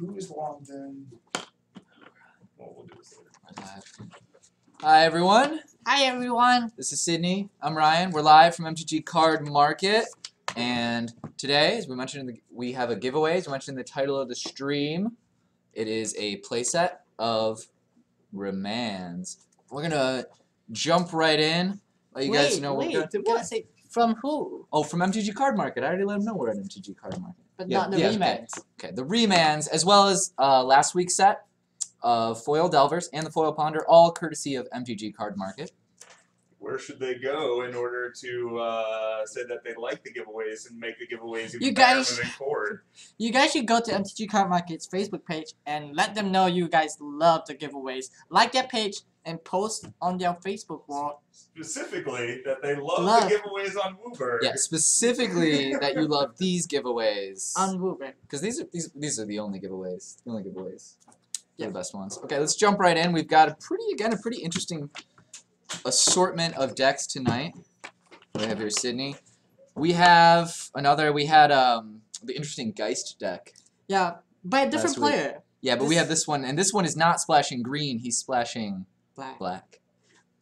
who's logged in? Well, we'll do this later. Hi everyone. Hi everyone. This is Sydney. I'm Ryan. We're live from MTG Card Market, and today, as we mentioned, we have a giveaway. As we mentioned in the title of the stream, it is a playset of Remands. We're gonna jump right in. Let you guys know wait, we're gonna gotta say from who? Oh, from MTG Card Market. I already let them know we're at MTG Card Market. But Yeah, not the yeah, remands. Okay, the Remands, as well as last week's set of Foil Delvers and the Foil Ponder, all courtesy of MTG Card Market. Where should they go in order to say that they like the giveaways and make the giveaways even better moving forward? You guys should go to MTG Card Market's Facebook page and let them know you guys love the giveaways. Like their page and post on their Facebook wall. Specifically, that they love the giveaways on WUBRG. Yeah, specifically that you love these giveaways. On WUBRG. Because these are the only giveaways. The only giveaways. They're Yeah. the best ones. Okay, let's jump right in. We've got a pretty interesting assortment of decks tonight. We have here Sydney. We have another. We had the interesting Geist deck. Yeah, by a different Last week. player. Yeah, but we have this one, and this one is not splashing green. He's splashing Black. black.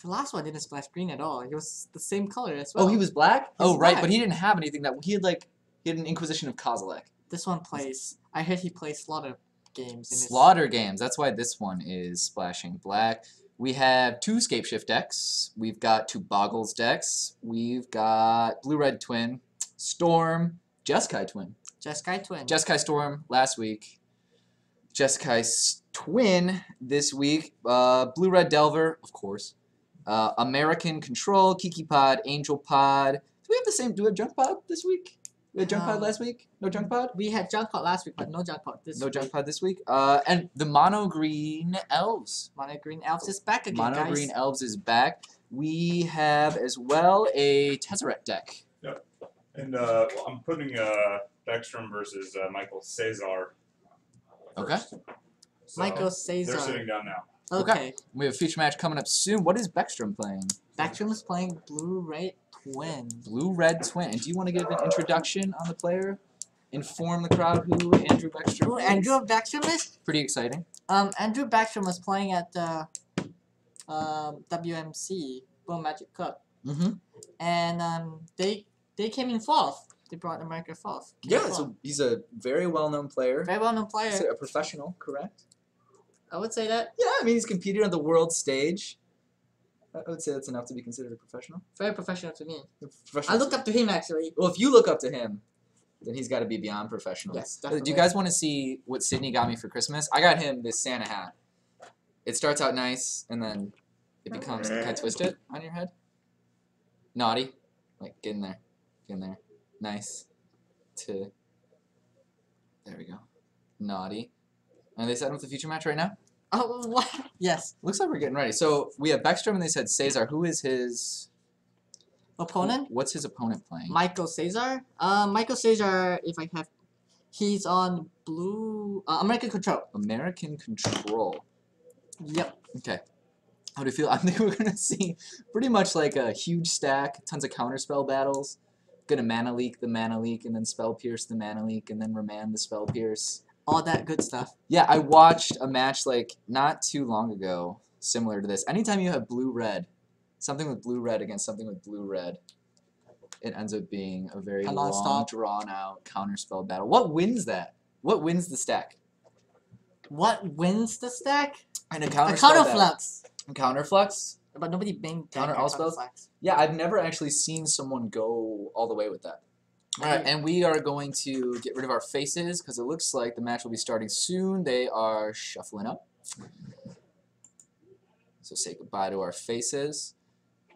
The last one didn't splash green at all. He was the same color as well. Oh, he was black. He's Oh, right, black. but he didn't have anything that he had an Inquisition of Kozilek. This one plays. I heard he plays Slaughter games. In his, Slaughter games. That's why this one is splashing black. We have two Scapeshift decks. We've got two Bogles decks. We've got Blue-Red Twin, Storm, Jeskai Twin. Jeskai Twin. Jeskai Storm last week. Jeskai Twin this week. Blue-Red Delver, of course. American Control, Kiki-Pod, Angel Pod. Do we have the same? Do we have Junk Pod this week? We had Junk Pod last week? No Junk Pod? We had Junk Pod last week, but no Junk Pod this week. No Junk Pod this week. And the Mono Green Elves. Mono Green Elves is back again, Mono guys. Green Elves is back. We have as well a Tezzeret deck. Yep. And I'm putting Beckstrom versus Michael Cesar. Okay. So Michael Cesar. They're sitting down now. Okay. We have a feature match coming up soon. What is Beckstrom playing? Beckstrom is playing Blue-Red Twin. Blue-Red Twin. And do you want to give an introduction on the player? Inform the crowd who Andrew Beckstrom Who is? Andrew Beckstrom is? Pretty exciting. Andrew Beckstrom was playing at the WMC, World Magic Cup. Mm-hmm. And they came in 4th. They brought America 4th. Yeah, so he's a very well-known player. Very well-known player. He's a professional, correct? I would say that. Yeah, I mean, he's competed on the world stage. I would say that's enough to be considered a professional. Very professional to me. Professional. I looked up to him, actually. Well, if you look up to him, then he's got to be beyond professional. Yes, Do definitely. you guys want to see what Sydney got me for Christmas? I got him this Santa hat. It starts out nice, and then it becomes... Can I twist it on your head? Naughty. Like, get in there. Get in there. Nice. To... There we go. Naughty. And they set up the future match right now? Oh, what? Yes. Looks like we're getting ready. So, we have Beckstrom, and they said Cesar. Who is his... Opponent? What's his opponent playing? Michael Cesar. Michael Cesar, if I have... He's on Blue... American Control. American Control. Yep. Okay. How do you feel? I think we're going to see pretty much like a huge stack, tons of counterspell battles. Gonna Mana Leak the Mana Leak, and then Spell Pierce the Mana Leak, and then Remand the Spell Pierce. All that good stuff. Yeah, I watched a match like not too long ago similar to this. Anytime you have blue-red, something with blue-red against something with blue-red, it ends up being a very long, drawn-out counterspell battle. What wins that? What wins the stack? What wins the stack? And a A counterspell counterflux. Counterflux? But nobody banged Counter all spells? Yeah, I've never actually seen someone go all the way with that. Alright, and we are going to get rid of our faces because it looks like the match will be starting soon. They are shuffling up. So say goodbye to our faces.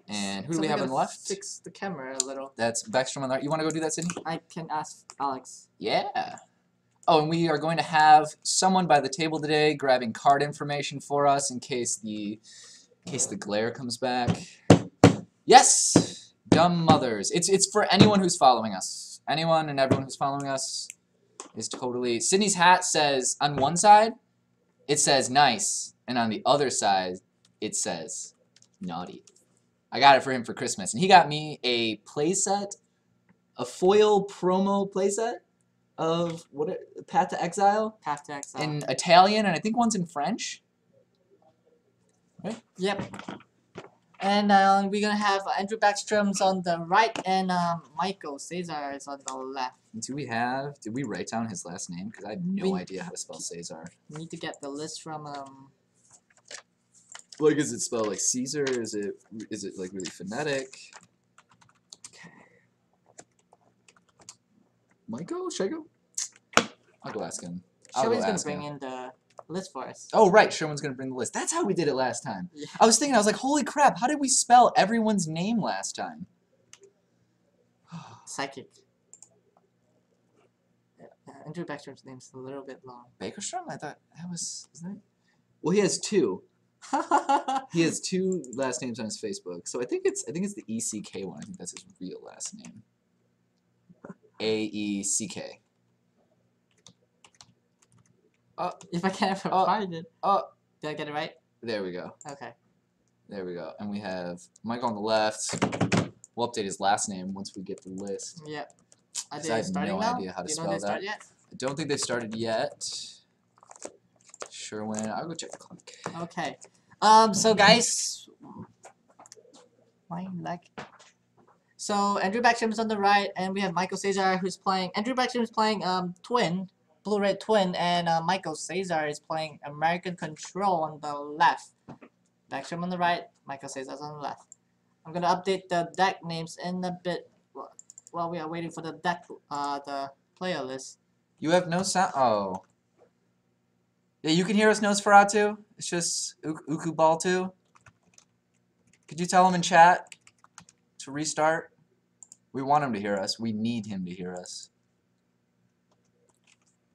And who do we have on the left? Fix the camera a little. That's Beckstrom on the right. You want to go do that, Sydney? I can ask Alex. Yeah. Oh, and we are going to have someone by the table today grabbing card information for us in case the glare comes back. Yes! Dumb mothers. It's for anyone who's following us. Anyone and everyone who's following us is totally... Sydney's hat says, on one side, it says nice, and on the other side, it says naughty. I got it for him for Christmas, and he got me a playset, a foil promo playset of Path to Exile Path to Exile. in Italian, and I think one's in French. Right? Yep. And we're gonna have Andrew Backstrom's on the right, and Michael Cesar is on the left. And did we write down his last name? Because I have no idea how to spell Cesar. We need to get the list from Like, is it spelled like Caesar? Is it like really phonetic? Okay. Michael, should I go? I'll go ask him. Sherman's gonna bring in the list for us. Oh right, Sherman's gonna bring the list. That's how we did it last time. Yeah. I was thinking, I was like, holy crap, how did we spell everyone's name last time? Psychic. Andrew Backstrom's name's a little bit long. Bakerstrom? I thought that was. Isn't it? Well, he has two. He has two last names on his Facebook, so I think it's the ECK one. I think that's his real last name. AECK. If I can ever find it. Did I get it right? There we go. Okay. There we go. And we have Mike on the left. We'll update his last name once we get the list. Yep. I have no idea how to spell that. Yet? I don't think they've started yet. Sherwin, I'll go check the clock. Okay. So guys, so Andrew Backstrom's on the right, and we have Michael Cesar who's playing. Andrew Backstrom is playing Twin, Blue-Red Twin, and Michael Cesar is playing American Control on the left. Backstrom on the right, Michael Cesar's on the left. I'm gonna update the deck names in a bit while we are waiting for the deck, the player list. You have no sound. Oh. Yeah, you can hear us, Nosferatu. It's just Ukubal2. Could you tell him in chat to restart? We want him to hear us. We need him to hear us.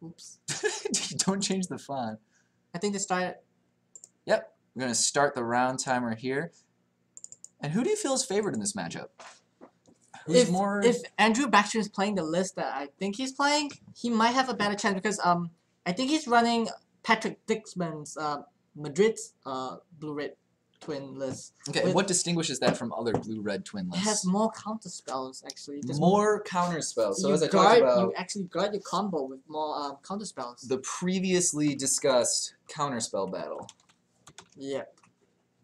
Oops. Don't change the font. I think they started. Yep. We're going to start the round timer here. And who do you feel is favored in this matchup? Who's more... If Andrew Backstrom is playing the list that I think he's playing, he might have a better chance because I think he's running Patrick Dixman's Madrid's Blue-Red Twin list. Okay, and what distinguishes that from other Blue-Red Twin lists? It has more counter spells, actually. There's more counter spells. So as I talked about, you actually guard your combo with more counter spells. The previously discussed counter spell battle. Yep.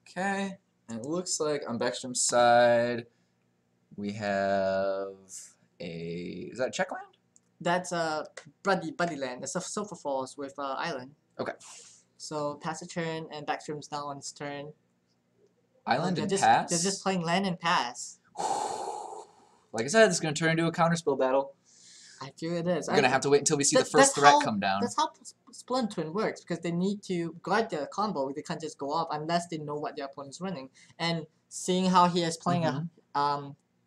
Okay, and it looks like on Backstrom's side, we have a... Is that a check land? That's Buddy Land. It's a Sulfur Falls with Island. Okay. So pass a turn, and Backstrom's now on his turn. Island and pass? They're just playing land and pass. Like I said, it's going to turn into a counterspell battle. I feel it is. We're going to have to wait until we see the first threat come down. That's how Splinter-Twin works, because they need to guard their combo. They can't just go off unless they know what their opponent's running. And seeing how he is playing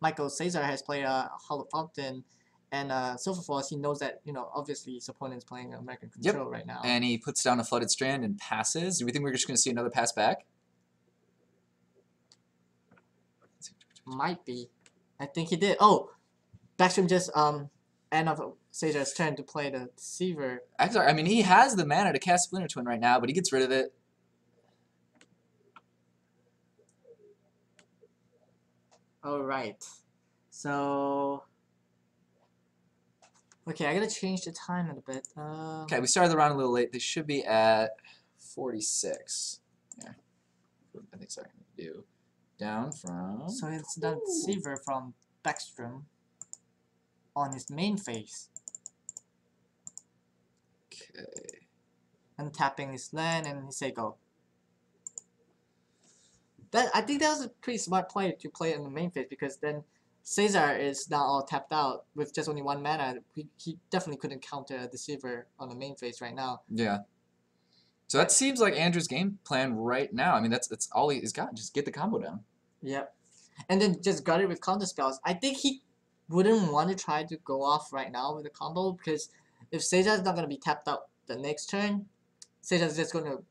Michael Cesar has played a Hall of Fountain and Silver Falls, he knows that, obviously his opponent's playing American Control right now. And he puts down a Flooded Strand and passes. Do we think we're just going to see another pass back? Might be. I think he did. Oh! Backstrom just end of Cesar's turn to play the Deceiver. Actually, I mean, he has the mana to cast Splinter-Twin right now, but he gets rid of it. Alright. So... Okay, I gotta change the time a little bit. Okay, we started the round a little late. They should be at 46. Yeah. I think so. Do down from... So it's the Deceiver from Backstrom on his main phase. Okay. Untapping his land and he say go. I think that was a pretty smart play to play in the main phase, because then Cesar is now all tapped out with just only one mana. He definitely couldn't counter a Deceiver on the main phase right now. Yeah. So that seems like Andrew's game plan right now. I mean, that's all he's got. Just get the combo down. Yep. And then just guard it with counter spells. I think he wouldn't want to try to go off right now with the combo, because if Cesar's not going to be tapped out the next turn, Cesar's just going to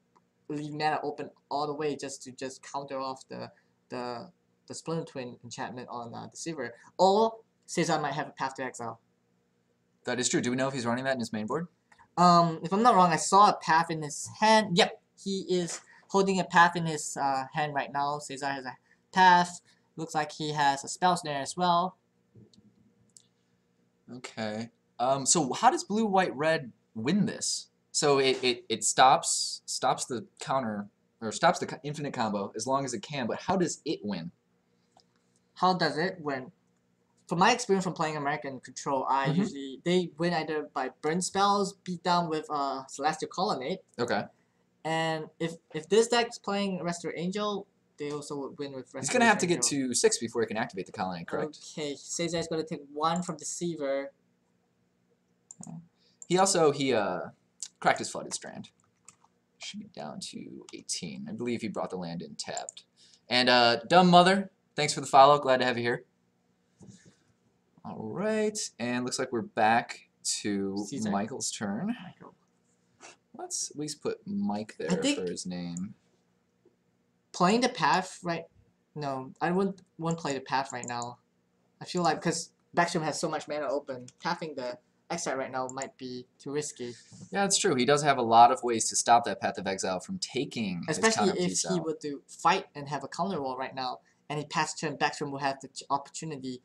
leave mana open all the way just to counter off the Splinter-Twin enchantment on Deceiver. Or Cesar might have a Path to Exile. That is true. Do we know if he's running that in his main board? If I'm not wrong, I saw a Path in his hand. Yep, he is holding a Path in his hand right now. Cesar has a Path. Looks like he has a Spell Snare as well. Okay. So how does blue, white, red win this? So it stops the counter, or stops the infinite combo as long as it can, but how does it win? How does it win? From my experience from playing American Control, usually they win either by burn spells, beat down with Celestial Colonnade. Okay. And if this deck's playing Restore Angel, they also would win with Restore Angel. He's gonna have to get to 6 before he can activate the Colonnade, correct? Okay, Caesar is gonna take 1 from Deceiver. He cracked his Flooded Strand. Should be down to 18. I believe he brought the land in tapped. And Dumb Mother, thanks for the follow. Glad to have you here. All right, and looks like we're back to Caesar. Michael's turn. Michael. Let's at least put Mike there for his name. Playing the path right? No, I wouldn't play the path right now. I feel like because Backstrom has so much mana open, tapping the Exile right now might be too risky. Yeah, it's true. He does have a lot of ways to stop that Path of Exile from taking especially his if he were to fight and have a counter roll right now, and he passed turn, Backstrom will have the opportunity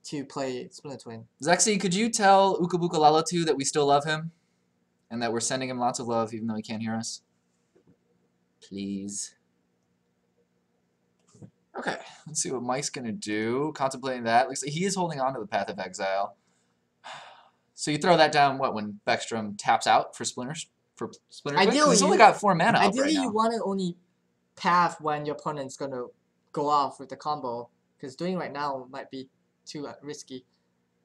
to play Splinter-Twin. Zexy, could you tell Ukabuka Lalatu that we still love him? And that we're sending him lots of love even though he can't hear us? Please. Okay, let's see what Mike's going to do. Contemplating that. Looks like he is holding on to the Path of Exile. So you throw that down, what, when Backstrom taps out for Splinter? Ideally, he's only got 4 mana up ideally right now. you want to only path when your opponent's going to go off with the combo, because doing right now might be too risky.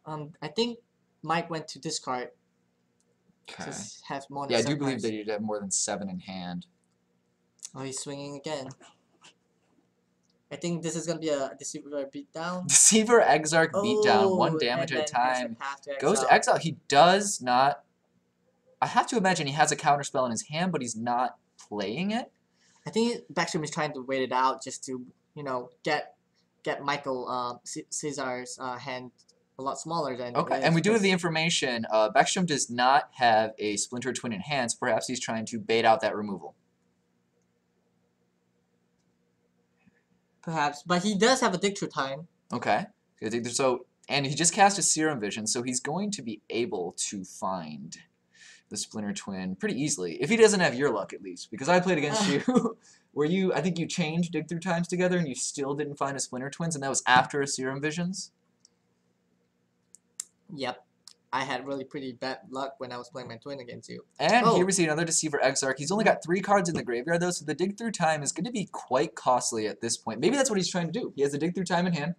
I think Mike went to discard. Okay. Have more than Yeah, I do 7 believe cards. that he'd have more than 7 in hand. Oh, he's swinging again. I think this is going to be a Deceiver beatdown. Deceiver Exarch beatdown, 1 and damage at a then time. has to Goes to exile. He does not... I have to imagine he has a counterspell in his hand, but he's not playing it. I think Backstrom is trying to wait it out just to, you know, get Michael Caesar's hand a lot smaller than. Okay, and we do have the information. Backstrom does not have a Splinter-Twin in hand, so perhaps he's trying to bait out that removal. Perhaps, but he does have a dig through time. Okay, so and he just cast a Serum Vision, so he's going to be able to find the Splinter-Twin pretty easily, if he doesn't have your luck at least. Because I played against you, where I think you changed dig through times together, and you still didn't find a Splinter-Twins, and that was after a Serum Visions. Yep. I had really pretty bad luck when I was playing my twin against you. And here we see another Deceiver Exarch. He's only got 3 cards in the graveyard, though, so the dig through time is going to be quite costly at this point. Maybe that's what he's trying to do. He has the dig through time in hand.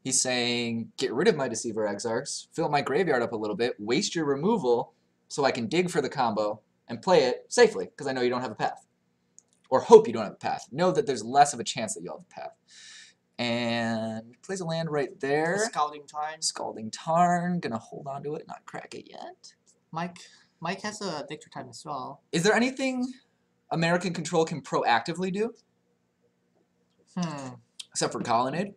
He's saying, get rid of my Deceiver Exarchs, fill my graveyard up a little bit, waste your removal so I can dig for the combo and play it safely, because I know you don't have a path. Or hope you don't have a path. Know that there's less of a chance that you'll have a path. And plays a land right there. Scalding Tarn. Scalding Tarn. Gonna hold on to it, not crack it yet. Mike has a dig through time as well. Is there anything American Control can proactively do? Except for Colonnade?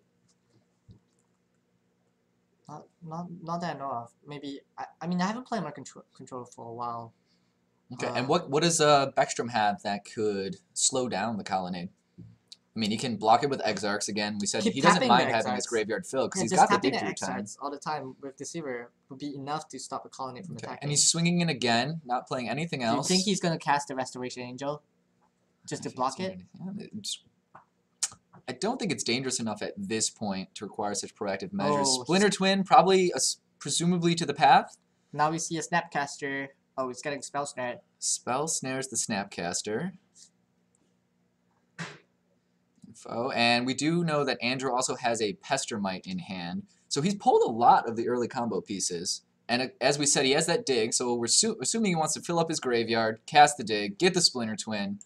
Not that I know of. Maybe I mean I haven't played American Control for a while. Okay, and what does Backstrom have that could slow down the Colonnade? I mean, he can block it with Exarchs again. We said he doesn't mind having his graveyard filled because he's got the dig through time. All the time with Deceiver would be enough to stop a Colonnade from attacking. And he's swinging in again, not playing anything else. Do you think he's gonna cast the Restoration Angel just to block it? I don't think it's dangerous enough at this point to require such proactive measures. Splinter-Twin, probably presumably to the path. Now we see a Snapcaster. Oh, he's getting Spell Snare. Spell Snares the Snapcaster. And we do know that Andrew also has a Pestermite in hand. So he's pulled a lot of the early combo pieces. And as we said, he has that dig, so we're assuming he wants to fill up his graveyard, cast the dig, get the Splinter-Twin.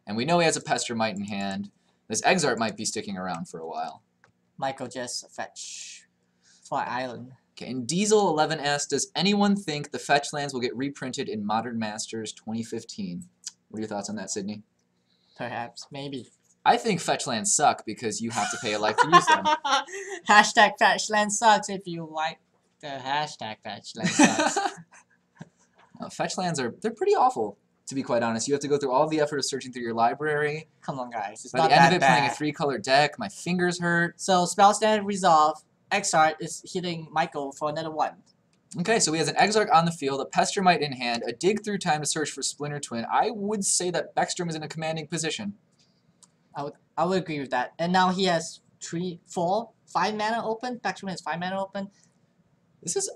And we know he has a Pestermite in hand. This Exarch might be sticking around for a while. Michael just fetch Fly Island. Okay, and Diesel11 asks, does anyone think the fetch lands will get reprinted in Modern Masters 2015? What are your thoughts on that, Sydney? Perhaps, maybe. I think fetch lands suck because you have to pay a life to use them. Hashtag fetch land sucks if you like the hashtag fetch land sucks. Fetch lands they're pretty awful, to be quite honest. You have to go through all the effort of searching through your library. Come on, guys. It's By not the end that of it, bad. playing a 3-color deck, my fingers hurt. So Spell Snare Resolve. Exarch is hitting Michael for another 1. Okay, so he has an Exarch on the field, a Pestermite in hand, a dig through time to search for Splinter-Twin. I would say that Beckstrom is in a commanding position. I would agree with that. And now he has 3, 4, 5 mana open. Beckstrom has 5 mana open. This is,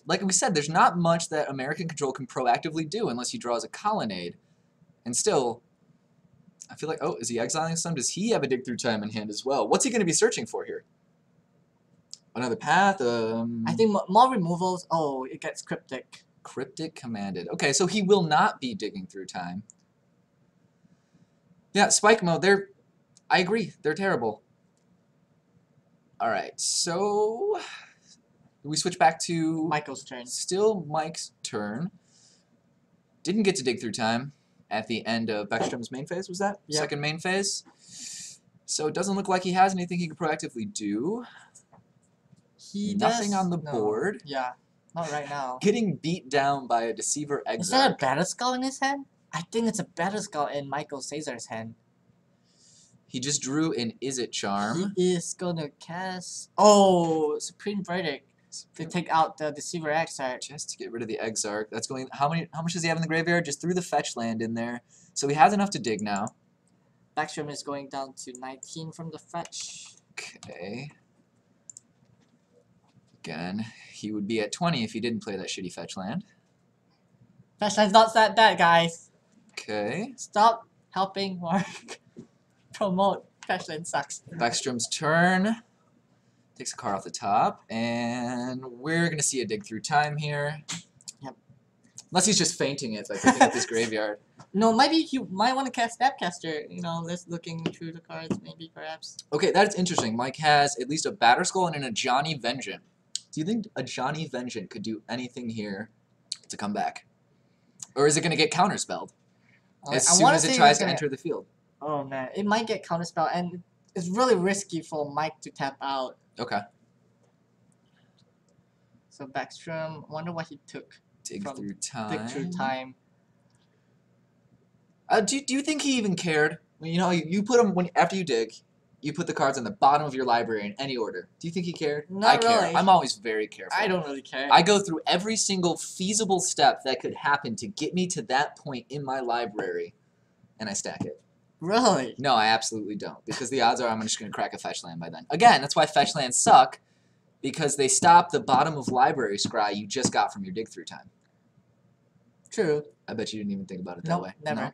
like we said, there's not much that American Control can proactively do unless he draws a Colonnade. And still, I feel like, oh, is he exiling some? Does he have a dig through time in hand as well? What's he going to be searching for here? Another path? I think more removals. Oh, it gets cryptic. Cryptic commanded. Okay, so he will not be digging through time. Yeah, spike mode, I agree, they're terrible. Alright, so we switch back to Michael's turn. Still Mike's turn. Didn't get to dig through time at the end of Beckstrom's main phase, was that? Yep. Second main phase. So it doesn't look like he has anything he can proactively do. Nothing on the board. Yeah, not right now. Getting beat down by a Deceiver Exarch. Is that a Battle Skull in his hand? I think it's a Battle Skull in Michael Caesar's hand. He just drew an Is It Charm. He is gonna cast Supreme Verdict to take out the Deceiver Exarch. Just to get rid of the Exarch. That's going. How much does he have in the graveyard? Just threw the fetch land in there. So he has enough to dig now. Beckstrom is going down to 19 from the fetch. Okay. Again, he would be at 20 if he didn't play that shitty fetch land. Fetch land's not that bad, guys. Okay. Stop helping Mark promote fetch land sucks. Beckstrom's turn. Takes a card off the top, and we're gonna see a dig through time here. Yep. Unless he's just fainting it by picking up his graveyard. No, maybe you might want to cast Snapcaster. You know, just looking through the cards, maybe perhaps. Okay, that's interesting. Mike has at least a Batterskull and an Ajani Vengeant. Do you think Ajani Vengeant could do anything here to come back? Or is it going to get counterspelled as soon as it tries to enter the field? Oh man, it might get counterspelled, and it's really risky for Mike to tap out. Okay. So Beckstrom, wonder what he took. Dig through time. Dig through time. Do you think he even cared? You know, you put them after you dig. You put the cards on the bottom of your library in any order. Do you think he cared? Not I care. really. I'm always very careful. I don't really care. I go through every single feasible step that could happen to get me to that point in my library, and I stack it. Really? No, I absolutely don't, because the odds are I'm just going to crack a fetch land by then. Again, that's why fetch lands suck, because they stop the bottom of library scry you just got from your dig through time. True. I bet you didn't even think about it that Nope, way. never. No?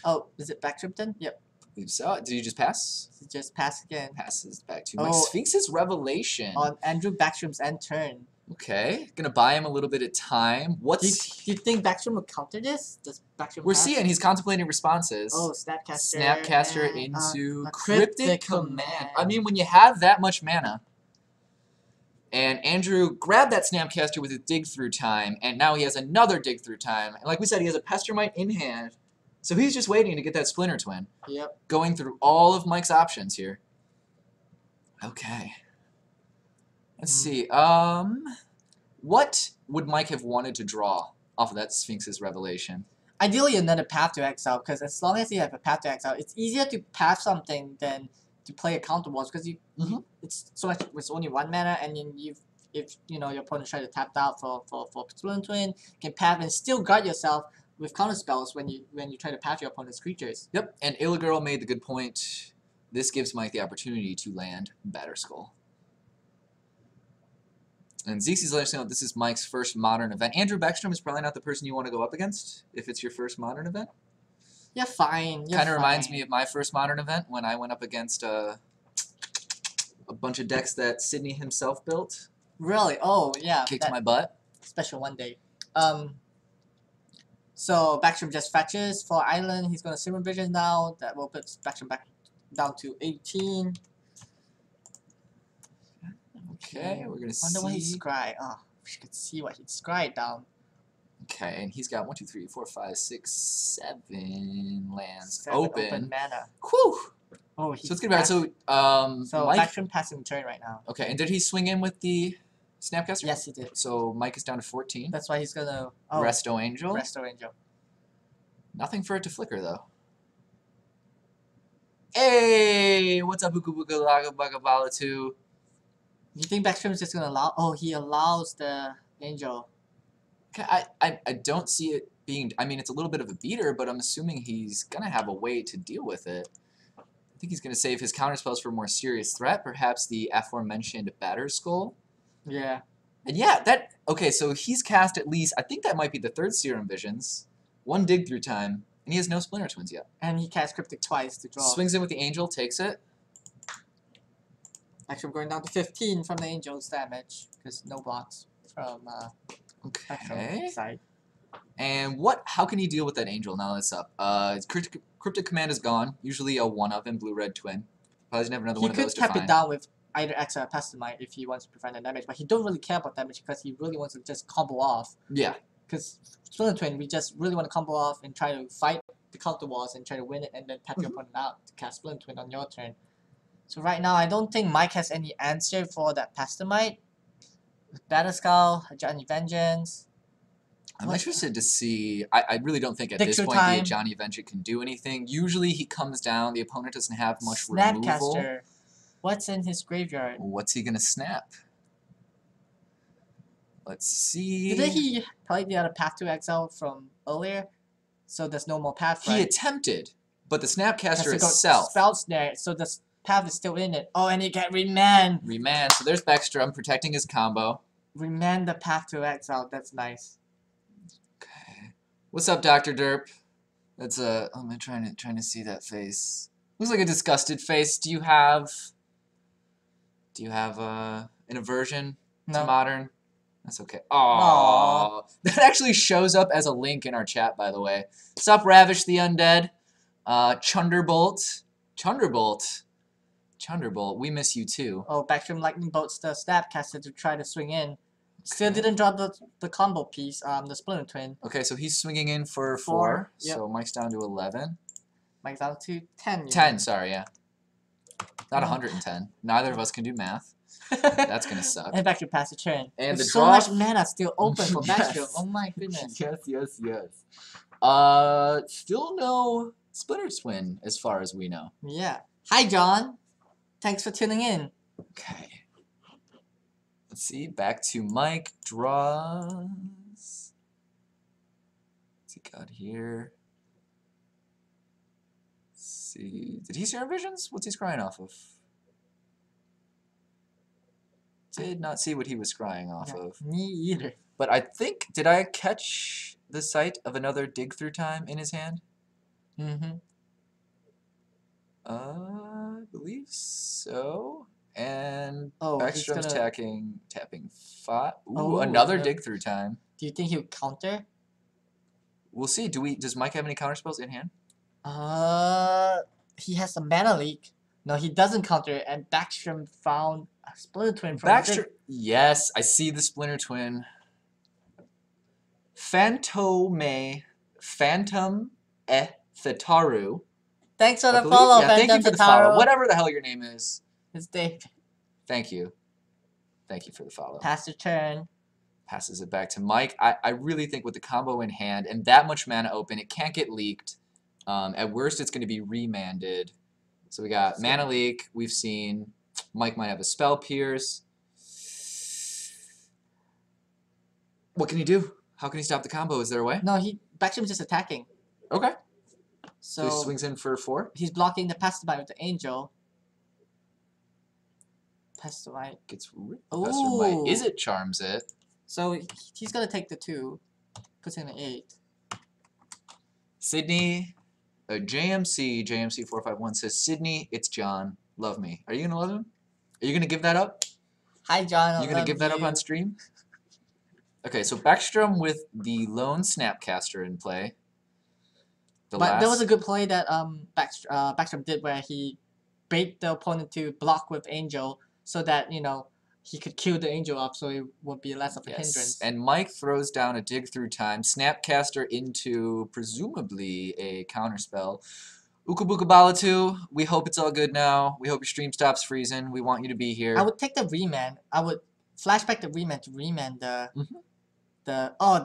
Oh, is it Beckstrom then? Yep. So, did you just pass? Just pass again. Passes back to Mike Sphinx's Revelation. On Andrew Beckstrom's end turn. Okay, gonna buy him a little bit of time. Do you think Beckstrom will counter this? Does Beckstrom We're seeing he's contemplating responses. Oh, Snapcaster. Snapcaster and, into a Cryptic Command. I mean, when you have that much mana, and Andrew grabbed that Snapcaster with his dig through time, and now he has another dig through time. And like we said, he has a Pestermite in hand. So he's just waiting to get that Splinter-Twin. Yep. Going through all of Mike's options here. Okay. Let's see. What would Mike have wanted to draw off of that Sphinx's Revelation? Ideally, another Path to Exile, because as long as you have a Path to Exile, it's easier to path something than to play a counter boss, because it's so much. It's only 1 mana, and then if you know your opponent tries to tap out for Splinter-Twin, you can path and still guard yourself with counter spells when you try to path your opponent's creatures. Yep, and Illigirl made the good point. This gives Mike the opportunity to land Batterskull. And Xyz's letting us know this is Mike's first modern event. Andrew Beckstrom is probably not the person you want to go up against if it's your first modern event. You're fine. Kind of reminds me of my first modern event when I went up against a bunch of decks that Sydney himself built. Really? Oh, yeah. Kicked my butt. Special one day. So Beckstrom just fetches for Island. He's going to Simmer Vision now. That will put Beckstrom back down to 18. Okay, we're gonna see. Wonder what he scry. Oh, we could see what he scryed down. Okay, and he's got 1, 2, 3, 4, 5, 6, 7 lands 7 open. mana. Whew. Oh, So it's gonna be hard. So Mike. Beckstrom passing turn right now. Okay, and did he swing in with the Snapcaster? Yes, he did. So Mike is down to 14. That's why he's gonna Resto Angel. Resto Angel. Nothing for it to flicker though. Hey, what's up, Buka Buka Laga Baga Bala 2? You think Beckstrom's just gonna allow? Oh, he allows the Angel. I don't see it being... I mean, it's a little bit of a beater, but I'm assuming he's going to have a way to deal with it. I think he's going to save his counterspells for a more serious threat, perhaps the aforementioned Batterskull. Yeah. And yeah, that... Okay, so he's cast at least... I think that might be the third Serum Visions. 1 dig through time, and he has no Splinter-Twins yet. And he cast Cryptic twice to draw. Swings in with the Angel, takes it. Actually, I'm going down to 15 from the Angel's damage, because no blocks from Okay. side. And how can he deal with that Angel now that's up? His Cryptic Command is gone, usually a 1-of in Blue-Red Twin. Probably doesn't have another one of those to He could find. cap it down with either X or Pestamite if he wants to prevent the damage, but he don't really care about damage because he really wants to just combo off. Yeah. Because Splinter-Twin, we just really want to combo off and try to fight the counter walls and try to win it and then tap your opponent out to cast Splinter-Twin on your turn. So right now, I don't think Mike has any answer for that Pestamite. Batterskull, Johnny Vengeance. I'm interested to see... I really don't think at this point the Johnny Vengeance can do anything. Usually he comes down, the opponent doesn't have much removal. Snapcaster. What's in his graveyard? What's he going to snap? Let's see... Didn't he play the other Path to Exile from earlier? So there's no more path, right? He attempted, but the Snapcaster itself... Spell Snare, so the path is still in it. Oh, and he get Remand! Remand, so there's Backstrom protecting his combo. Remand the Path to Exile, that's nice. Okay. What's up, Dr. Derp? That's a... I'm trying to see that face. Looks like a disgusted face. Do you have an aversion to modern? That's okay. Aww. That actually shows up as a link in our chat, by the way. Sup, Ravish the Undead. Chunderbolt. Chunderbolt, we miss you too. Oh, Backstrom Lightning Bolts the Snapcaster to try to swing in. Still didn't draw the combo piece, the Splinter-Twin. Okay, so he's swinging in for 4. Yep. So Mike's down to 11. Mike's down to 10. 10, sorry, yeah. Not 110. Neither of us can do math. That's gonna suck. And Backstrom pass the turn. And There's the so draw... much mana still open for Backstrom. Yes. Oh my goodness. Yes. Still no Splinter-Twin as far as we know. Yeah. Hi, John. Thanks for tuning in. Okay. Let's see. Back to Mike. Draws. What's he got here? Let's see. Did he Serum Visions? What's he scrying off of? Did not see what he was scrying off of. Me either. But I think, did I catch the sight of another Dig Through Time in his hand? Mm-hmm. I believe so. And Backstrom's tapping 5. Ooh, another Dig Through Time. Do you think he'll counter? We'll see. Does Mike have any counterspells in hand? He has a mana leak. No, he doesn't counter, and Backstrom found a Splinter-Twin from Backstrom. Yes, I see the Splinter-Twin. Phantom Thetaru. Thanks for the follow, thank you for the follow. Whatever the hell your name is. It's Dave. Thank you. Thank you for the follow. Pass the turn. Passes it back to Mike. I really think with the combo in hand and that much mana open, it can't get leaked. At worst, it's going to be remanded. So we got mana leak. We've seen Mike might have a spell pierce. What can he do? How can he stop the combo? Is there a way? No, Backstrom's just attacking. Okay. So he swings in for 4. He's blocking the Pestamite with the Angel. Pestamite gets rid of Pestamite. Is it charms it? So he's gonna take the 2. Puts in an 8. Sydney, JMC451 says, Sydney, it's John. Love me. Are you gonna love him? Are you gonna give that up? Hi, John. Are you gonna give that up on stream? Okay, so Backstrom with the lone Snapcaster in play. There was a good play that Backstrom did where he bait the opponent to block with Angel so that, you know, he could kill the Angel up so it would be less of a hindrance. And Mike throws down a Dig Through Time, Snapcaster into presumably a counterspell. Ukabuka Balatu, we hope it's all good now. We hope your stream stops freezing. We want you to be here. I would take the remand. I would flashback the remand to remand there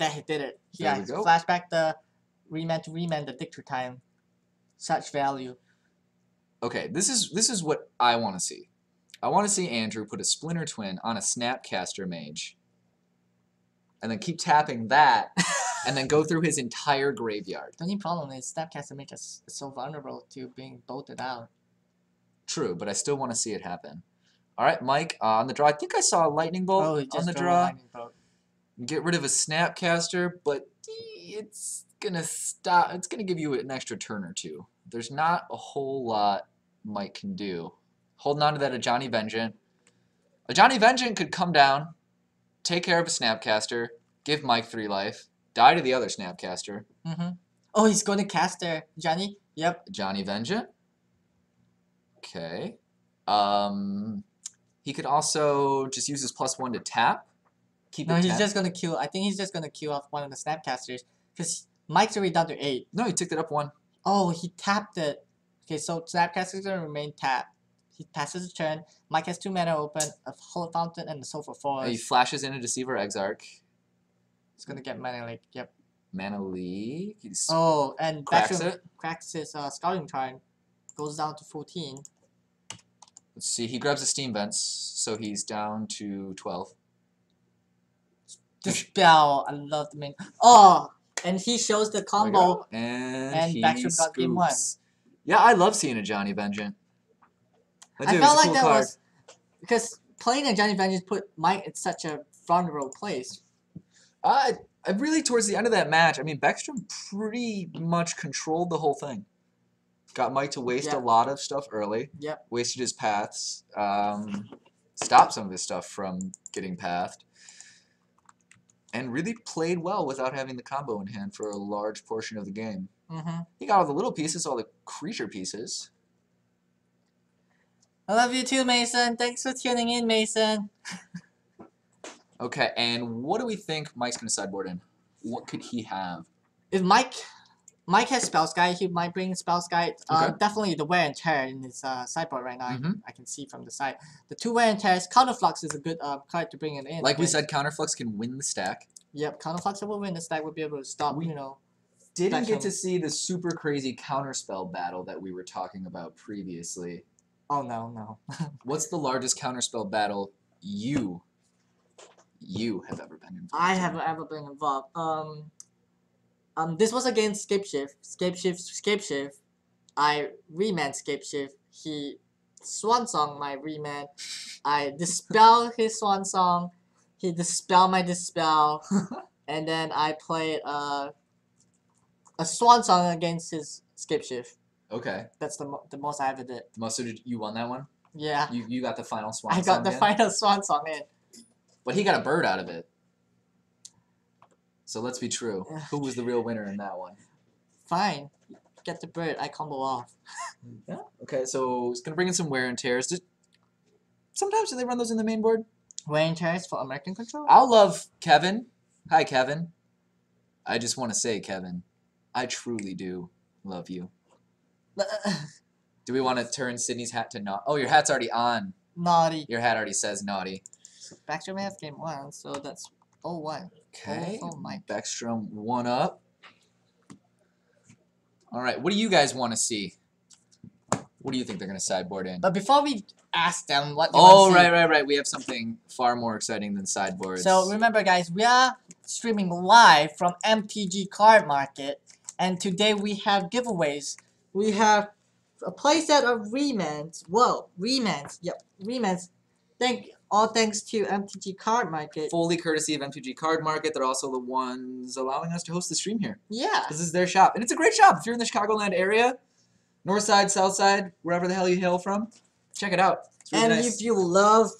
he did it. Yeah, flashback the remand to remand the Dig Through Time. Such value. Okay, this is what I want to see. I want to see Andrew put a Splinter-Twin on a Snapcaster Mage. and then keep tapping that, and then go through his entire graveyard. The only problem is Snapcaster Mage is so vulnerable to being bolted out. True, but I still want to see it happen. All right, Mike, on the draw. I think I saw a lightning bolt on the draw. Get rid of a Snapcaster, but it's gonna stop. It's gonna give you an extra turn or two. There's not a whole lot Mike can do. Holding on to that Ajani Vengeant. Ajani Vengeant could come down, take care of a Snapcaster, give Mike 3 life, die to the other Snapcaster. Oh, he's going to cast there, Johnny. Yep. Ajani Vengeant. Okay. He could also just use his +1 to tap. Keep no, it he's tap. just gonna kill. I think he's just gonna kill off one of the Snapcasters because Mike's already down to 8. No, he ticked it up 1. Oh, he tapped it. Okay, so Snapcaster's gonna remain tapped. He passes a turn. Mike has 2 mana open, a Holy Fountain, and the Sulphur Forest. He flashes in a Deceiver Exarch. He's gonna get mana leak. Yep. Mana leak. He's And cracks Backstrom it. cracks his Scouting Charm. Goes down to 14. Let's see. He grabs the Steam Vents, so he's down to 12. Dispel. I love the main. Oh, and he shows the combo. And he Backstrom got game 1. scoops. Yeah, I love seeing a Ajani Vengeant. I felt like that was because playing a Johnny Vengeance put Mike in such a vulnerable place. I really, towards the end of that match, I mean, Backstrom pretty much controlled the whole thing. Got Mike to waste a lot of stuff early. Yep. Wasted his paths. Stopped some of his stuff from getting pathed. And really played well without having the combo in hand for a large portion of the game. He got all the little pieces, all the creature pieces. I love you too, Mason. Thanks for tuning in, Mason. Okay, and what do we think Mike's going to sideboard in? What could he have? If Mike has Spellskite, he might bring Spellskite. Definitely the Wear and Tear in his sideboard right now. I can see from the side. The 2 Wear and Tears. Counterflux is a good card to bring it in. Like we said, Counterflux can win the stack. Yep, Counterflux will win the stack. We'll be able to stop, Didn't get to see the super crazy counterspell battle that we were talking about previously. Oh, no. What's the largest counterspell battle you have ever been involved in? I haven't ever been involved. This was against Scapeshift. I remand Scapeshift. He Swansong my remand. I dispel his Swansong. He dispel my dispel. And then I played a Swansong against his Scapeshift. Okay. That's the most I ever did. So did you won that one? Yeah. You got the final Swan I got the final Swansong in. But he got a bird out of it. So let's be true. Who was the real winner in that one? Fine. Get the bird. I combo off. Yeah. Okay, so it's going to bring in some Wear and Tears. Sometimes do they run those in the main board? Wear and Tears for American Control? I'll love Kevin. Hi, Kevin. I just want to say, Kevin, I truly do love you. Do we want to turn Sydney's hat to naughty? Oh, your hat's already on. Naughty. Your hat already says naughty. So Backstrom has game 1, so that's 0-1. Okay. Oh my. Backstrom 1 up. All right. What do you guys want to see? What do you think they're going to sideboard in? But before we ask them what they want to see, right. We have something far more exciting than sideboards. So remember, guys, we are streaming live from MTG Card Market, and today we have giveaways. We have a playset of remands. Whoa, remands. Yep, remands. All thanks to MTG Card Market. Fully courtesy of MTG Card Market. They're also the ones allowing us to host the stream here. Yeah. This is their shop. And it's a great shop. If you're in the Chicagoland area, north side, south side, wherever the hell you hail from, check it out. It's really nice. If you love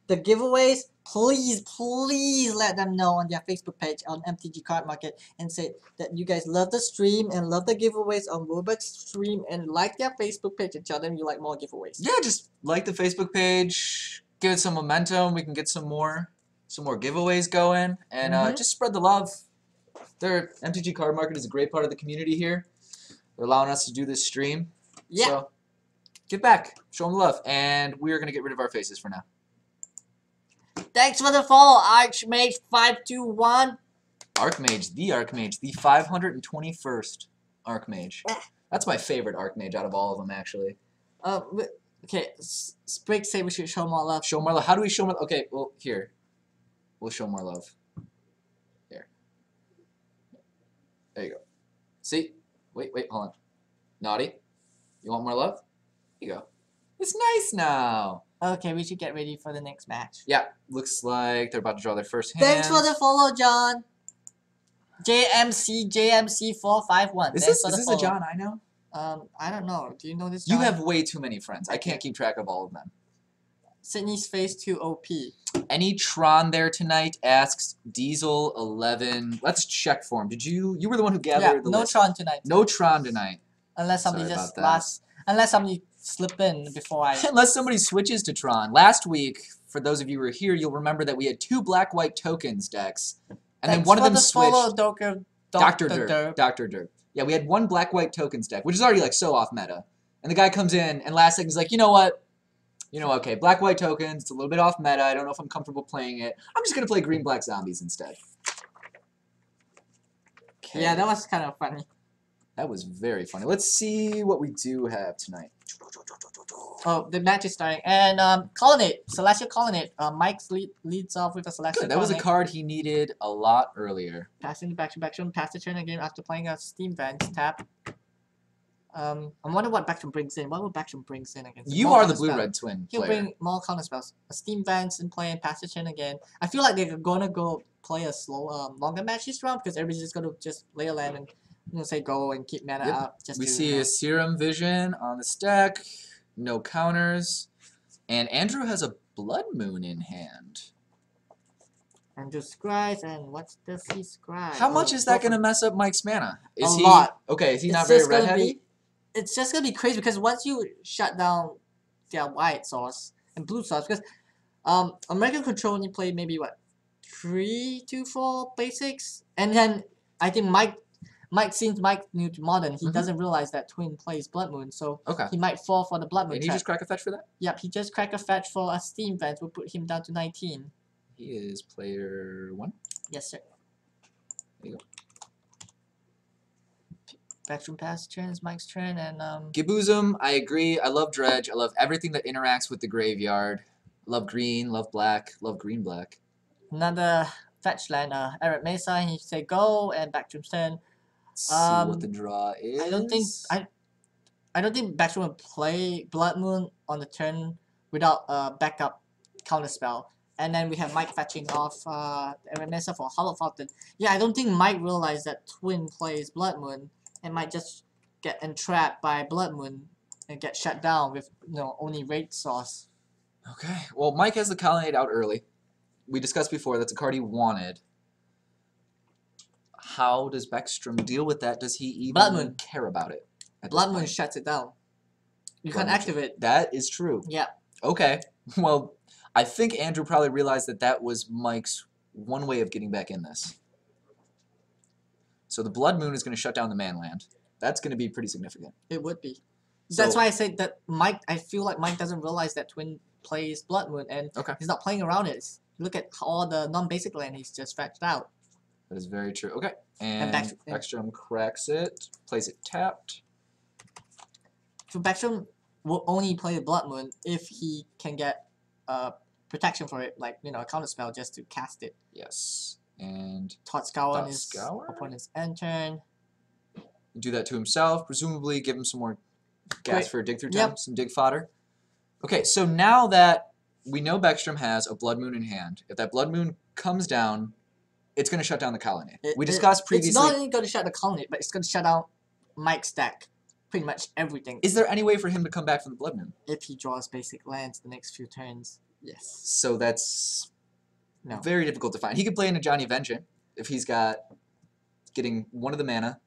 the giveaways, please let them know on their Facebook page on MTG Card Market and say that you guys love the stream and love the giveaways on WUBRG's stream and like their Facebook page and tell them you like more giveaways. Yeah, just like the Facebook page. Give it some momentum. We can get some more giveaways going, and just spread the love. MTG Card Market is a great part of the community here. They're allowing us to do this stream. Yeah. So give back, show them love, and we're gonna get rid of our faces for now. Thanks for the follow, Archmage521. Archmage, the 521st Archmage. That's my favorite Archmage out of all of them, actually. Okay, Sprig say we should show more love. Show more love. How do we show more? Okay, well, here. We'll show more love. There you go. See? Wait, hold on. Naughty? You want more love? Here you go. It's nice now. Okay, we should get ready for the next match. Yeah, looks like they're about to draw their first hand. Thanks for the follow, John. JMC451. Is this a John I know? I don't know. Do you know this John? You have way too many friends. I can't keep track of all of them. Sydney's face to OP. Any Tron there tonight? Asks Diesel11. Let's check for him. Did you were the one who gathered the no list. Tron tonight. No Tron tonight. Unless somebody Sorry just about that. unless somebody slip in before I Unless somebody switches to Tron. Last week, for those of you who were here, you'll remember that we had 2 black-white tokens decks. And then one of them switched. Dr. Derp. Dr. Derp. Yeah, we had 1 black-white tokens deck, which is already like so off meta. And the guy comes in, and last second he's like, you know what? Okay, black-white tokens, it's a little bit off meta. I don't know if I'm comfortable playing it. I'm just going to play green-black zombies instead. Okay. Yeah, that was kind of funny. That was very funny. Let's see what we do have tonight. Oh, the match is starting. And Colonnade, Celestial Colonnade. Mike leads off with a Celestial Good. That was a card he needed a lot earlier. Passing back to Backstrom. Pass the turn again after playing a Steam Vents. Tap. I wonder what Backstrom brings in. What will Backstrom brings in against? You are the blue-red twin He'll player. bring more counter spells. A Steam Vents in play and pass the turn again. I feel like they're gonna go play a slow, longer match this round because everybody's just gonna just lay a land and say go and keep mana up. We see a Serum Vision on the stack. No counters. And Andrew has a Blood Moon in hand. Andrew scries, and what does he scry? How much is that going to mess up Mike's mana? A lot. Okay, is he not very red heavy? It's just going to be crazy because once you shut down their white source and blue source, because American Control only played maybe what 3 to 4 basics, and then I think Mike since Mike new to Modern, he doesn't realize that Twin plays Blood Moon, so he might fall for the Blood Moon. Did he just crack a fetch for that? Yep, he just cracked a fetch for a Steam Vent. We'll put him down to 19. He is player 1? Yes, sir. There you go. Backstrom pass turn is Mike's turn, and Giboozum, I agree. I love Dredge. I love everything that interacts with the graveyard. Love green, love black, love green-black. Another fetch land, Eric Mesa, he say go, and Backstrom's turn. Let's see what the draw is. I don't think Backstrom will play Blood Moon on the turn without a backup counterspell. And then we have Mike fetching off Eric Mesa for Hollow Fountain. Yeah, I don't think Mike realized that Twin plays Blood Moon and might just get entrapped by Blood Moon and get shut down with only raid source. Okay, well Mike has the Colonnade out early. We discussed before that's a card he wanted. How does Backstrom deal with that? Does he even care about it? Blood Moon shuts it down. You can't activate. That is true. Yeah. Okay. Well, I think Andrew probably realized that that was Mike's one way of getting back in this. So the Blood Moon is going to shut down the Manland. That's going to be pretty significant. It would be. That's why I say that Mike. I feel like Mike doesn't realize that Twin plays Blood Moon, and he's not playing around it. Look at all the non-basic land he's just fetched out. That is very true. Okay, and Backstrom cracks it, plays it tapped. So Backstrom will only play the Blood Moon if he can get protection for it, like a counter spell just to cast it. Yes, and Thought Scour on his opponent's end turn. Do that to himself, presumably give him some more gas for a dig through time, some dig fodder. Okay, so now that we know Backstrom has a Blood Moon in hand, if that Blood Moon comes down, it's going to shut down the Colonnade. We discussed previously. It's not only going to shut the Colonnade, but it's going to shut down Mike's deck. Pretty much everything. Is there any way for him to come back from the Blood Moon? If he draws basic lands the next few turns, yes. So that's very difficult to find. He could play in a Johnny Vengeance if he's getting one of the mana,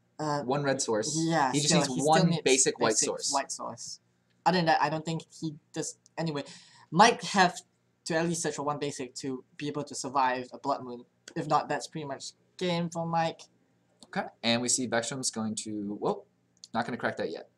one red source. Yeah, he just needs one basic white source. Other than that, I don't think he does. Anyway, Mike have to at least search for one basic to be able to survive a Blood Moon. If not, that's pretty much game for Mike. Okay, and we see Backstrom's going to, well, not going to crack that yet.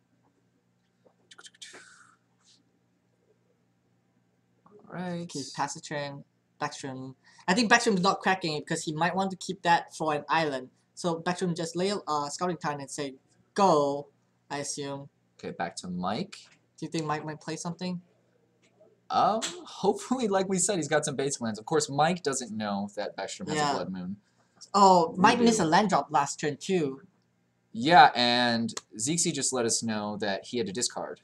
Alright. Okay, pass the turn. Backstrom. I think Backstrom is not cracking it because he might want to keep that for an island. So Backstrom just lay Scouting Time and say, go, I assume. Okay, back to Mike. Do you think Mike might play something? Hopefully, like we said, he's got some basic lands. Of course, Mike doesn't know that Backstrom has a Blood Moon. Oh, Mike missed a land drop last turn too. Yeah, and Zeke just let us know that he had to discard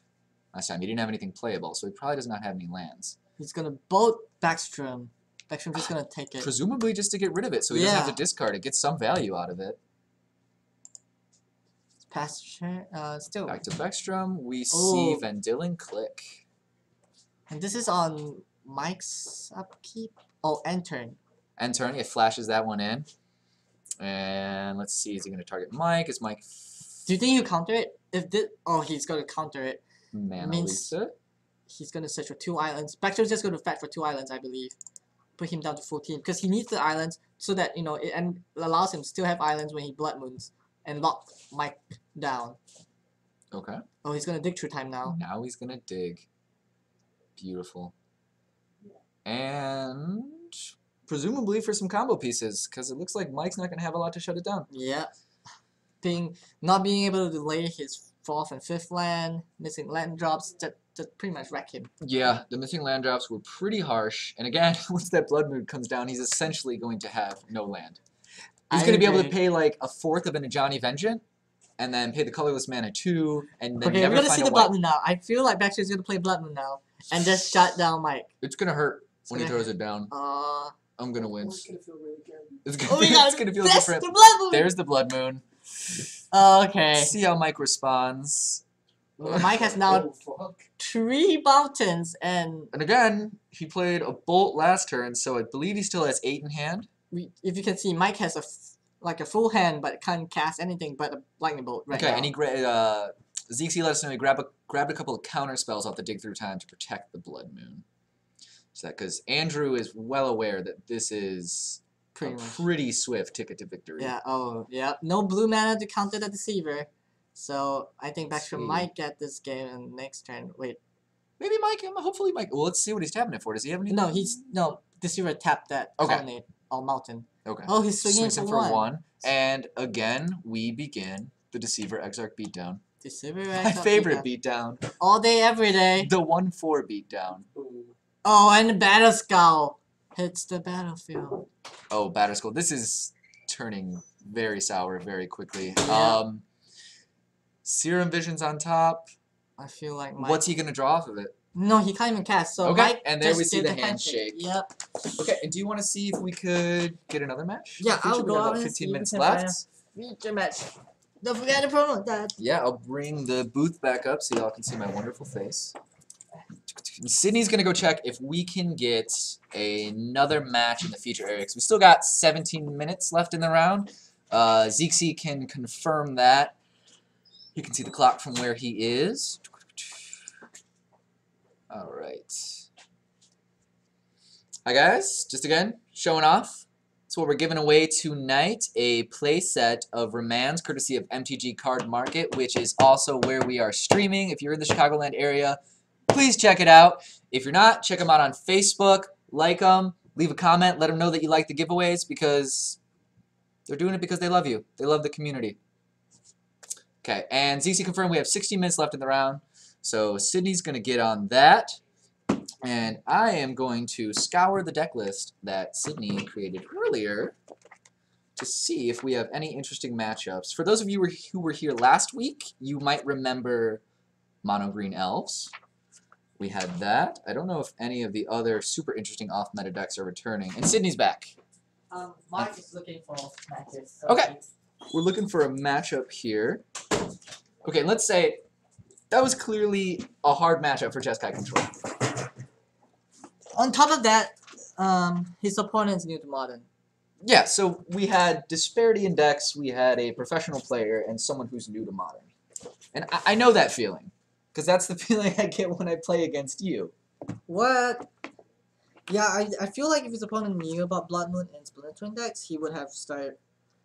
last time. He didn't have anything playable, so he probably does not have any lands. He's gonna bolt Backstrom. Backstrom's just gonna take it. Presumably just to get rid of it, so he doesn't have to discard it. Get some value out of it. Pass turn. Still. Back to Backstrom. We see Vendillion click. And this is on Mike's upkeep. Oh, end turn. End turn. It flashes that one in. And let's see. Is he going to target Mike? Is Mike? Do you think you counter it? If this, he's gonna counter it. Mana means Lisa. He's gonna search for 2 islands. Backstrom's just gonna fetch for 2 islands, I believe. Put him down to 14 because he needs the islands so that it and allows him to still have islands when he blood moons and lock Mike down. Okay. Oh, he's gonna dig through time now. Now he's gonna dig. Beautiful. And presumably for some combo pieces, because it looks like Mike's not gonna have a lot to shut it down. Yeah. Not being able to delay his 4th and 5th land, missing land drops, that pretty much wreck him. Yeah, the missing land drops were pretty harsh. And again, once that Blood Moon comes down, he's essentially going to have no land. He's going to be able to pay like a 4th of an Ajani Vengeance, and then pay the colorless mana 2, and then never we're gonna find see a the white. Blood Moon now. I feel like Backstrom's gonna play Blood Moon now and just shut down Mike. It's going to hurt when he gonna- throws it down. I'm going to win. It's gonna feel really good. It's Oh my god, going to feel that's different. the Blood Moon! There's the Blood Moon. Okay. See how Mike responds. Mike has now Oh, fuck. 3 mountains and And again, he played a Bolt last turn, so I believe he still has 8 in hand. if you can see, Mike has a full hand but can't cast anything but a lightning bolt right Okay, now. and he Zeke let us know he grabbed a couple of counter spells off the Dig Through Time to protect the Blood Moon. So that because Andrew is well aware that this is Pretty a much. pretty swift ticket to victory. Yeah, no blue mana to counter the Deceiver. So I think Backstrom See. might get this game in next turn. Wait. Maybe Mike, hopefully Mike. Well, let's see what he's tapping it for. Does he have any? No, Deceiver tapped that Okay. Colonnade or Mountain. Okay. Oh, he's swinging Swings for in 1. And again, we begin the Deceiver Exarch beatdown. Deceiver My favorite beatdown. all day, every day. The 1/4 beatdown. Ooh. Oh, and the Battle Skull hits the battlefield. Oh, Batterskull. This is turning very sour very quickly. Yeah. Serum Vision's on top. I feel like Mike... What's he gonna draw off of it? No, he can't even cast. So Okay, Mike and there just we see did the handshake. Yep. Okay, and do you want to see if we could get another match? Yeah, I'll We go got out about and 15 see if minutes we can left. Feature match. Don't forget to promote that. Yeah, I'll bring the booth back up so y'all can see my wonderful face. Sydney's gonna go check if we can get another match in the feature area, 'cause we still got 17 minutes left in the round. Zeke can confirm that. You can see the clock from where he is. All right. Hi guys, just again showing off. That's what we're giving away tonight, a play set of Remands, courtesy of MTG Card Market, which is also where we are streaming. If you're in the Chicagoland area, please check it out. If you're not, check them out on Facebook, like them, leave a comment, let them know that you like the giveaways because they're doing it because they love you. They love the community. Okay, and ZC confirmed we have 60 minutes left in the round, so Sydney's going to get on that. And I am going to scour the deck list that Sydney created earlier to see if we have any interesting matchups. For those of you who were here last week, you might remember Mono Green Elves. We had that. I don't know if any of the other super interesting off-meta decks are returning. And Sydney's back. Mike is looking for matches. So Okay. We're looking for a matchup here. Okay, let's say that was clearly a hard matchup for Jeskai Control. On top of that, his opponent's new to Modern. Yeah, so we had disparity in decks, we had a professional player, and someone who's new to Modern. And I know that feeling, because that's the feeling I get when I play against you. What? Yeah, I feel like if his opponent knew about Blood Moon and Splinter-Twin decks, he would have started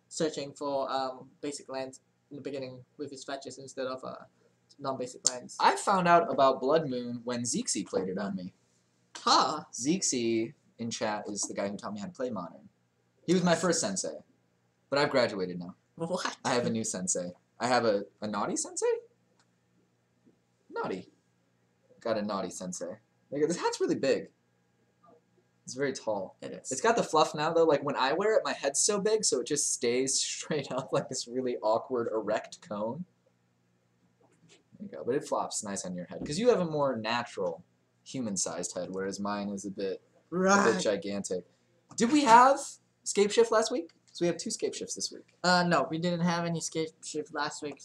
searching for basic lands in the beginning with his fetches instead of non-basic lands. I found out about Blood Moon when Zeke played it on me. Huh. Zeke in chat is the guy who taught me how to play Modern. He was my first sensei, but I've graduated now. What? I have a new sensei. I have a naughty sensei? Naughty. Got a naughty sensei. This hat's really big. It's very tall. It is. It's got the fluff now, though. Like, when I wear it, my head's so big, so it just stays straight up like this really awkward erect cone. There you go. But it flops nice on your head. Because you have a more natural, human-sized head, whereas mine is a bit gigantic. Did we have Scapeshift last week? So we have 2 Scapeshifts this week. No, we didn't have any Scapeshift last week.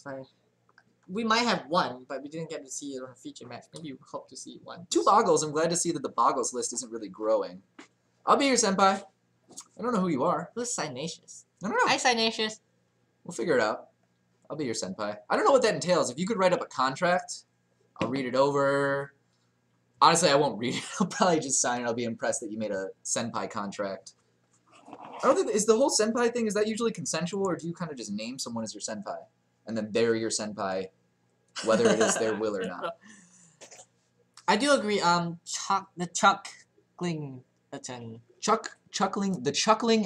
We might have one, but we didn't get to see it on a feature match. Maybe we hope to see one. 2 Bogles. I'm glad to see that the Bogles list isn't really growing. I'll be your senpai. I don't know who you are. Who's Cynacious? I don't know. Hi, Cynacious. We'll figure it out. I'll be your senpai. I don't know what that entails. If you could write up a contract, I'll read it over. Honestly, I won't read it. I'll probably just sign it. I'll be impressed that you made a senpai contract. I don't think, is the whole senpai thing, is that usually consensual, or do you kind of just name someone as your senpai? And then they're your senpai, whether it is their will or not. I do agree. The chuckling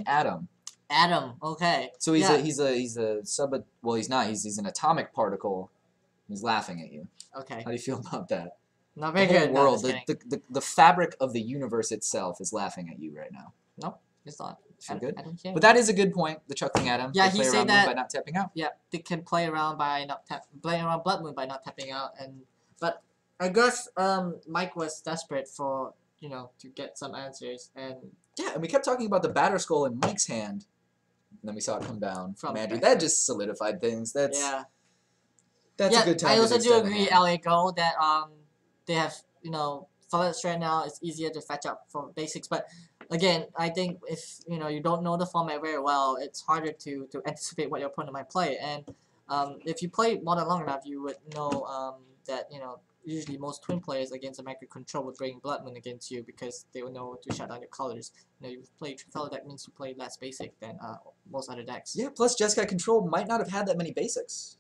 Atom. Atom. Okay. So he's he's an atomic particle. He's laughing at you. Okay. How do you feel about that? Not very the whole good. world, No, the fabric of the universe itself is laughing at you right now. Nope, it's not. Feel good? I don't care. But that is a good point. The chuckling Atom. Yeah, they he play said around that by not tapping out. Yeah, they can play around by not playing around Blood Moon by not tapping out, but I guess Mike was desperate for to get some answers, and yeah, and we kept talking about the Batter Skull in Mike's hand, and then we saw it come down from Andrew. That just solidified things. That's a good time. I also do agree, LA Go, that they have solid strand now. It's easier to fetch up for basics, but again, I think if you don't know the format very well, it's harder to anticipate what your opponent might play. And if you play Modern long enough, you would know that usually most twin players against American Control would bring Blood Moon against you because they will know to shut down your colors. You play fellow deck means you play less basic than most other decks. Yeah, plus Jeskai Control might not have had that many basics.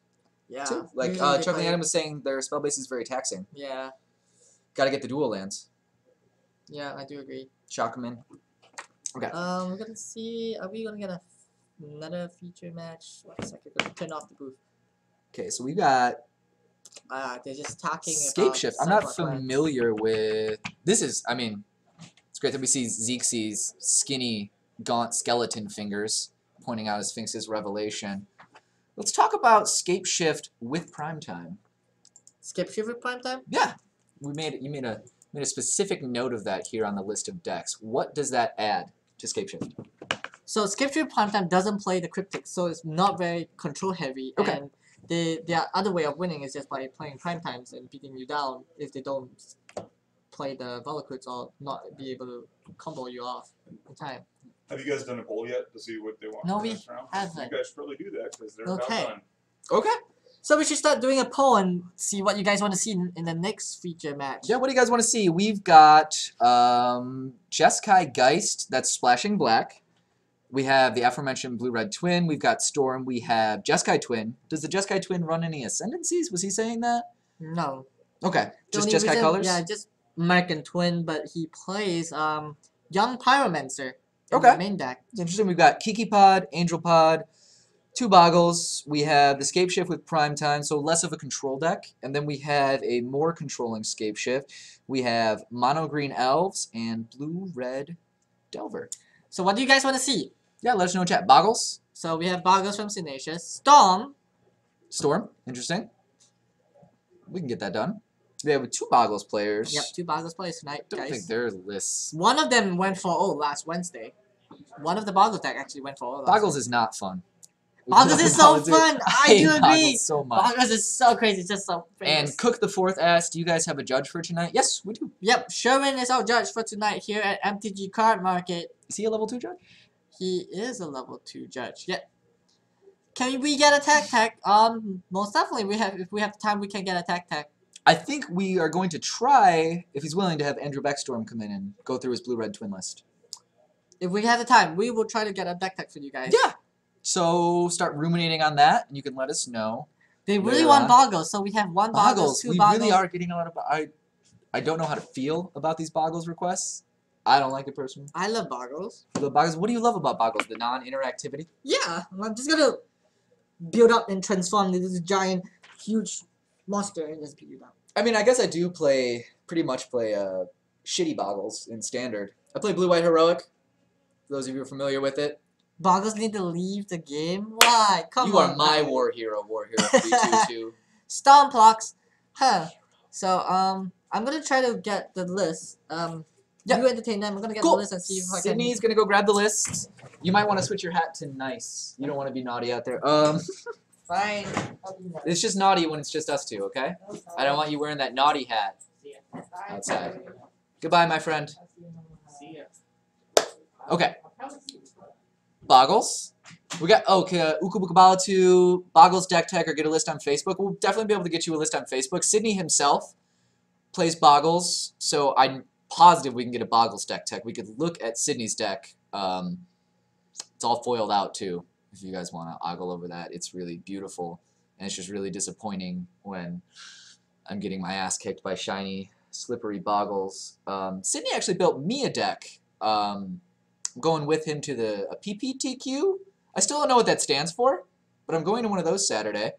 Yeah. Too. Like Chuckling Atom was saying, their spell base is very taxing. Yeah. Got to get the dual lands. Yeah, I do agree. Shock them in. Okay. We're gonna see. Are we gonna get another feature match? 1 second. Let's turn off the booth. Okay, so we got. They're just talking Scapeshift. about I'm not familiar with. This is. I mean, it's great that we see Zixie's skinny, gaunt skeleton fingers pointing out his Sphinx's revelation. Let's talk about Scapeshift with Primetime. Scapeshift with Primetime? Yeah, you made a specific note of that here on the list of decks. What does that add to Scapeshift? So Scapeshift Primetime doesn't play the Cryptic, so it's not very control heavy. Okay. And the other way of winning is just by playing Primetimes and beating you down if they don't play the Volocruts or not be able to combo you off in time. Have you guys done a poll yet to see what they want? No, for we this round? haven't. You guys should probably do that because they're about Okay. done. Okay. So we should start doing a poll and see what you guys want to see in the next feature match. Yeah, what do you guys want to see? We've got Jeskai Geist, that's splashing black. We have the aforementioned Blue-Red Twin. We've got Storm. We have Jeskai Twin. Does the Jeskai Twin run any Ascendancies? Was he saying that? No. Okay, just The only Jeskai reason- colors? Yeah, just American Twin, but he plays Young Pyromancer in Okay. the main deck. It's interesting. We've got Kiki-Pod, Angel Pod, 2 Bogles. We have the Scapeshift with Primetime, so less of a control deck. And then we have a more controlling Scapeshift. We have Mono Green Elves and Blue-Red Delver. So what do you guys want to see? Yeah, let us know in chat. Bogles, So we have Bogles from Cynacious, Storm. Storm, interesting. We can get that done. We have 2 Bogles players. Yep, 2 Bogles players tonight, Don't think guys. their lists. One of them went for O last Wednesday. One of the Bogles deck actually went for O last Bogles is not fun. Bogles is so Bogles fun! I hate do agree! Bogles so much. Bogles is so crazy, it's just so famous. And Cook the Fourth asked, do you guys have a judge for tonight? Yes, we do. Yep, Sherwin is our judge for tonight here at MTG Card Market. Is he a level 2 judge? He is a level 2 judge. Yep. Can we get a tech? Most definitely. If we have time, we can get a tech. I think we are going to try, if he's willing, to have Andrew Beckstorm come in and go through his Blue-Red Twin list. If we have the time, we will try to get a deck tech for you guys. Yeah. So start ruminating on that, and you can let us know. They really later want on. Bogles, so we have 1 Bogles, 2 we Bogles. really are getting a lot of. I don't know how to feel about these Bogles requests. I don't like it personally. I love Bogles. The Bogles. What do you love about Bogles? The non-interactivity. Yeah, I'm just gonna build up and transform into this giant, huge monster and just beat you down. I mean, I guess I do pretty much play shitty Bogles in Standard. I play Blue-White Heroic. For those of you who are familiar with it. Bogles need to leave the game? Why? Come on. You are my War Hero 322. Stomp blocks. Huh. So, I'm gonna try to get the list. Yeah. You entertain them. I'm gonna get the list and see if I can. Sydney's gonna go grab the list. You might want to switch your hat to nice. You don't want to be naughty out there. Fine. I'll do that. It's just naughty when it's just us two, okay? I don't want you wearing that naughty hat outside. Goodbye, my friend. See ya. Okay. Bogles. We got Ukabukabala 2, Bogles Deck Tech, or get a list on Facebook. We'll definitely be able to get you a list on Facebook. Sydney himself plays Bogles, so I'm positive we can get a Bogles Deck Tech. We could look at Sydney's deck. It's all foiled out too, if you guys want to ogle over that. It's really beautiful, and it's just really disappointing when I'm getting my ass kicked by shiny, slippery Bogles. Sydney actually built me a deck. I'm going with him to a PPTQ. I still don't know what that stands for, but I'm going to one of those Saturday.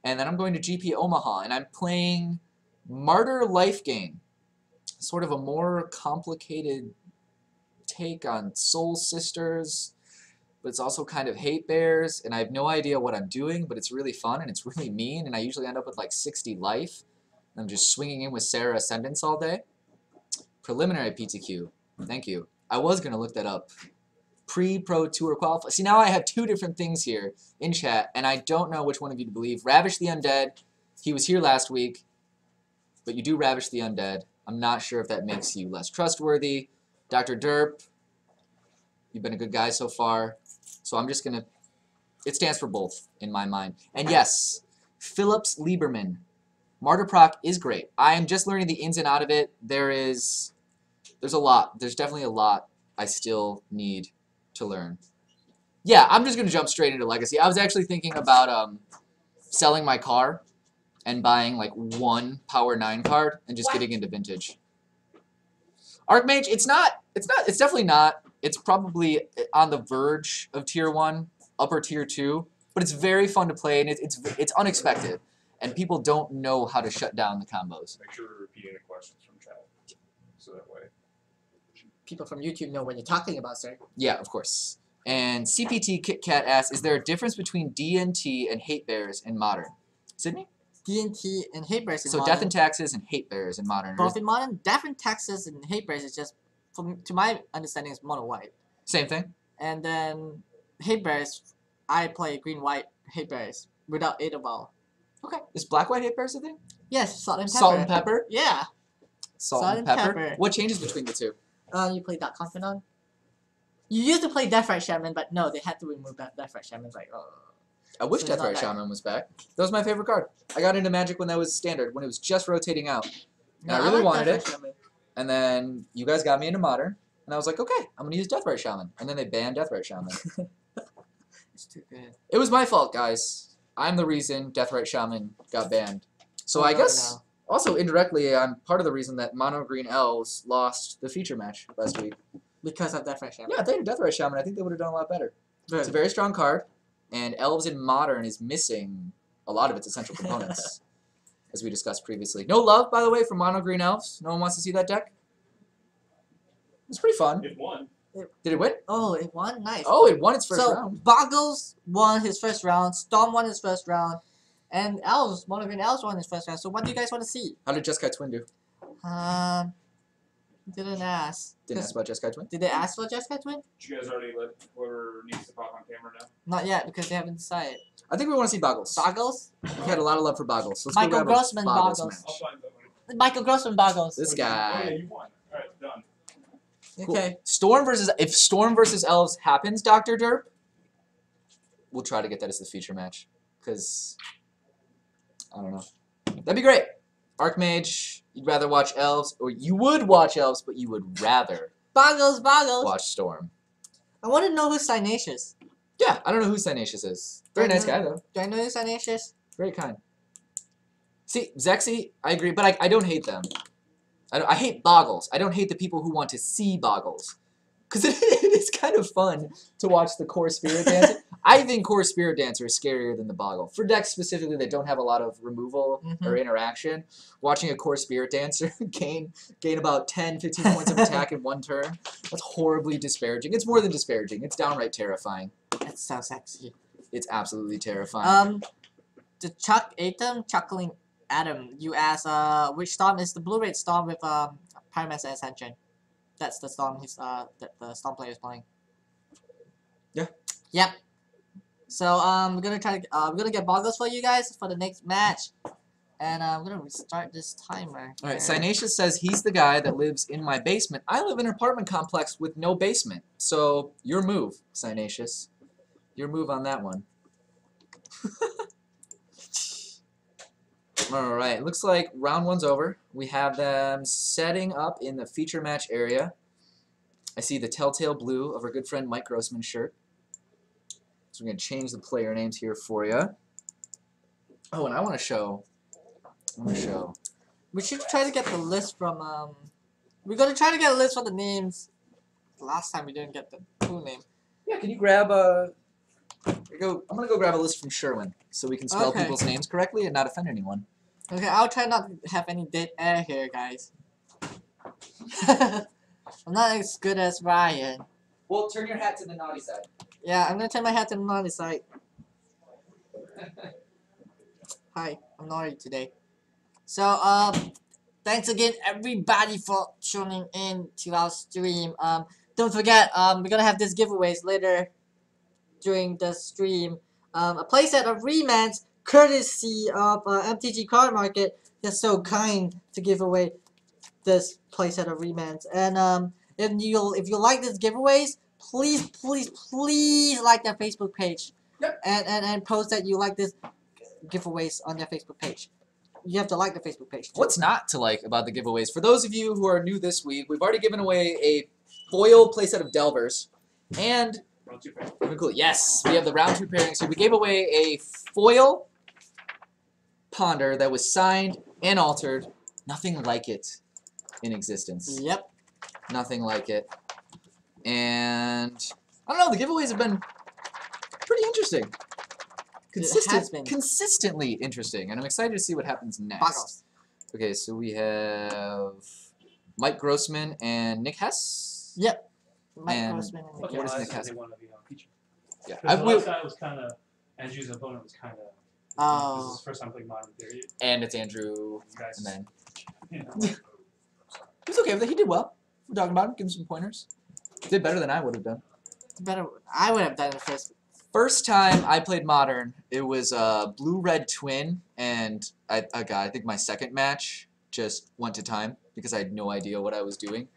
And then I'm going to GP Omaha, and I'm playing Martyr Life Gain. Sort of a more complicated take on Soul Sisters, but it's also kind of Hate Bears, and I have no idea what I'm doing, but it's really fun, and it's really mean, and I usually end up with like 60 life. I'm just swinging in with Sarah Ascendance all day. Preliminary PTQ. Thank you. I was going to look that up. Pre-Pro Tour qualify. See, now I have two different things here in chat, and I don't know which one of you to believe. Ravish the Undead. He was here last week, but you do Ravish the Undead. I'm not sure if that makes you less trustworthy. Dr. Derp, you've been a good guy so far, so I'm just going to... It stands for both in my mind. And yes, Phillips Lieberman. Martyr Proc is great. I am just learning the ins and out of it. There's a lot. There's definitely a lot I still need to learn. Yeah, I'm just going to jump straight into Legacy. I was actually thinking about selling my car and buying like one Power 9 card and just getting into Vintage. Archmage, it's definitely not. It's probably on the verge of Tier 1, upper Tier 2, but it's very fun to play, and it's unexpected, and people don't know how to shut down the combos. Make sure we're repeating the questions from chat, so that way. People from YouTube know what you're talking about, sir. Yeah, of course. And CPT Kit Kat asks, is there a difference between DNT and Hate Bears in Modern? Sydney? DNT and Hate Bears in so Modern. Death and Taxes and Hate Bears in Modern. Both in Modern. Death and Taxes and Hate Bears is just, to my understanding, is mono white. Same thing. And then Hate Bears, I play green-white Hate Bears without Ada Ball. Okay. Is Black-White Hate Bears a thing? Yes, Salt and Pepper. Salt and Pepper? Yeah. Salt and pepper. What changes between the two? You play Dark Confidant. You used to play Deathrite Shaman, but no, they had to remove that Deathrite Shaman. Like, I wish so Deathrite Shaman was back. That was my favorite card. I got into Magic when that was standard, when it was just rotating out. And I really wanted it. Shaman. And then you guys got me into Modern, and I was like, okay, I'm going to use Deathrite Shaman. And then they banned Deathrite Shaman. It's too good. It was my fault, guys. I'm the reason Deathrite Shaman got banned. So I guess, also indirectly, I'm part of the reason that Mono Green Elves lost the feature match last week. Because of Deathrite Shaman. Yeah, if they had Deathrite Shaman, I think they would have done a lot better. It's a very strong card, and Elves in Modern is missing a lot of its essential components, as we discussed previously. No love, by the way, for Mono Green Elves. No one wants to see that deck? It's pretty fun. It won. Did it win? Oh, it won? Nice. Oh, it won its first round. So, Bogles won his first round, Storm won his first round, and Elves, Mono Green Elves won his first round. So what do you guys want to see? How did Jeskai Twin do? Didn't ask. Didn't ask about Jeskai Twin? Did they ask for Jeskai Twin? Did you guys already let whoever needs to pop on camera know? Not yet, because they haven't decided. I think we want to see Bogles. Bogles? We had a lot of love for Bogles. So let's Michael go grab Grossman Bogles. I'll find that one. Michael Grossman Bogles. This Oh, guy. yeah, you won. Alright, done. Cool. Okay. If Storm versus Elves happens, Dr. Derp, we'll try to get that as the feature match. Because, I don't know. That'd be great. Archmage, you'd rather watch Elves, or you would watch Elves, but you would rather Bogles. watch Storm. I want to know who's Cynacious. Yeah, I don't know who Cynacious is. Very nice guy, though. Do I know who's Cynacious? Very kind. See, Zexy, I agree, but I don't hate them. I hate Bogles. I don't hate the people who want to see Bogles. Because it is kind of fun to watch the core spirit dancing. I think Core Spirit Dancer is scarier than the Boggle. For decks specifically that don't have a lot of removal or interaction, watching a Core Spirit Dancer gain about 10, 15 points of attack in one turn, that's horribly disparaging. It's more than disparaging. It's downright terrifying. It's so sexy. It's absolutely terrifying. The Chuckling Adam, you asked which storm is the blue-red storm with Pyromancer Ascension. That's the storm that the storm player is playing. Yeah. Yep. So we're gonna get Bogles for you guys for the next match. And I'm gonna restart this timer. Alright, Cynacious says he's the guy that lives in my basement. I live in an apartment complex with no basement. So your move, Cynacious. Your move on that one. Alright, looks like round one's over. We have them setting up in the feature match area. I see the telltale blue of our good friend Mike Grossman's shirt. So we're going to change the player names here for you. Oh, and I want to show. We should try to get the list from, we're going to try to get a list for the names. Last time we didn't get the full name. Yeah, can you grab a... I'm going to go grab a list from Sherwin so we can spell people's names correctly and not offend anyone. Okay, I'll try not to have any dead air here, guys. I'm not as good as Ryan. Well, turn your hat to the naughty side. Yeah, I'm gonna turn my hat to the naughty side. Hi, I'm naughty today. So, thanks again everybody for tuning in to our stream. Don't forget, we're gonna have these giveaways later during the stream. A playset of Remans, courtesy of MTG Card Market. They're so kind to give away this playset of Remans. And if you like these giveaways, please like their Facebook page. Yep. And post that you like this giveaways on their Facebook page. You have to like the Facebook page too. What's not to like about the giveaways? For those of you who are new this week, we've already given away a foil playset of Delvers and cool. Yes, we have the round 2 pairings here. We gave away a foil Ponder that was signed and altered. Nothing like it in existence. Yep. Nothing like it. And I don't know, the giveaways have been pretty interesting. Consistently interesting, and I'm excited to see what happens next. Bogles. Okay, so we have Mike Grossman and Nick Hess. Yep. Mike and Grossman and Nick what is Hess. Nick Hess? They want to be on feature. Yeah, The last guy was kind of, Andrew's opponent was kind of. Oh. This is his first time playing Modern Theory. and it's Andrew, Guys, and then you know, he's okay with it. He did well. We're talking about him. Give him some pointers. Did better than I would have done. I would have done it first. First time I played Modern, it was a blue-red twin, and I think my second match just went to time because I had no idea what I was doing.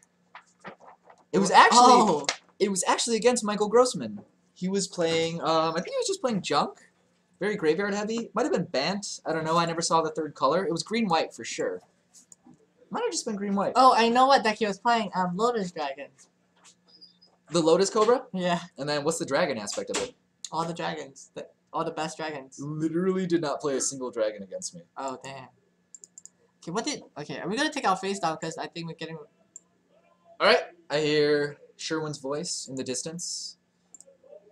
It was actually against Michael Grossman. He was playing I think he was just playing junk, very graveyard heavy. Might have been Bant. I don't know. I never saw the third color. It was green-white for sure. Might have just been green-white. Oh, I know what deck he was playing. Lotus Dragon. The Lotus Cobra? Yeah. And then what's the dragon aspect of it? All the dragons. All the best dragons. Literally did not play a single dragon against me. Oh, damn. Okay, are we gonna take our face down because I think we're getting... Alright, I hear Sherwin's voice in the distance,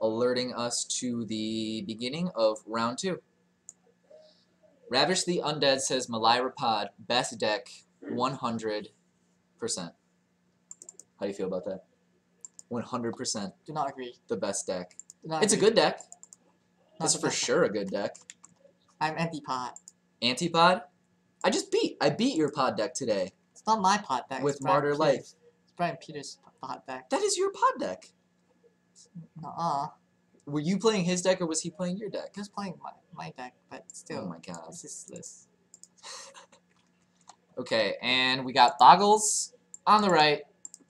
alerting us to the beginning of round 2. Ravish the Undead says Malira Pod, best deck, 100%. How do you feel about that? 100% Do not agree. the best deck. Not It's a agree. good deck. Not It's the for best. sure a good deck. I'm anti-pod. Antipod? I beat your pod deck today It's not my pod deck. with it's Brian Martyr Peters. Life. It's Brian Peters' pod deck. That is your pod deck. Nuh-uh. Were you playing his deck or was he playing your deck? He was playing my deck, but still. Oh my god. This is this. Okay, and we got Bogles on the right,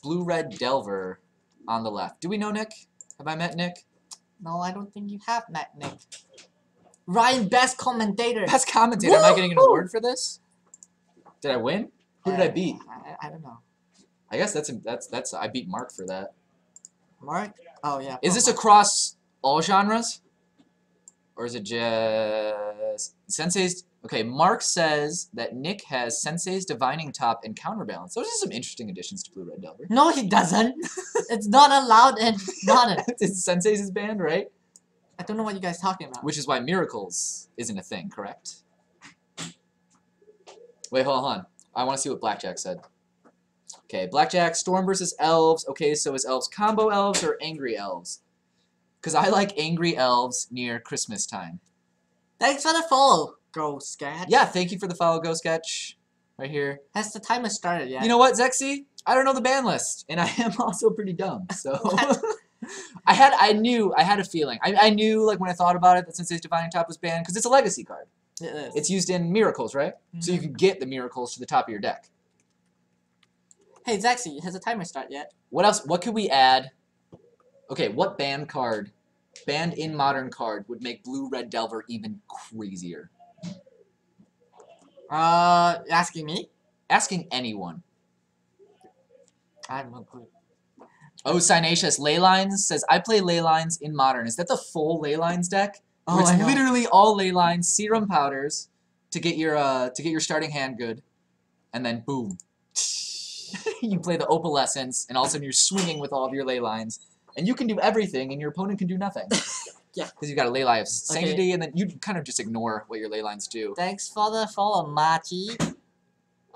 blue-red Delver on the left. Do we know Nick? Have I met Nick? No, I don't think you have met Nick. Ryan, best commentator. Best commentator. Am I getting an award for this? Did I win? Who did I beat? I don't know. I guess that's I beat Mark for that. Mark? Oh yeah. Is this across all genres? Or is it just Sensei's? Okay, Mark says that Nick has Sensei's Divining Top and Counterbalance. Those are some interesting additions to Blue Red Delver. No, he doesn't. It's not allowed in Modern. It's Sensei's band, right? I don't know what you guys are talking about. Which is why miracles isn't a thing, correct? Wait, hold on. I want to see what Blackjack said. Okay, Blackjack, Storm versus Elves. Okay, so is Elves combo Elves or angry Elves? Because I like angry Elves near Christmas time. Thanks for the follow, Go Sketch. Yeah, thank you for the follow, Go Sketch. Right here. Has the timer started yet? You know what, Zexy? I don't know the ban list, and I am also pretty dumb, so... I had a feeling. I knew, like, when I thought about it, that Sensei's Divining Top was banned, because it's a legacy card. It is. It's used in Miracles, right? So you can get the Miracles to the top of your deck. Hey, Zexy, has the timer started yet? What else? What could we add? Okay, what banned card, banned in Modern card, would make Blue-Red Delver even crazier? Asking me? Asking anyone. I have no clue. Oh, Cynacious Leylines says, I play Leylines in Modern. Is that the full Leylines deck? Oh, Where I it's know. literally all Leylines, Serum Powders to get your starting hand good, and then boom. You play the Opalescence, and all of a sudden you're swinging with all of your Leylines, and you can do everything, and your opponent can do nothing. Yeah. Because you've got a Leyline of Sanctity, and then you kind of just ignore what your Leylines do. Thanks for the follow, Machi.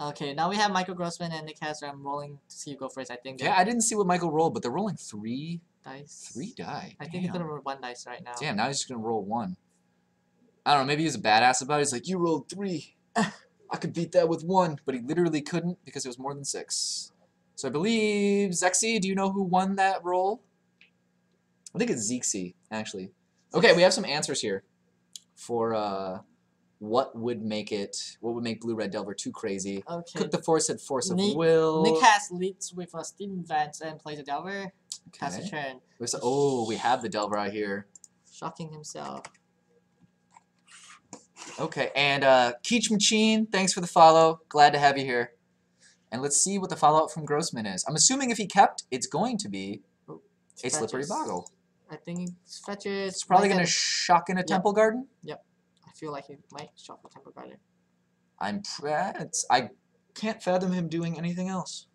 Okay, now we have Michael Grossman and Nick Hazard. I'm rolling to see you go first, I think. Yeah, I didn't see what Michael rolled, but they're rolling Dice. 3 die. I think he's gonna roll 1 dice right now. Damn, now he's just gonna roll 1. I don't know, maybe he's a badass about it. He's like, you rolled 3. I could beat that with 1, but he literally couldn't because it was more than 6. So I believe, Zexy, do you know who won that roll? I think it's Zexy, actually. Okay, we have some answers here for what would make Blue-Red Delver too crazy. Okay. Cook the Force said Force of Nick- Will. Nick has leads with a Steam Vents and plays a Delver. Pass a Okay. turn. Oh, we have the Delver out here. Shocking himself. Okay, and Keech Machine, thanks for the follow. Glad to have you here. And let's see what the follow-up from Grossman is. I'm assuming if he kept, it's going to be a Slippery Fetches. Boggle. I think it's fetches. It's probably might going to get- shock in a Temple Garden. I feel like he might shock the Temple Garden. I can't fathom him doing anything else.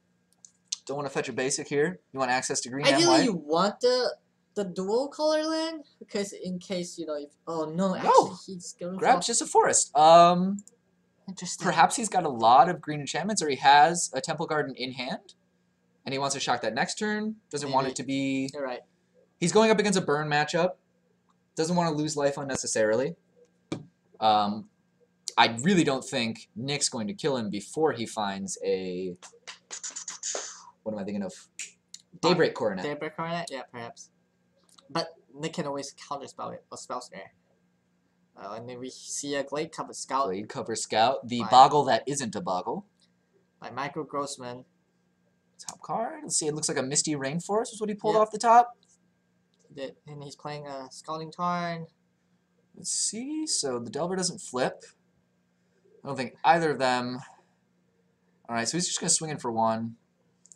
Don't want to fetch a basic here. You want access to green and Ideally, white? you want the dual color land because in case you know if No. actually he's going Grab's for just a forest. interesting. Perhaps he's got a lot of green enchantments, or he has a Temple Garden in hand, and he wants to shock that next turn. Doesn't want Maybe. it to be... You're right. He's going up against a burn matchup. Doesn't want to lose life unnecessarily. I really don't think Nick's going to kill him before he finds a... What am I thinking of? Daybreak Coronet. Daybreak Coronet, yeah, perhaps. But Nick can always counterspell it or spell snare. And then we see a Glade Cover Scout Blade Cover Scout. The Fine. Boggle that isn't a Boggle. by Michael Grossman. Top card. Let's see. It looks like a Misty Rainforest is what he pulled Yeah. off the top. And he's playing a Scalding Tarn. Let's see. So the Delver doesn't flip. I don't think either of them. All right. So he's just going to swing in for 1.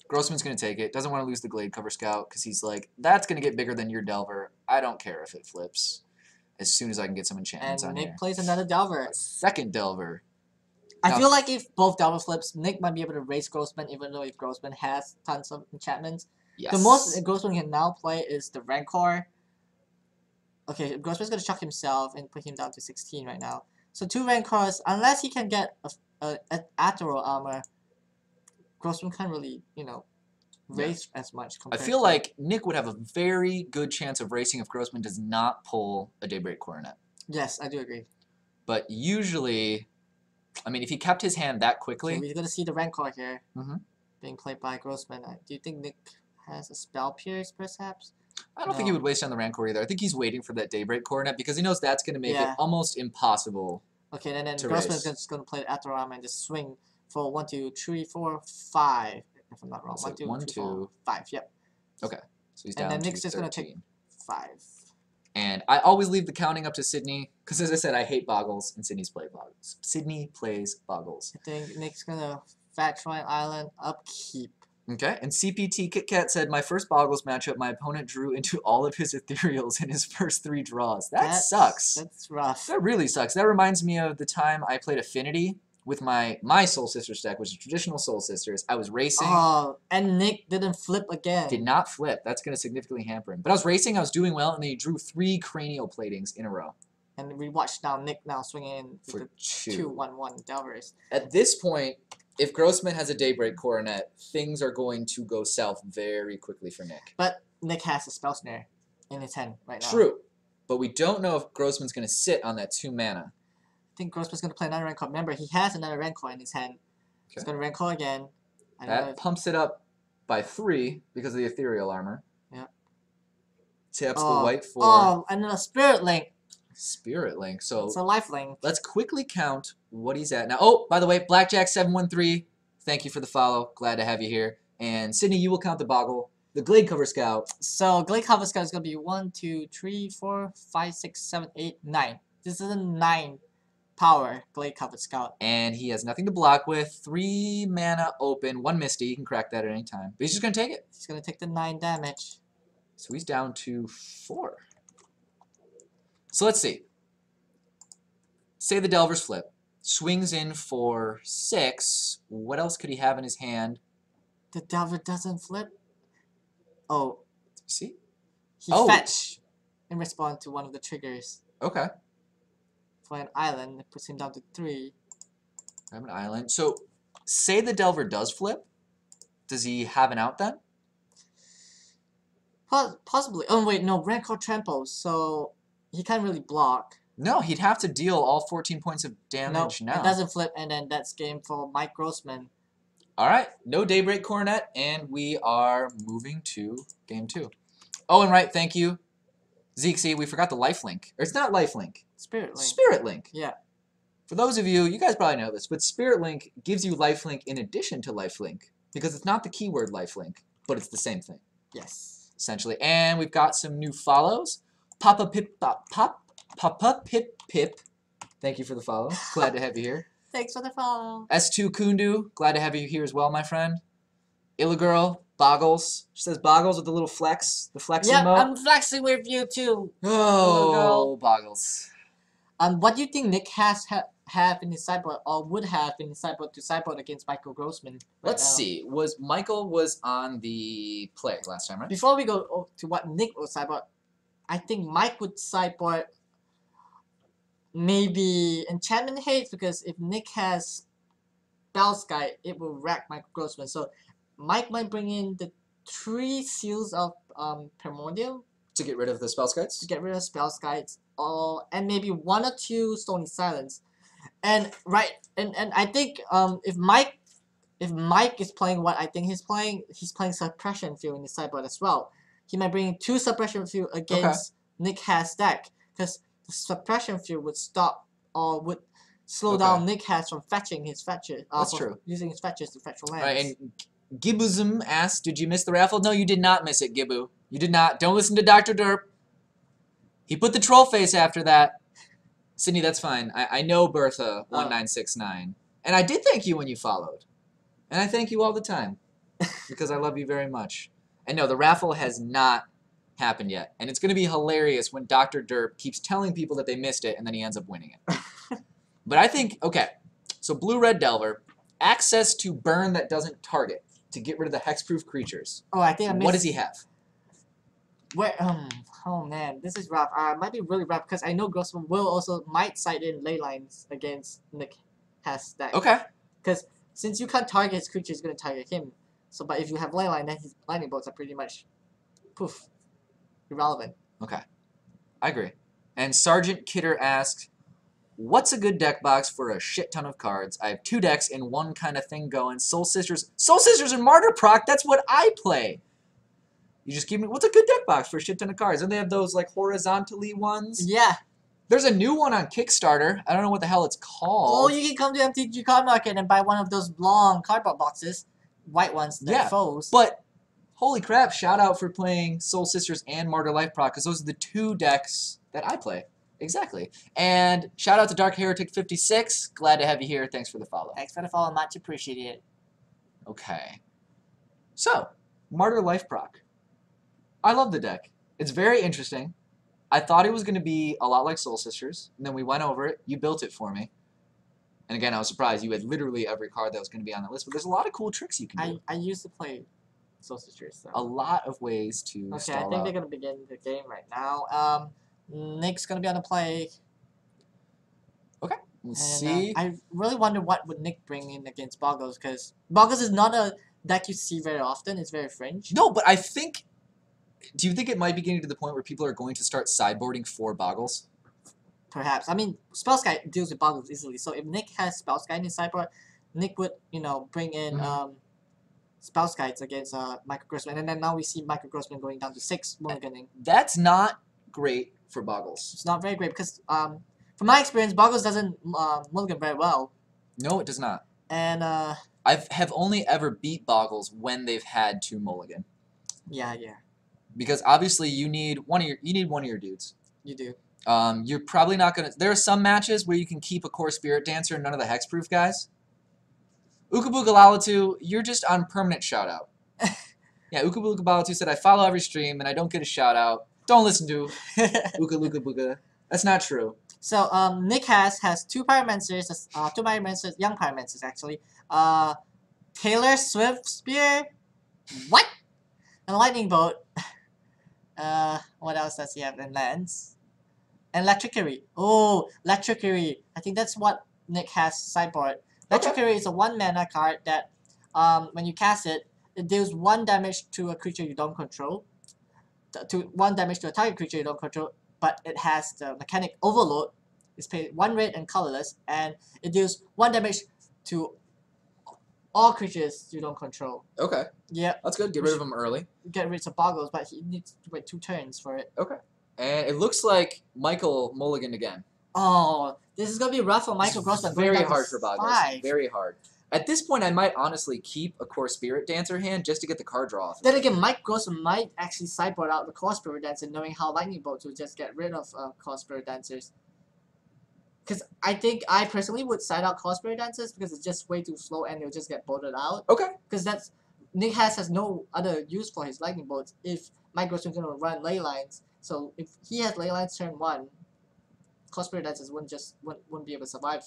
Grossman's going to take it. Doesn't want to lose the Glade Cover Scout because he's like, that's going to get bigger than your Delver. I don't care if it flips. As soon as I can get some enchantments And on Nick here. plays another Delver. A second Delver. I Now- feel like if both Delver flips, Nick might be able to raise Grossman even though if Grossman has tons of enchantments. Yes. The most Grossman can now play is the Rancor. Okay, Grossman's going to shock himself and put him down to 16 right now. So 2 Rancors, unless he can get a Atheral Armor, Grossman can't really, raise as much. I compared feel to- like Nick would have a very good chance of racing if Grossman does not pull a Daybreak Coronet. Yes, I do agree. But usually, I mean, if he kept his hand that quickly, Okay, we're going to see the Rancor here Mhm. being played by Grossman. Do you think Nick has a Spell Pierce, perhaps? I don't think he No. would waste on the Rancor either. I think he's waiting for that Daybreak Coronet because he knows that's going to make Yeah. it almost impossible. Okay, and then To Grossman's raise. just going to play the Atheral Armor and just swing for 1, 2, 3, 4, 5. If I'm not wrong. Let's 1, say 2, 1, 3, 4, 2. 5. Yep, Okay, so he's And down then to Nick's just gonna 13. take 5. And I always leave the counting up to Sydney because, as I said, I hate Boggles, and Sydney plays Boggles. I think Nick's going to Fat Shrine Island upkeep. Okay, and CPT Kit Kat said, my first Boggles matchup, my opponent drew into all of his ethereals in his first 3 draws. That sucks. That's rough. That really sucks. That reminds me of the time I played Affinity with my Soul Sisters deck, which is traditional Soul Sisters. I was racing. Oh, and Nick didn't flip again. Did not flip. That's going to significantly hamper him. But I was racing. I was doing well, and then he drew 3 cranial platings in a row. And we watched now Nick now swinging in For with the 2/1/1 Delvers. At this point, if Grossman has a Daybreak Coronet, things are going to go south very quickly for Nick. But Nick has a Spell Snare in his hand right now. True. But we don't know if Grossman's going to sit on that 2 mana. I think Grossman's going to play another Rancor. Remember, he has another Rancor in his hand. He's going to Rancor again. That pumps it up by 3 because of the Ethereal Armor. Yeah. Taps the white 4. Oh, and then a Spirit Link. Spirit Link. So it's a life link. Let's quickly count what he's at now. Oh, by the way, Blackjack713, thank you for the follow. Glad to have you here. And Sydney, you will count the Boggle. The Glade Cover Scout. So Glade Cover Scout is going to be 1, 2, 3, 4, 5, 6, 7, 8, 9. This is a 9 power Glade Cover Scout. And he has nothing to block with. 3 mana open. 1 Misty. He can crack that at any time. But he's just going to take it. He's going to take the 9 damage. So he's down to 4. So let's see. Say the Delvers flip. Swings in for 6. What else could he have in his hand? The Delver doesn't flip. Oh. See? He fetch in response to one of the triggers. Okay. For an island, it puts him down to 3. I have an island. So say the Delver does flip. Does he have an out then? Possibly. Oh wait, no, Rancor tramples, so he can't really block. No, he'd have to deal all 14 points of damage now. It doesn't flip, and then that's game for Mike Grossman. All right, no Daybreak Coronet, and we are moving to game 2. Oh, and right, thank you. Zeke, we forgot the lifelink. Or it's not lifelink. Spirit Link. Spirit Link. Yeah. For those of you, you guys probably know this, but Spirit Link gives you lifelink in addition to lifelink, because it's not the keyword lifelink, but it's the same thing. Yes. Essentially. And we've got some new follows. Papa Pip Pip. Thank you for the follow. Glad to have you here. Thanks for the follow. S2 Kundu, glad to have you here as well, my friend. Illagirl, Boggles. She says Boggles with the little flex, the flex yeah, emote. I'm flexing with you too. Oh, Boggles. What do you think Nick has have in his sideboard, or would have in his sideboard to sideboard against Michael Grossman? Let's see. Michael was on the play last time, right? Before we go to what Nick will sideboard, I think Mike would sideboard maybe Enchantment Haze, because if Nick has Spellskite, it will wreck Michael Grossman. So Mike might bring in the 3 Seals of Primordial to get rid of the Spellskites? To get rid of Spellskites, and maybe 1 or 2 Stony Silence. And I think if Mike is playing what I think he's playing Suppression Field in the sideboard as well. He might bring in 2 Suppression Field against Nick has deck, because the Suppression Field would stop or would slow down Nick has from fetching his fetches. That's true. Using his fetches to fetch for lands. Right, and Gibuzum asked, did you miss the raffle? No, you did not miss it, Gibu. You did not. Don't listen to Dr. Derp. He put the troll face after that. Sydney, that's fine. I know Bertha1969. And I did thank you when you followed. And I thank you all the time. Because I love you very much. And no, the raffle has not happened yet. And it's going to be hilarious when Dr. Derp keeps telling people that they missed it and then he ends up winning it. But I think, okay, so Blue-Red Delver, access to burn that doesn't target to get rid of the hexproof creatures. Oh, I think I missed. What does he have? Where, oh man, this is rough. Might be really rough because I know Grossman might side in ley lines against Nick has deck. Okay. Because since you can't target his creature, it's going to target him. So, but if you have ley line, then his lightning bolts are pretty much, poof, irrelevant. Okay, I agree. And Sergeant Kidder asks, what's a good deck box for a shit ton of cards? I have 2 decks and one kind of thing going. Soul Sisters and Martyr Proc, that's what I play. You just give me, what's a good deck box for a shit ton of cards? And they have those like horizontally ones. Yeah. There's a new one on Kickstarter. I don't know what the hell it's called. Oh, you can come to MTG Card Market and buy one of those long cardboard boxes. White ones that foes. But holy crap, shout out for playing Soul Sisters and Martyr Life Proc, because those are the 2 decks that I play. Exactly. And shout out to Dark Heretic 56. Glad to have you here. Thanks for the follow. Thanks for the follow. Much appreciated. Okay. So, Martyr Life Proc. I love the deck. It's very interesting. I thought it was going to be a lot like Soul Sisters, and then we went over it. You built it for me. And again, I was surprised you had literally every card that was going to be on that list, but there's a lot of cool tricks you can do. I used to play Solstice, so. A lot of ways to Okay, stall I think out. they're gonna begin the game right now. Nick's gonna be on the play. Okay, we'll And, see. I really wonder what would Nick bring in against Bogles, because Bogles is not a deck you see very often. It's very fringe. No, but I think... Do you think it might be getting to the point where people are going to start sideboarding for Bogles? Perhaps. I mean, Spellsky deals with Bogles easily, so if Nick has Spellsky in his sideboard, Nick would, you know, bring in Spellskites against Michael Grossman, and then now we see Michael Grossman going down to 6 mulliganing. That's not great for Bogles. It's not very great because, from my experience, Bogles doesn't mulligan very well. No, it does not. And I have only ever beat Bogles when they've had 2 mulligan. yeah, Because obviously you need one of your dudes. you do. You're probably not gonna. There are some matches where you can keep a core spirit dancer and none of the hexproof guys. Ukabuka you're just on permanent shout out. Yeah, Ukabuka said I follow every stream and I don't get a shout out. Don't listen to Ukabuka. That's not true. So Nick has 2 Pyromancers, young Pyromancers actually. Taylor Swift Spear, what? And Lightning Bolt. What else does he have? And Lance. And Electricary. Oh, Electricary. I think that's what Nick has sideboard. Electricary is a 1 mana card that when you cast it, it deals 1 damage to a creature you don't control. 1 damage to a target creature you don't control, but it has the mechanic Overload. It's paid 1 red and colorless, and it deals 1 damage to all creatures you don't control. Okay. Yeah. That's good. Get rid of him early. Get rid of Bogles, but he needs to wait 2 turns for it. Okay. And it looks like Michael mulliganed again. Oh, this is gonna be rough for Michael Grossman. Very hard for Bogles. 5. Very hard. At this point, I might honestly keep a core spirit dancer hand just to get the card draw off. Then again, Mike Grossman might actually sideboard out the core spirit dancer, knowing how Lightning Bolts will just get rid of core spirit dancers. Because I personally would side out core spirit dancers because it's just way too slow and they'll just get bolted out. Okay. Because that's Nick has no other use for his Lightning Bolts if Mike Grossman's gonna run ley lines. So if he has ley lines turn 1, core spirit dancers wouldn't be able to survive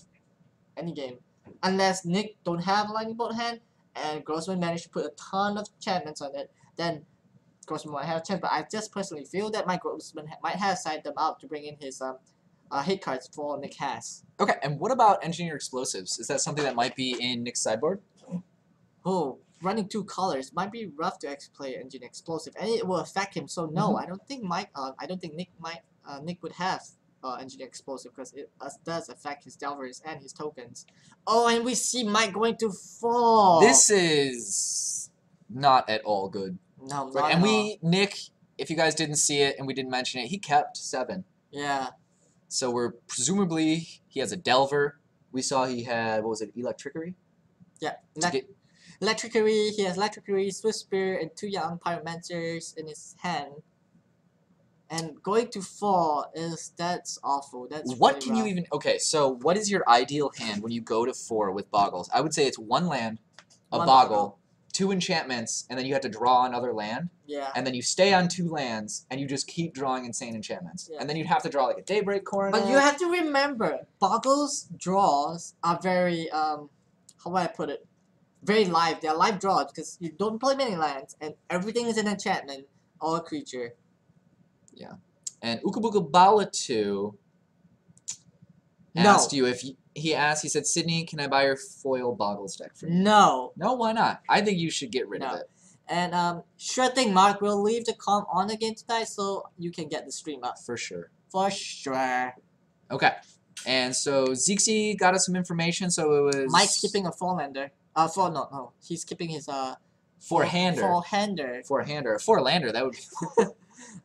any game. Unless Nick don't have a Lightning Bolt hand and Grossman managed to put a ton of enchantments on it, then Grossman might have a chance. But I just personally feel that Mike Grossman might have sided them out to bring in his hit cards for Nick has. Okay, and what about Engineer Explosives? Is that something that might be in Nick's sideboard? Oh, running 2 colors might be rough to play Engineer Explosive, and it will affect him. So no, I don't think Nick would have Engineer Explosive because it does affect his Delvers and his tokens. Oh, and we see Mike going to 4. This is not at all good. No, Right, not and at all. Nick, if you guys didn't see it and we didn't mention it, he kept 7. Yeah. So we're presumably he has a Delver. We saw he had, what was it, Electricary? Yeah. To get- Electricary, he has Electricary, Swift Spear, and 2 young Pyromancers in his hand. And going to 4 that's awful. That's What really can you rough. even... Okay, so what is your ideal hand when you go to 4 with Bogles? I would say it's 1 land, a 1 Boggle, 2 enchantments, and then you have to draw another land. Yeah. And then you stay on 2 lands, and you just keep drawing insane enchantments. Yeah. And then you'd have to draw like a Daybreak Coronet. But you have to remember, Boggles draws are very, how would I put it? Very live. They're live draws because you don't play many lands, and everything is an enchantment or a creature. And Ukabuka asked you if he said, Sydney, can I buy your foil Boggles deck for you? No. No, why not? I think you should get rid of No. it. And sure thing, Mark. We'll leave the comp on again tonight so you can get the stream up. For sure. For sure. Okay. And so Zixi got us some information, so it was... Mike's skipping a 4-lander. No. He's skipping his 4-hander. 4-hander. 4-hander. 4-lander, that would be...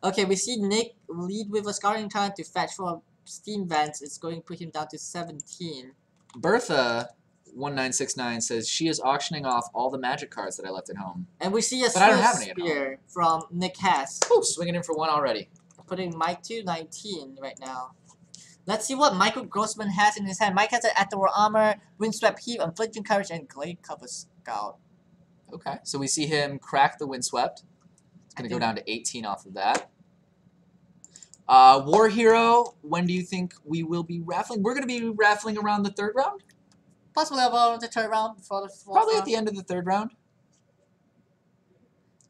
Okay, we see Nick lead with a Scouting Taunt to fetch for Steam Vents. It's going to put him down to 17. Bertha 1969 says she is auctioning off all the magic cards that I left at home. And we see a But I don't have Swift any at Spear from Nick Hess, Ooh, swinging in for 1 already. putting Mike to 19 right now. Let's see what Michael Grossman has in his hand. Mike has an Athlor Armor, Windswept Heap, Affliction Courage, and Glade Cover Scout. Okay, so we see him crack the Windswept. It's going to go down to 18 off of that. War Hero, when do you think we will be raffling? We're going to be raffling around the 3rd round. Possibly about the third round before the fourth Probably round. at the end of the third round.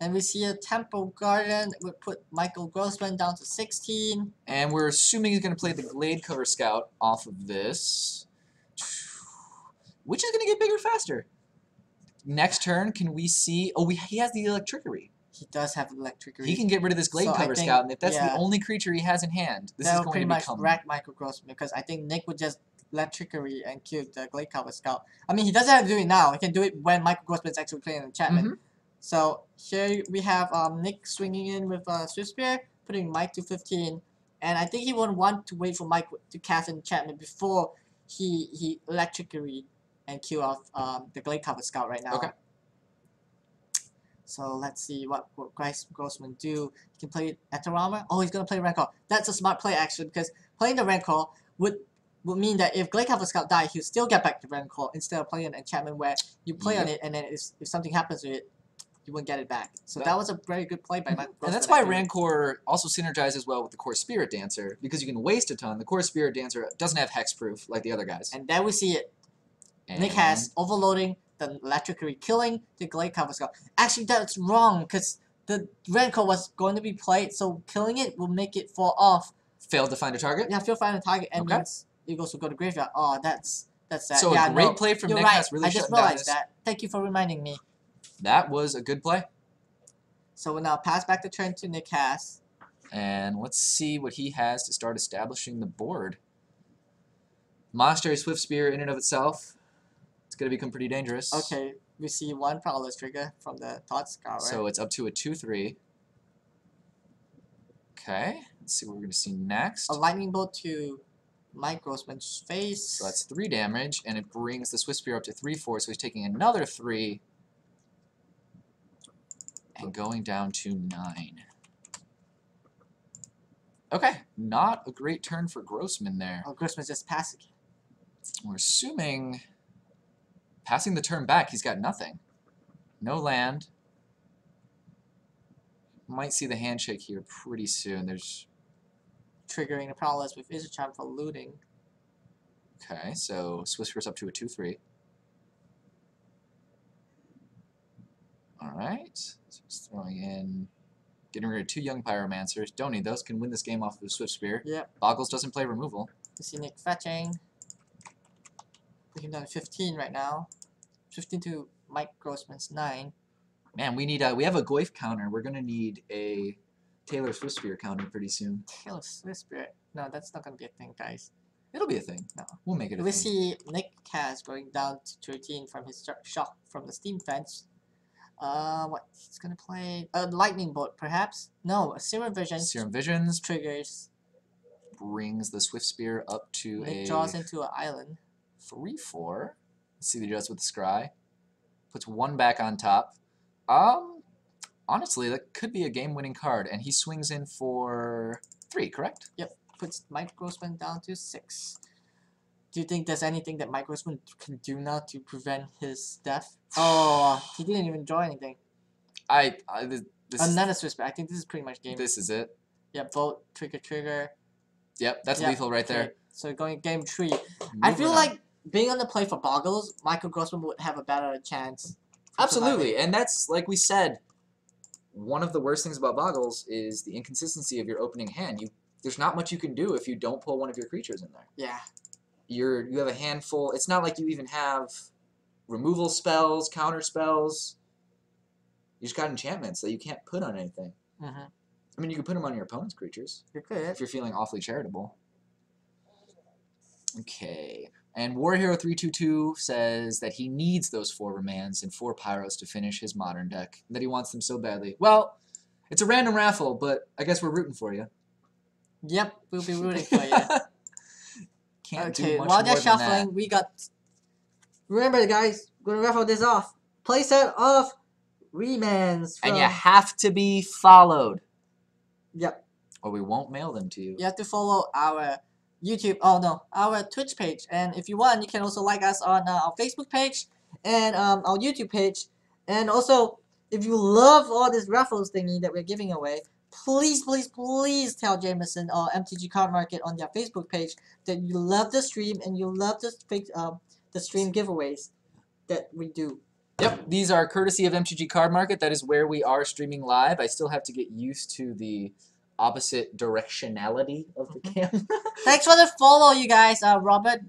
And we see a Temple Garden would put Michael Grossman down to 16. And we're assuming he's going to play the Glade Cover Scout off of this. Which is going to get bigger faster. Next turn, can we see... Oh, he has the Electrickery. He does have Electrickery. He can get rid of this Glade So I Cover think, Scout, and if that's yeah. the only creature he has in hand, this that is will going pretty to much become... wreck Michael Grossman because I think Nick would just Electrickery and kill the Glade Cover Scout. I mean, he doesn't have to do it now. He can do it when Michael Grossman is actually playing enchantment. Mhm. So here we have Nick swinging in with Swift Spear, putting Mike to 15. And I think he wouldn't want to wait for Mike to cast enchantment before he Electrickery and kill off the Glade Cover Scout right now. Okay. So let's see what Grossman do. He can play Ether Armor. Oh, he's gonna play Rancor. That's a smart play actually, because playing the Rancor would mean that if Glade Cover Scout dies, he'll still get back to Rancor instead of playing an enchantment where you play on it and then if something happens to it, you won't get it back. So that was a very good play by Mike Grossman. And that's why Rancor also synergizes well with the Core Spirit Dancer, because you can waste a ton. The Core Spirit Dancer doesn't have hexproof like the other guys. And there we see it. And Nick has overloading the Electrickery, killing the Glade Cover Scout. Actually, that's wrong, because the Rancor was going to be played, so killing it will make it fall off. failed to find a target. Yeah, fail find a target, and Okay. means it goes to go to graveyard. Oh, that's that. So yeah, a great no, play from you're Nick right. has really I just shut down realized this. that. Thank you for reminding me. That was a good play. So we'll now pass back the turn to Nick Haas. And let's see what he has to start establishing the board. Monastery Swift Spear in and of itself, it's going to become pretty dangerous. Okay, we see one Powerless trigger from the Thought Scour. So it's up to a 2/3. Okay, let's see what we're going to see next. A Lightning Bolt to Mike Grossman's face. So that's 3 damage, and it brings the Swift Spear up to 3/4, so he's taking another 3. And going down to 9. Okay, not a great turn for Grossman there. Oh, Grossman's just passing. We're assuming passing the turn back, he's got nothing. No land. Might see the handshake here pretty soon. There's Triggering the Powerless with Izzet Charm for looting. okay, so Swift Spear's up to a 2/3. Alright. So just throwing in getting rid of 2 young pyromancers. Don't need those, can win this game off of the Swift Spear. Yep. Bogles doesn't play removal. We see Nick fetching. Put him down to 15 right now. 15 to Mike Grossman's 9. Man, we need we have a Goyf counter. We're gonna need a Taylor Swift Spear counter pretty soon. Taylor Swift Spirit. No, that's not gonna be a thing, guys. It'll be a thing. No. We'll make it a We thing. see Nick Cass going down to 13 from his shock from the Steam Fence. What he's gonna play? A Lightning Bolt, perhaps? No, a Serum Vision. Serum Visions Triggers. brings the Swift Spear up to Nick a draws into an island. 3/4. Let's see what he does with the Scry. Puts 1 back on top. Honestly, that could be a game-winning card, and he swings in for 3, correct? Yep. Puts Mike Grossman down to 6. Do you think there's anything that Mike Grossman can do now to prevent his death? Oh, he didn't even draw anything. This Another Swiss Spirit. I think this is pretty much game. is it. Yeah, bolt, trigger. Yep, that's Yep, lethal right okay. there. So going game 3. I feel Moving on. like being on the play for Boggles, Michael Grossman would have a better chance. for Absolutely, surviving. and that's, like we said, one of the worst things about Boggles is the inconsistency of your opening hand. There's not much you can do if you don't pull one of your creatures in there. Yeah. You have a handful. It's not like you even have removal spells, counter spells. You just got enchantments that you can't put on anything. Mm-hmm. I mean, you can put them on your opponent's creatures You could. if you're feeling awfully charitable. Okay. And War Hero 322 says that he needs those 4 remands and 4 pyros to finish his modern deck. That he wants them so badly. Well, it's a random raffle, but I guess we're rooting for you. Yep, we'll be rooting for you. Can't do Okay, much while more they're than shuffling, we got... Remember, guys, we're going to raffle this off. Playset of remands from... And you have to be followed, Yep. or we won't mail them to you. You have to follow our YouTube, our Twitch page. And if you want, you can also like us on our Facebook page and our YouTube page. And also, if you love all this raffles thingy that we're giving away, please tell Jameson or MTG Card Market on their Facebook page that you love the stream and you love the the stream giveaways that we do. Yep, these are courtesy of MTG Card Market. That is where we are streaming live. I still have to get used to opposite directionality of the camera. Thanks for the follow, you guys. Robert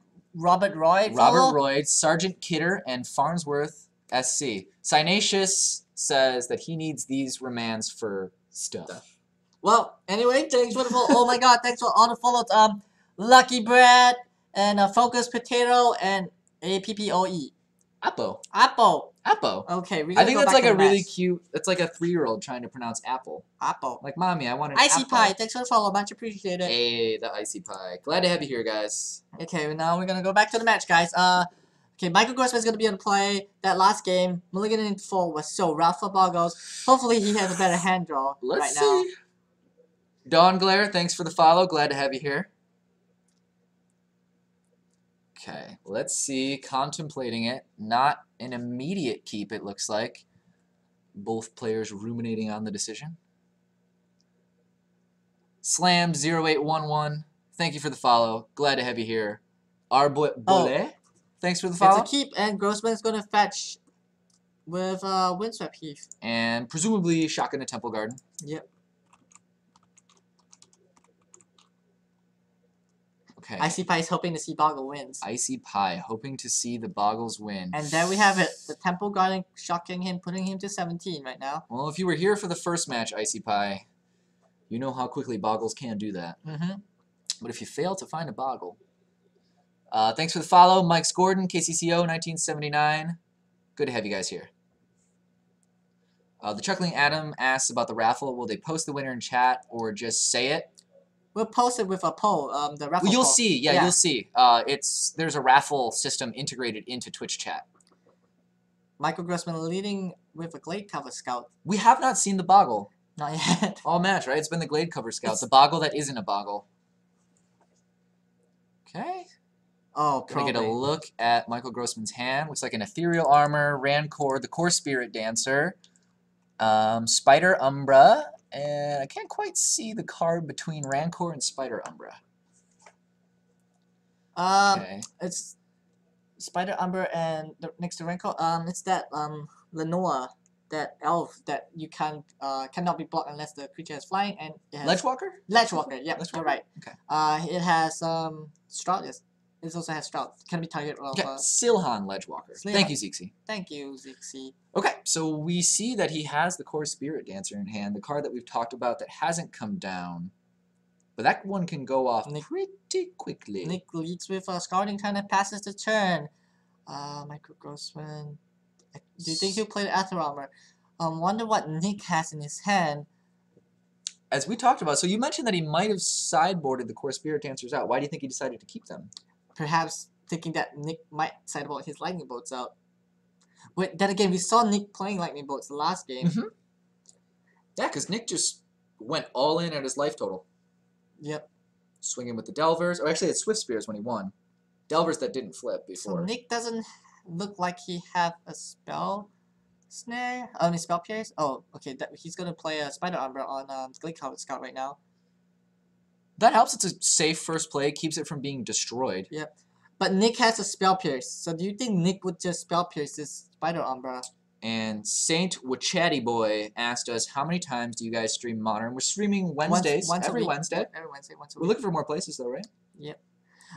Roy. Robert Roy, Sergeant Kidder, and Farnsworth SC. Synacious says that he needs these remands for stuff. Well, anyway, thanks for the follow. Oh my god, thanks for all the follows. Lucky Brad and Focus Potato and APPOE. Apple. Apple. Apple. Okay, I think that's like a really cute. That's like a 3-year-old trying to pronounce apple. Apple. Like, mommy, I want an Icy apple. Pie. Thanks for the follow. Much appreciated. Hey, the Icy Pie. Glad to have you here, guys. Okay, now we're gonna go back to the match, guys. Okay, Michael Grossman's gonna be on play. That last game, Mulligan in 4 was so rough for Boggles. Hopefully, he has a better hand draw Let's right now. see. Dawn Glare, thanks for the follow. Glad to have you here. Okay, let's see. Contemplating it. Not an immediate keep, it looks like. Both players ruminating on the decision. Slam 0811. Thank you for the follow. Glad to have you here. Arbole. Thanks for the follow. It's a keep, and Grossman's gonna fetch with Windswept Heath. And presumably Shotgun a Temple Garden. Yep. Okay. Icy Pie is hoping to see Boggle wins. Icy Pie, hoping to see the Boggles win. And there we have it. The Temple Garden shocking him, putting him to 17 right now. Well, if you were here for the first match, Icy Pie, you know how quickly Boggles can do that. Mm-hmm. But if you fail to find a Boggle... thanks for the follow, Mike Gordon, KCCO, 1979. Good to have you guys here. The Chuckling Adam asks about the raffle. Will they post the winner in chat or just say it? We'll post it with a poll. The raffle. Well, you'll poll. see. Yeah, you'll see. There's a raffle system integrated into Twitch chat. Michael Grossman leading with a Glade Cover Scout. We have not seen the Boggle Not yet. all match, right? It's been the Glade Cover Scout. The Boggle that isn't a Boggle. Okay. Oh, Gonna get a look at Michael Grossman's hand. Looks like an Ethereal Armor, Rancor, the Core Spirit Dancer, Spider Umbra, and I can't quite see the card between Rancor and Spider Umbra. Okay. It's Spider Umber and next to Rancor. It's that Lenoa, that elf that you cannot be blocked unless the creature is flying, and it has Ledgewalker? Ledgewalker. Yep, Ledgewalker? you're right. Okay. It has Stroud. Yes, it also has Stroud. Can be targeted. Okay. Silhan Ledgewalker. Silhan. Thank you, Zixi. Thank you, Zixi. Okay, so we see that he has the Core Spirit Dancer in hand, the card that we've talked about that hasn't come down. But that one can go off pretty quickly. Nick leads with Scouting Time and passes the turn. Michael Grossman. Do you think he'll play the Aether Armor? Wonder what Nick has in his hand. As we talked about, so you mentioned that he might have sideboarded the Core Spirit Dancers out. Why do you think he decided to keep them? Perhaps thinking that Nick might sideboard his Lightning Bolts out. But then again, we saw Nick playing Lightning Bolts the last game. Mm-hmm. Yeah, because Nick just went all in at his life total. Yep. Swinging with the Delvers. Or actually, it's Swift Spears when he won. Delvers that didn't flip before. So Nick doesn't look like he have a spell snare. Only spell pierce. Oh, okay. He's gonna play a Spider Umbra on Glade Cover Scout right now. That helps. It's a safe first play. Keeps it from being destroyed. Yep. But Nick has a spell pierce. So do you think Nick would just spell pierce this Spider Umbra? And Saint Wachatty Boy asked us, how many times do you guys stream Modern? We're streaming Wednesdays. Every Wednesday. Yep, every Wednesday. Once a week. We're looking for more places though, right? Yep.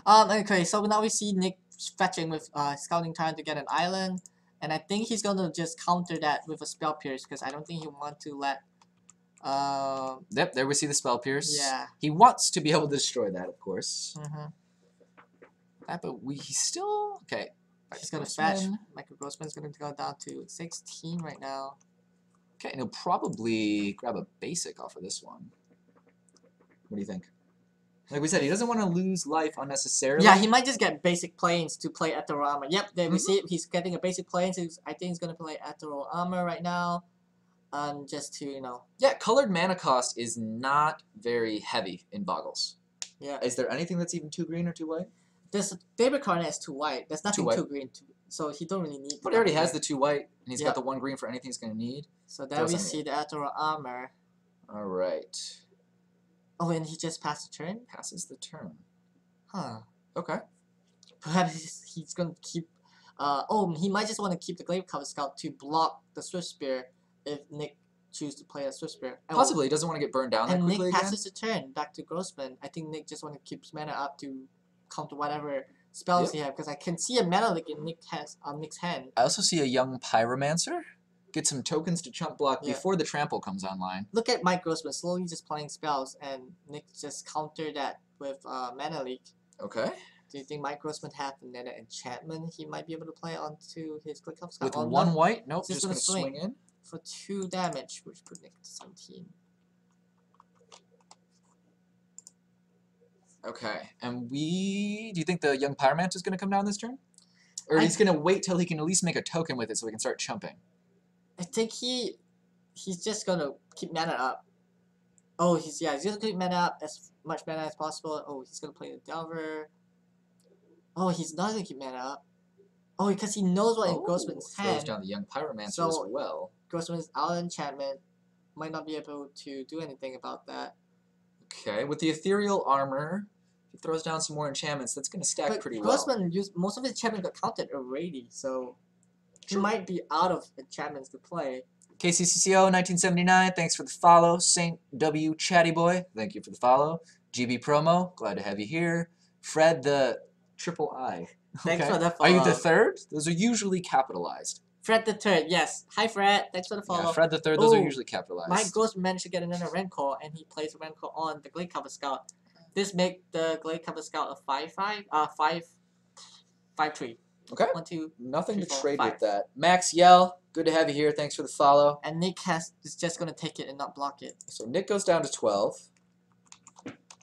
Okay, so now we see Nick fetching with Scouting Time to get an island. And I think he's going to just counter that with a Spell Pierce because I don't think he wants to let... Yep, there we see the Spell Pierce. Yeah. He wants to be able to destroy that, of course. Mm-hmm. But he's still... Okay. He's going to fetch. Michael Grossman's going to go down to 16 right now. Okay, and he'll probably grab a basic off of this one. What do you think? Like we said, he doesn't want to lose life unnecessarily. Yeah, he might just get basic planes to play Ethereal Armor. Yep, there we see it. He's getting a basic plane. So I think he's going to play Ethereal Armor right now. Just to, you know. Yeah, colored mana cost is not very heavy in Boggles. Yeah. Is there anything that's even 2 green or 2 white? There's a favorite card that's 2 white. There's nothing 2 green. So he don't really need. But he already has the 2 white, and he's got the 1 green for anything he's going to need. So there we see the Ethereal Armor. All right. Oh, and he just passed the turn? Passes the turn. Huh. Okay. Perhaps he's gonna keep. Oh, he might just want to keep the Glaive Cover Scout to block the Swift Spear if Nick chooses to play a Swift Spear. Possibly, he doesn't want to get burned down that And quickly Nick again. passes the turn back to Grossman. I think Nick just want to keep his mana up to counter whatever spells he has, because I can see a mana leak in Nick's hand. I also see a young Pyromancer. Get some tokens to chump block Yeah. before the trample comes online. Look at Mike Grossman slowly just playing spells, and Nick just countered that with mana leak. Okay. Do you think Mike Grossman have another enchantment he might be able to play onto his Glaive Cover With Scout? one white? Nope, He's just going to gonna swing in. for 2 damage, which put Nick to 17. Okay, and do you think the young Pyromancer is going to come down this turn? Or he's going to wait till he can at least make a token with it so we can start chumping? I think he's just gonna keep mana up. Oh, he's gonna keep mana up as much mana as possible. Oh, he's gonna play the Delver. Oh, he's not gonna keep mana up. Oh, because he knows what in Grossman's throws hand. down the young Pyromancer So- as well. Grossman's out of enchantment. Might not be able to do anything about that. Okay, with the Ethereal Armor, if he throws down some more enchantments, that's going to stack But pretty Grossman used most of his enchantment got counted already, so he might be out of enchantments to play. well. KCCCO 1979, thanks for the follow. Saint W Chatty Boy, thank you for the follow. GB Promo, glad to have you here. Fred the Triple I. Thanks Okay. for the Are you the follow. third? Those are usually capitalized. Fred the Third, yes. Hi Fred, thanks for the follow. Yeah, Fred the third, those are Oh, usually capitalized. Mike Grossman managed to get another Rancor, and he plays Rancor on the Glaive Cover Scout. This make the Glaive Cover Scout a 5/5, 5/3. Okay. 1, 2, Nothing 3, to 4, trade 5. with that. Max Yell, good to have you here. Thanks for the follow. And Nick is just gonna take it and not block it. So Nick goes down to 12.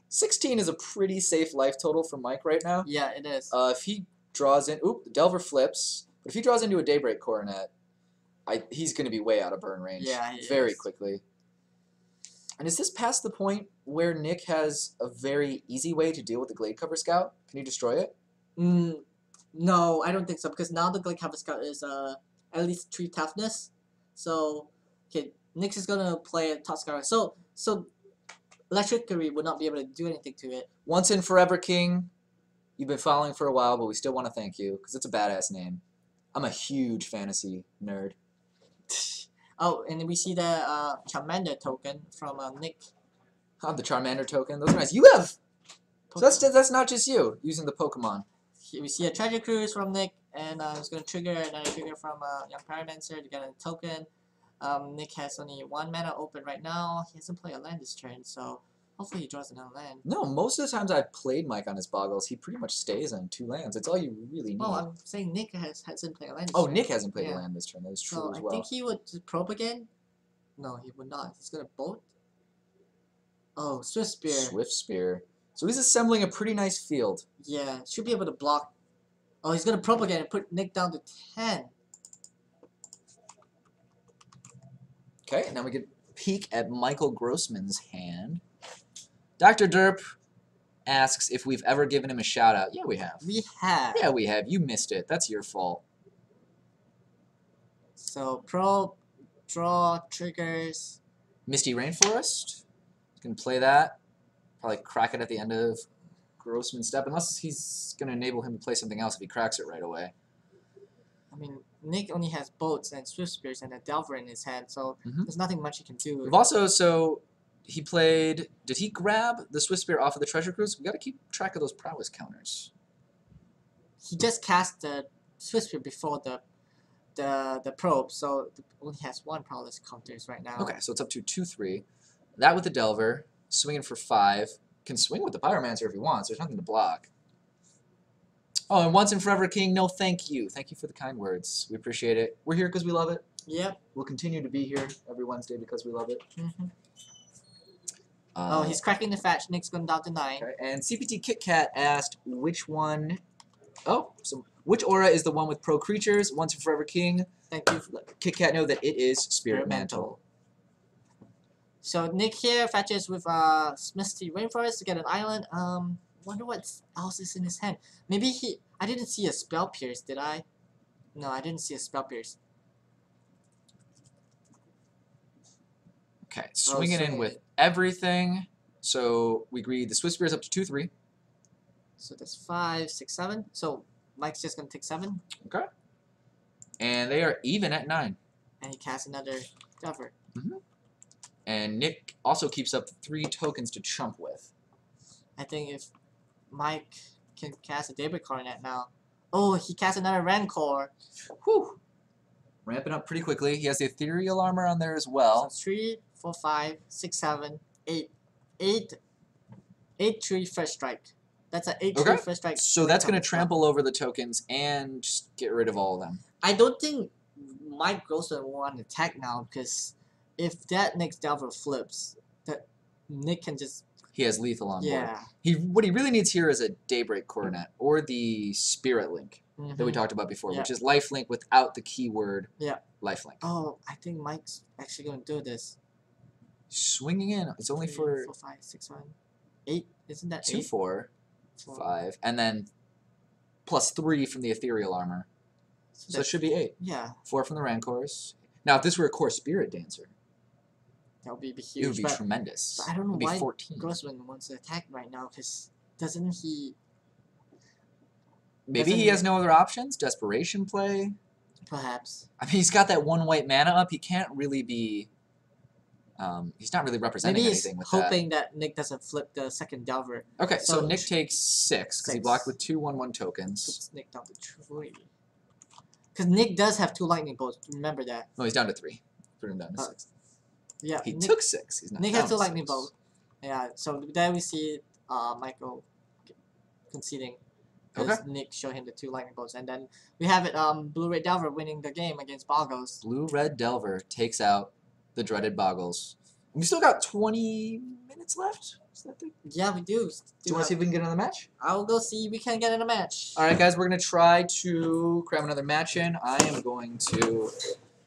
16 is a pretty safe life total for Mike right now. Yeah, it is. If he draws in, the Delver flips. But if he draws into a Daybreak Coronet, he's going to be way out of burn range Yeah, he very is. quickly. And is this past the point where Nick has a very easy way to deal with the Glade Cover Scout? Can you destroy it? No, I don't think so, because now the Glaive Cover Scout is at least 3 toughness. So, okay, Nick is gonna play a Tuskar. So Electricity would not be able to do anything to it. Once and Forever King, you've been following for a while, but we still want to thank you, because it's a badass name. I'm a huge fantasy nerd. Oh, and we see the Charmander token from Nick. Oh, the Charmander token. Those are nice. You have... So that's not just you using the Pokemon. Here we see a Treasure Cruise from Nick, and it's going to trigger another trigger from Young Pyromancer to get a token. Nick has only 1 mana open right now. He hasn't played a land this turn, so hopefully he draws another land. No, most of the times I've played Mike on his Boggles, he pretty much stays on 2 lands. That's all you really need. Oh, I'm saying Nick hasn't played a land this Oh, turn. Nick hasn't played Yeah. a land this turn. That is true So as I well. think he would just probe again. No, he would not. He's going to bolt. Oh, Swift Spear. Swift Spear. So he's assembling a pretty nice field. Yeah, should be able to block. Oh, he's going to probe again and put Nick down to 10. Okay, now we get a peek at Michael Grossman's hand. Dr. Derp asks if we've ever given him a shout out. Yeah, we have. We have. Yeah, we have. You missed it. That's your fault. So, probe, draw, triggers. Misty Rainforest. Can play that. Probably crack it at the end of Grossman's step, unless he's going to enable him to play something else if he cracks it right away. I mean, Nick only has bolts and Swift Spears and a Delver in his hand, so Mhm. there's nothing much he can do. We've also, so he played, did he grab the Swift Spear off of the Treasure Cruise? We got to keep track of those prowess counters. He just cast the Swift Spear before the probe, so only has 1 prowess counters right now. Okay, so it's up to 2-3. That with the Delver, swinging for 5. Can swing with the Pyromancer if he wants. There's nothing to block. Oh, and Once and Forever King, no thank you. Thank you for the kind words. We appreciate it. We're here because we love it. Yep. We'll continue to be here every Wednesday because we love it. Mm-hmm. Oh, he's cracking the fetch. Nick's going down to 9. Okay, and CPT Kit Kat asked which one... Oh, so which aura is the one with pro creatures? Once and Forever King. Thank you. Let Kit Kat know that it is Spirit Mantle. So Nick here fetches with Misty Rainforest to get an island. Wonder what else is in his hand. Maybe I didn't see a Spell Pierce, did I? No, I didn't see a Spell Pierce. Okay, swinging in swinging with in. everything. So we agree the Swift Spear is up to 2-3. So that's 5, 6, 7. So Mike's just gonna take 7. Okay. And they are even at 9. And he casts another Delver. And Nick also keeps up 3 tokens to chump with. I think if Mike can cast a Daybreak Coronet now. Oh, he casts another Rancor. Whew. Ramping up pretty quickly. He has the Ethereal Armor on there as well. So 3, 4, 5, 6, 7, 8. 8 3 first strike. That's an 8 3 first strike. So that's going to trample over the tokens and just get rid of all of them. I don't think Mike goes to want to attack now because if that next Delver flips, that Nick can just. He has lethal on board. Yeah. What he really needs here is a Daybreak Coronet or the Spirit Link that we talked about before, which is lifelink without the keyword lifelink. Oh, I think Mike's actually going to do this. Swinging in. It's only 3, for 4, 5, 6, 7, 8. Isn't that 2, 8? 4, 5, and then plus 3 from the Ethereal Armor. So it should be 8. Yeah. 4 from the Rancors. Now, if this were a Core Spirit Dancer, that would be huge. it would be tremendous. But I don't know why 14. Grossman wants to attack right now because doesn't he... Maybe he has no other options? Desperation play? Perhaps. I mean, he's got that 1 white mana up. He can't really be... he's not really representing Maybe anything with he's hoping that Nick doesn't flip the second Delver. Okay, so So Nick takes 6 because he 6. blocked with 2 1/1 tokens. Puts Nick down to 3. Because Nick does have 2 lightning bolts. Remember that. No, he's down to 3. Put him down to 6. Yeah. He Nick, took 6. He's not Nick down has 2 to lightning 6. bolts. Yeah. So there we see Michael conceding. Because Nick showed him the 2 lightning bolts, and then we have it. Blue-Red Delver winning the game against Boggles. Blue-Red Delver takes out the dreaded Boggles. We still got 20 minutes left. Is that the... Yeah, we do. Do you want to see if we can get another match? I'll go see if we can get in a match. All right, guys, we're going to try to cram another match in. I am going to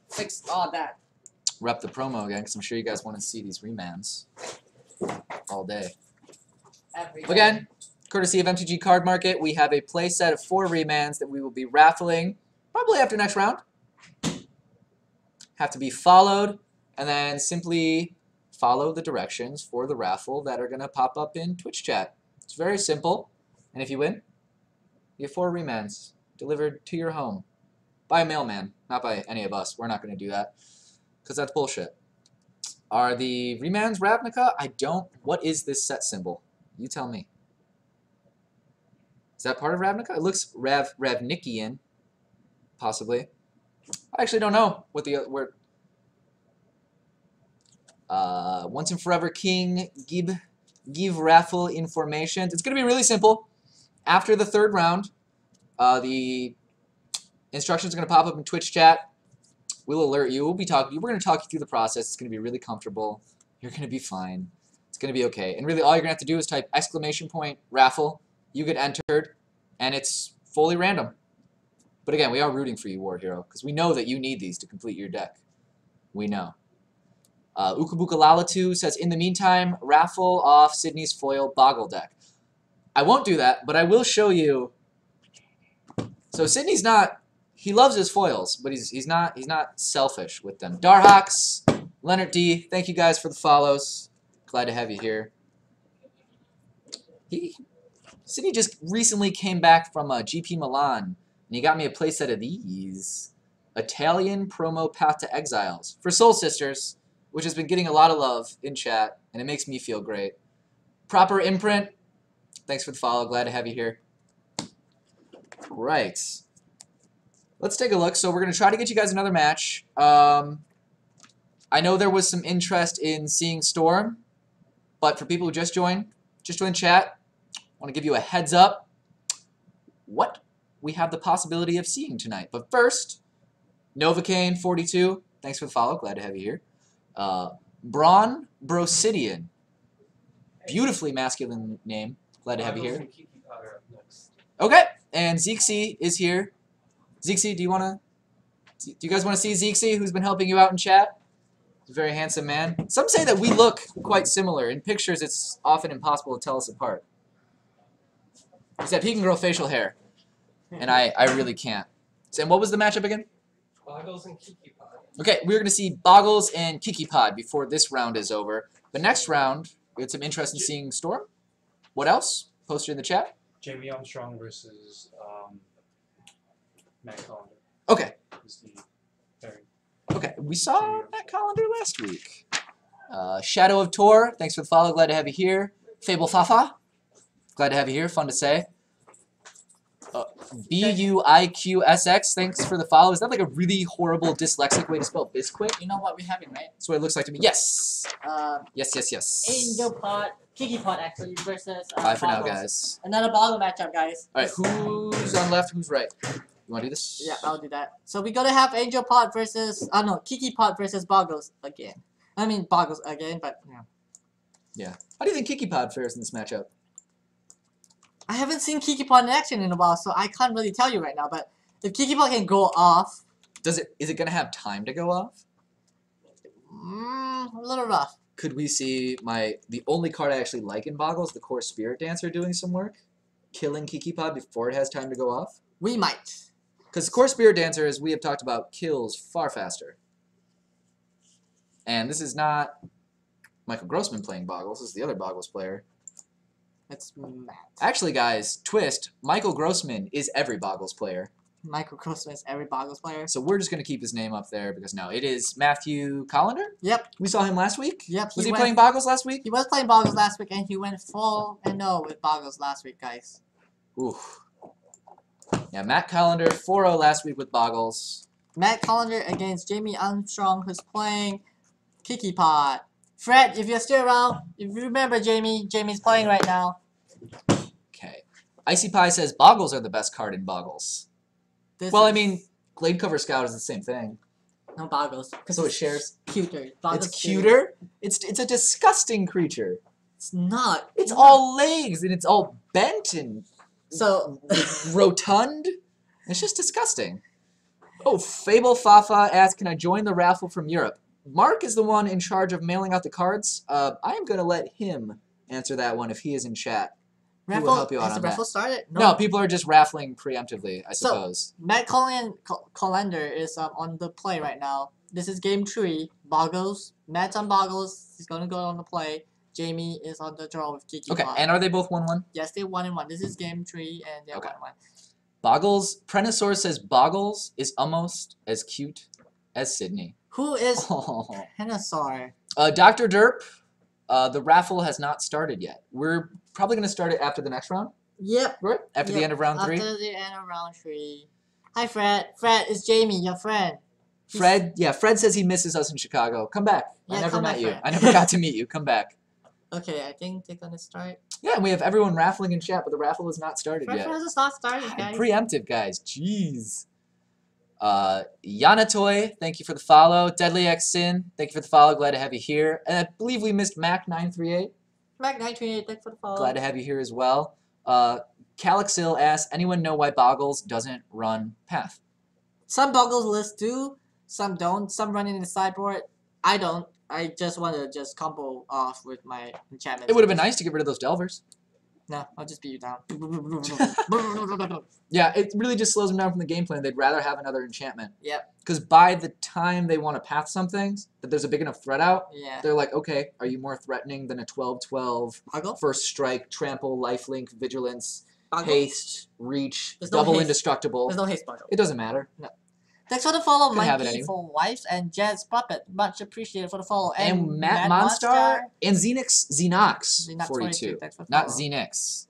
Fix all that. rep the promo again because I'm sure you guys want to see these remands all day. Again, courtesy of MTG Card Market, we have a play set of 4 remands that we will be raffling probably after next round. Have to be followed, and then simply follow the directions for the raffle that are going to pop up in Twitch chat. It's very simple, and if you win, you get 4 remands delivered to your home by a mailman, not by any of us. We're not going to do that because that's bullshit. Are the remands Ravnica? I don't. What is this set symbol? You tell me. Is that part of Ravnica? It looks Ravnikian, possibly. I actually don't know what the where. Once and Forever King, give raffle information. It's going to be really simple. After the 3rd round, the instructions are going to pop up in Twitch chat. We'll alert you. We'll be talking to you. We're going to talk you through the process. It's going to be really comfortable. You're going to be fine. It's going to be okay. And really, all you're going to have to do is type !raffle. You get entered, and it's fully random. But again, we are rooting for you, War Hero, because we know that you need these to complete your deck. We know. Ukabuka Lalatu says, in the meantime, raffle off Sydney's foil Boggle deck. I won't do that, but I will show you. So Sydney's not, he loves his foils, but he's not selfish with them. Darhawks, Leonard D, thank you guys for the follows. Glad to have you here. Sydney just recently came back from GP Milan, and he got me a playset of these. Italian promo Path to Exiles for Soul Sisters, which has been getting a lot of love in chat, and it makes me feel great. Proper imprint, thanks for the follow, glad to have you here. Right. Let's take a look. So we're going to try to get you guys another match. I know there was some interest in seeing Storm, but for people who just joined chat, I want to give you a heads up what we have the possibility of seeing tonight. But first, Novocaine 42, thanks for the follow, glad to have you here. Braun Brosidian, beautifully masculine name, glad to have you here. Bogles.Kiki-Pod are up next. Okay, and Zeke is here. Zeke, do you guys want to see Zeke, who's been helping you out in chat? He's a very handsome man. Some say that we look quite similar. In pictures, it's often impossible to tell us apart. Except he can grow facial hair, and I really can't. So, and what was the matchup again? Bogles and Kiki-Pod. Okay, we're going to see Boggles and Kiki-Pod before this round is over. The next round, we had some interest in seeing Storm. What else? Post it in the chat. Jamie Armstrong versus Matt Collender. Okay. Is the pairing. Okay. We saw Matt Collender last week. Shadow of Tor, thanks for the follow. Glad to have you here. Fable Fafa, glad to have you here. Fun to say. BUIQSX, thanks for the follow. Is that like a really horrible dyslexic way to spell Bisquick? You know what we're having, right? That's what it looks like to me. Yes. Yes. Kiki-Pod actually versus. Bye for now, Bogles. guys. Another Boggle matchup, guys. All right, who's on left? Who's right? You want to do this? Yeah, I'll do that. So we're gonna have Pod versus. Kiki-Pod versus Bogles again. I mean Bogles again, but yeah. Yeah. How do you think Kiki-Pod fares in this matchup? I haven't seen Kiki-Pod in action in a while, so I can't really tell you right now. But if Kiki-Pod can go off, Is it gonna have time to go off? a little rough. Could we see the only card I actually like in Boggles, the Core Spirit Dancer, doing some work, killing Kiki-Pod before it has time to go off? We might. Because Core Spirit Dancer, as we have talked about, kills far faster. And this is not Michael Grossman playing Boggles. This is the other Boggles player. It's Matt. Actually, guys, twist. Michael Grossman is every Boggles player. Michael Grossman is every Boggles player. So we're just going to keep his name up there because, no, it is Matthew Collender? Yep. We saw him last week? Yep. Was he playing Boggles last week? He was playing Boggles last week, and he went 4-0 with Boggles last week, guys. Oof. Yeah, Matt Collender, 4-0 last week with Boggles. Matt Collender against Jamie Armstrong, who's playing Kiki-Pod. Fred, if you're still around, if you remember Jamie's playing right now. Okay. Icy Pie says Boggles are the best card in Boggles. Well, I mean, Glade Cover Scout is the same thing. No Boggles. So it shares. Cuter. It's cuter? It's a disgusting creature. It's not. It's all legs and it's all bent and so rotund. It's just disgusting. Oh, Fable Fafa asks, can I join the raffle from Europe? Mark is the one in charge of mailing out the cards. I am going to let him answer that one if he is in chat. He will help you out has on the raffle that. started? No, people are just raffling preemptively, I suppose. So, Matt Collender is on the play right now. This is game 3. Boggles. Matt's on Boggles. He's going to go on the play. Jamie is on the draw with Kiki-Pod. Okay, and are they both 1-1? Yes, they're 1-1. This is game 3, and they're 1-1. Boggles, Prenosaur says Boggles is almost as cute as Sydney. Who is Prenosaur? Dr. Derp, the raffle has not started yet. We're probably going to start it after the next round. Yep. Right? After the end of round 3? After the end of round 3. Hi, Fred. Fred, it's Jamie, your friend. Fred says he misses us in Chicago. Come back. Yeah, I never met you. Fred. I never got to meet you. Come back. Okay, I think they're going to start. Yeah, and we have everyone raffling in chat, but the raffle has not started Fred yet. has not started, guys. Preemptive, guys. Jeez. Yanatoy, thank you for the follow. Deadly X Sin, thank you for the follow. Glad to have you here. And I believe we missed Mac938. Mac938, thanks for the follow. Glad to have you here as well. Calixil asks, anyone know why Boggles doesn't run Path? Some Boggles lists do, some don't. Some run in the sideboard. I don't. I just want to just combo off with my enchantments. It would have been nice to get rid of those Delvers. No, I'll just beat you down. Yeah, it really just slows them down from the game plan. They'd rather have another enchantment. Yep. Because by the time they want to path some things, that there's a big enough threat out, Yeah. they're like, okay, are you more threatening than a 12/12 Boggle? first strike, trample, lifelink, vigilance, Boggle? haste, reach, There's no double haste. indestructible? There's no haste Boggle. It doesn't matter. No. Thanks for the follow, Could have it Mikey, anyway. for wives and Jazz Puppet. Much appreciated for the follow. And Matt Monstar and Xenox 42. Thanks for the Not follow. Xenix.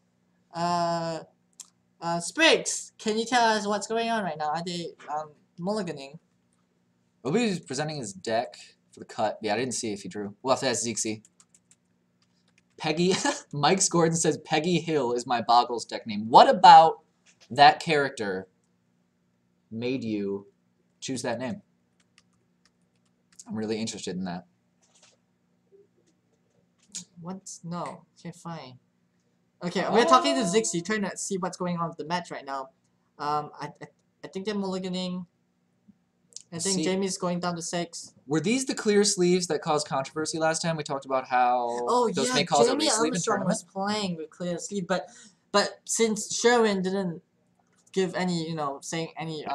Spriggs, can you tell us what's going on right now? Are they mulliganing? Obi's presenting his deck for the cut. Yeah, I didn't see if he drew. We'll have to ask Zeexy. Peggy, Mike Gordon says Peggy Hill is my Boggles deck name. What about that character made you choose that name? I'm really interested in that. What? No. Okay, fine. Okay, we're talking to Zixi, trying to see what's going on with the match right now. I think they're mulliganing. I think Jamie's going down to 6. Were these the clear sleeves that caused controversy last time? We talked about how those may cause a Jamie re-sleeve in Armstrong tournament. was playing with clear sleeve, but since Sherwin didn't give any, saying any,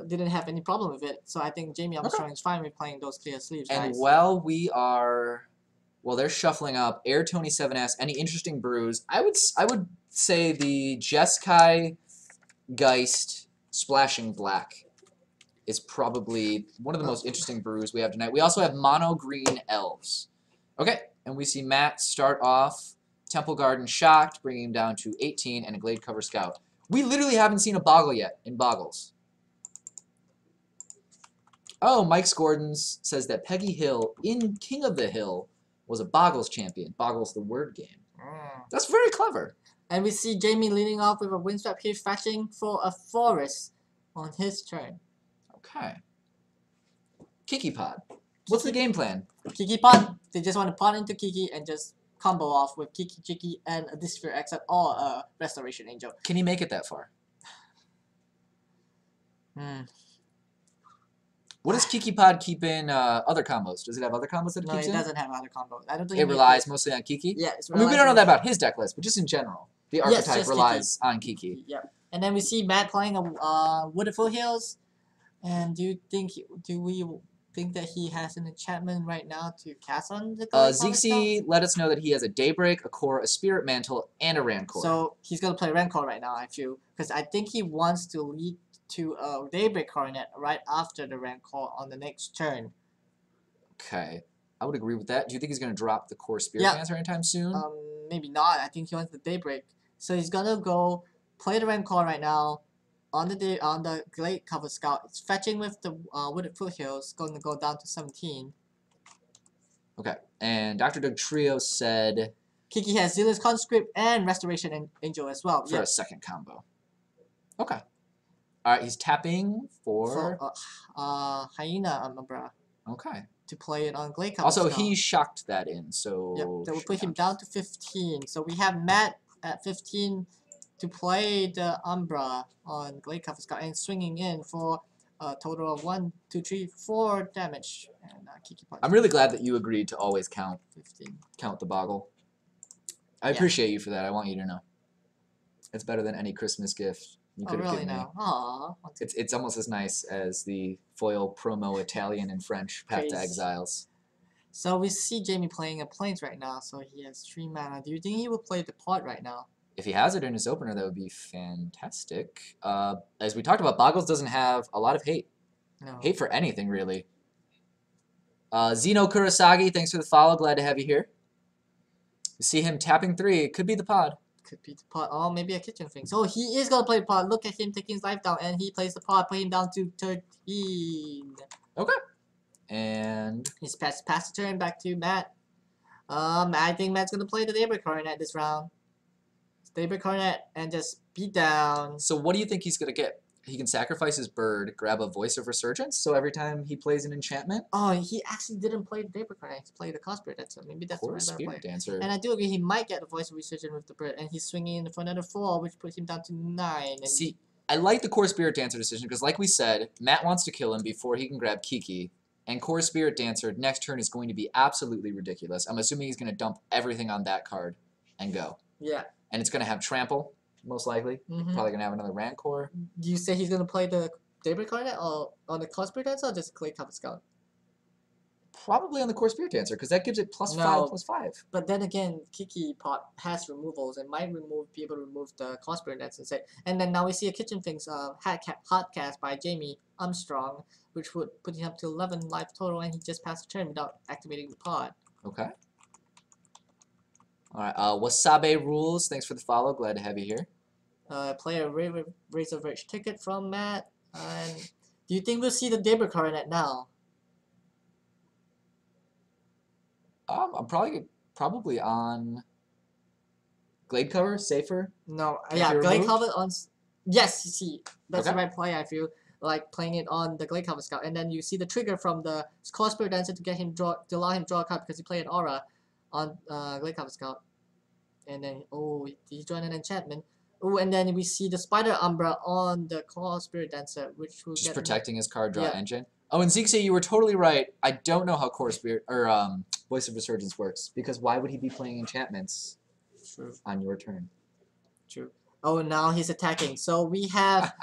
didn't have any problem with it, so I think Jamie Armstrong is fine with playing those clear sleeves, guys. And while we are, they're shuffling up. Air Tony 7 asks, any interesting brews? I would say the Jeskai Geist Splashing Black is probably one of the most interesting brews we have tonight. We also have Mono Green Elves. Okay, and we see Matt start off Temple Garden Shocked, bringing him down to 18, and a Glade Cover Scout. We literally haven't seen a Boggle yet in Bogles. Oh, Mike Gordons says that Peggy Hill in King of the Hill was a Bogles champion. Bogles the word game. That's very clever. And we see Jamie leading off with a Windswept Heath fetching for a forest on his turn. Okay. Kiki-Pod. What's the game plan? Kiki-Pod. They just want to pot into Kiki and just combo off with Kiki and a Disphere Except or a Restoration Angel. Can he make it that far? What does Kiki-Pod keep in other combos? Does it have other combos that it keeps in? No, it doesn't have other combos. I don't think it relies mostly on Kiki? Yeah, I mean, we don't know that about his deck list, but just in general. The archetype relies on Kiki. Yep. And then we see Matt playing a Wooded Foothills. And do we think that he has an enchantment right now to cast on the Zixi let us know that he has a Daybreak, a Core, a Spirit Mantle, and a Rancor. So he's going to play Rancor right now, I feel. Because I think he wants to lead to a Daybreak Coronet right after the Rancor on the next turn. Okay. I would agree with that. Do you think he's going to drop the Core Spirit Dancer anytime soon? Maybe not. I think he wants the Daybreak. So he's going to go play the Rancor right now. On the Glade Cover Scout, it's fetching with the Wooded Foothills, going to go down to 17. Okay, and Dr. Doug Trio said Kiki has Zealous Conscript and Restoration Angel as well. For a second combo. Okay. Alright, he's tapping for Hyena Umbra. Okay. To play it on Glade Cover Also, Scout. he shocked that in, so... Yep, that will put him down to 15. So we have Matt at 15 to play the Umbra on Glade Cover Scout and swinging in for a total of 1, 2, 3, 4 damage. And Kiki-Pod. I'm really glad that you agreed to always count 15. Count the Boggle. I appreciate you for that. I want you to know. It's better than any Christmas gift you could have given me. Aww. It's almost as nice as the foil promo Italian and French Path to Exiles. So we see Jamie playing a Plains right now, so he has 3 mana. Do you think he will play the Pod right now? If he has it in his opener, that would be fantastic. As we talked about, Bogles doesn't have a lot of hate. No. Hate for anything, really. Zeno Kurosagi, thanks for the follow. Glad to have you here. You see him tapping 3. It could be the Pod. Could be the Pod. Oh, maybe a kitchen thing. So he is going to play the Pod. Look at him taking his life down, and he plays the Pod, putting him down to 13. Okay. And... he's passed the turn back to Matt. I think Matt's going to play the Daybreak Coronet this round. Daybreak Coronet and just beat down. So what do you think he's going to get? He can sacrifice his bird, grab a Voice of Resurgence, so every time he plays an enchantment? Oh, he actually didn't play the Daybreak Coronet. He played the Cosplay Dancer. Maybe that's the right Spirit Dancer. And I do agree he might get the Voice of Resurgence with the bird. And he's swinging in for another 4, which puts him down to 9. And see, I like the Core Spirit Dancer decision because like we said, Matt wants to kill him before he can grab Kiki. And Core Spirit Dancer next turn is going to be absolutely ridiculous. I'm assuming he's going to dump everything on that card and go. Yeah. And it's going to have Trample, most likely. Probably going to have another Rancor. Do you say he's going to play the Daybreak Coronet or on the Core Spirit Dancer or just Glade Cover Scout? Probably on the Core Spirit Dancer because that gives it +5/+5. But then again, Kiki-Pod has removals and might be able to remove the Core Spirit Dancer instead. And then now we see a Kitchen Things hot cast by Jamie Armstrong, which would put him up to 11 life total, and he just passed the turn without activating the Pod. Okay. Alright, Wasabe Rules, thanks for the follow. Glad to have you here. Play a Razor Verge ticket from Matt. And do you think we'll see the Daybreak Coronet now? I'm probably on Glade Cover, safer. No, yeah, Glade Cover on. Yes, you see, that's the right play. I feel like playing it on the Glade Cover Scout, and then you see the trigger from the Core Spirit Dancer to get him to allow him draw a card because he played an Aura on Glade Cover Scout, and then he joined an enchantment. Oh, and then we see the Spider Umbra on the Core Spirit Dancer, which will just protecting his card draw engine. Oh, and Zeke, you were totally right. I don't know how Core Spirit or Voice of Resurgence works because why would he be playing enchantments on your turn? True. Oh, now he's attacking. So we have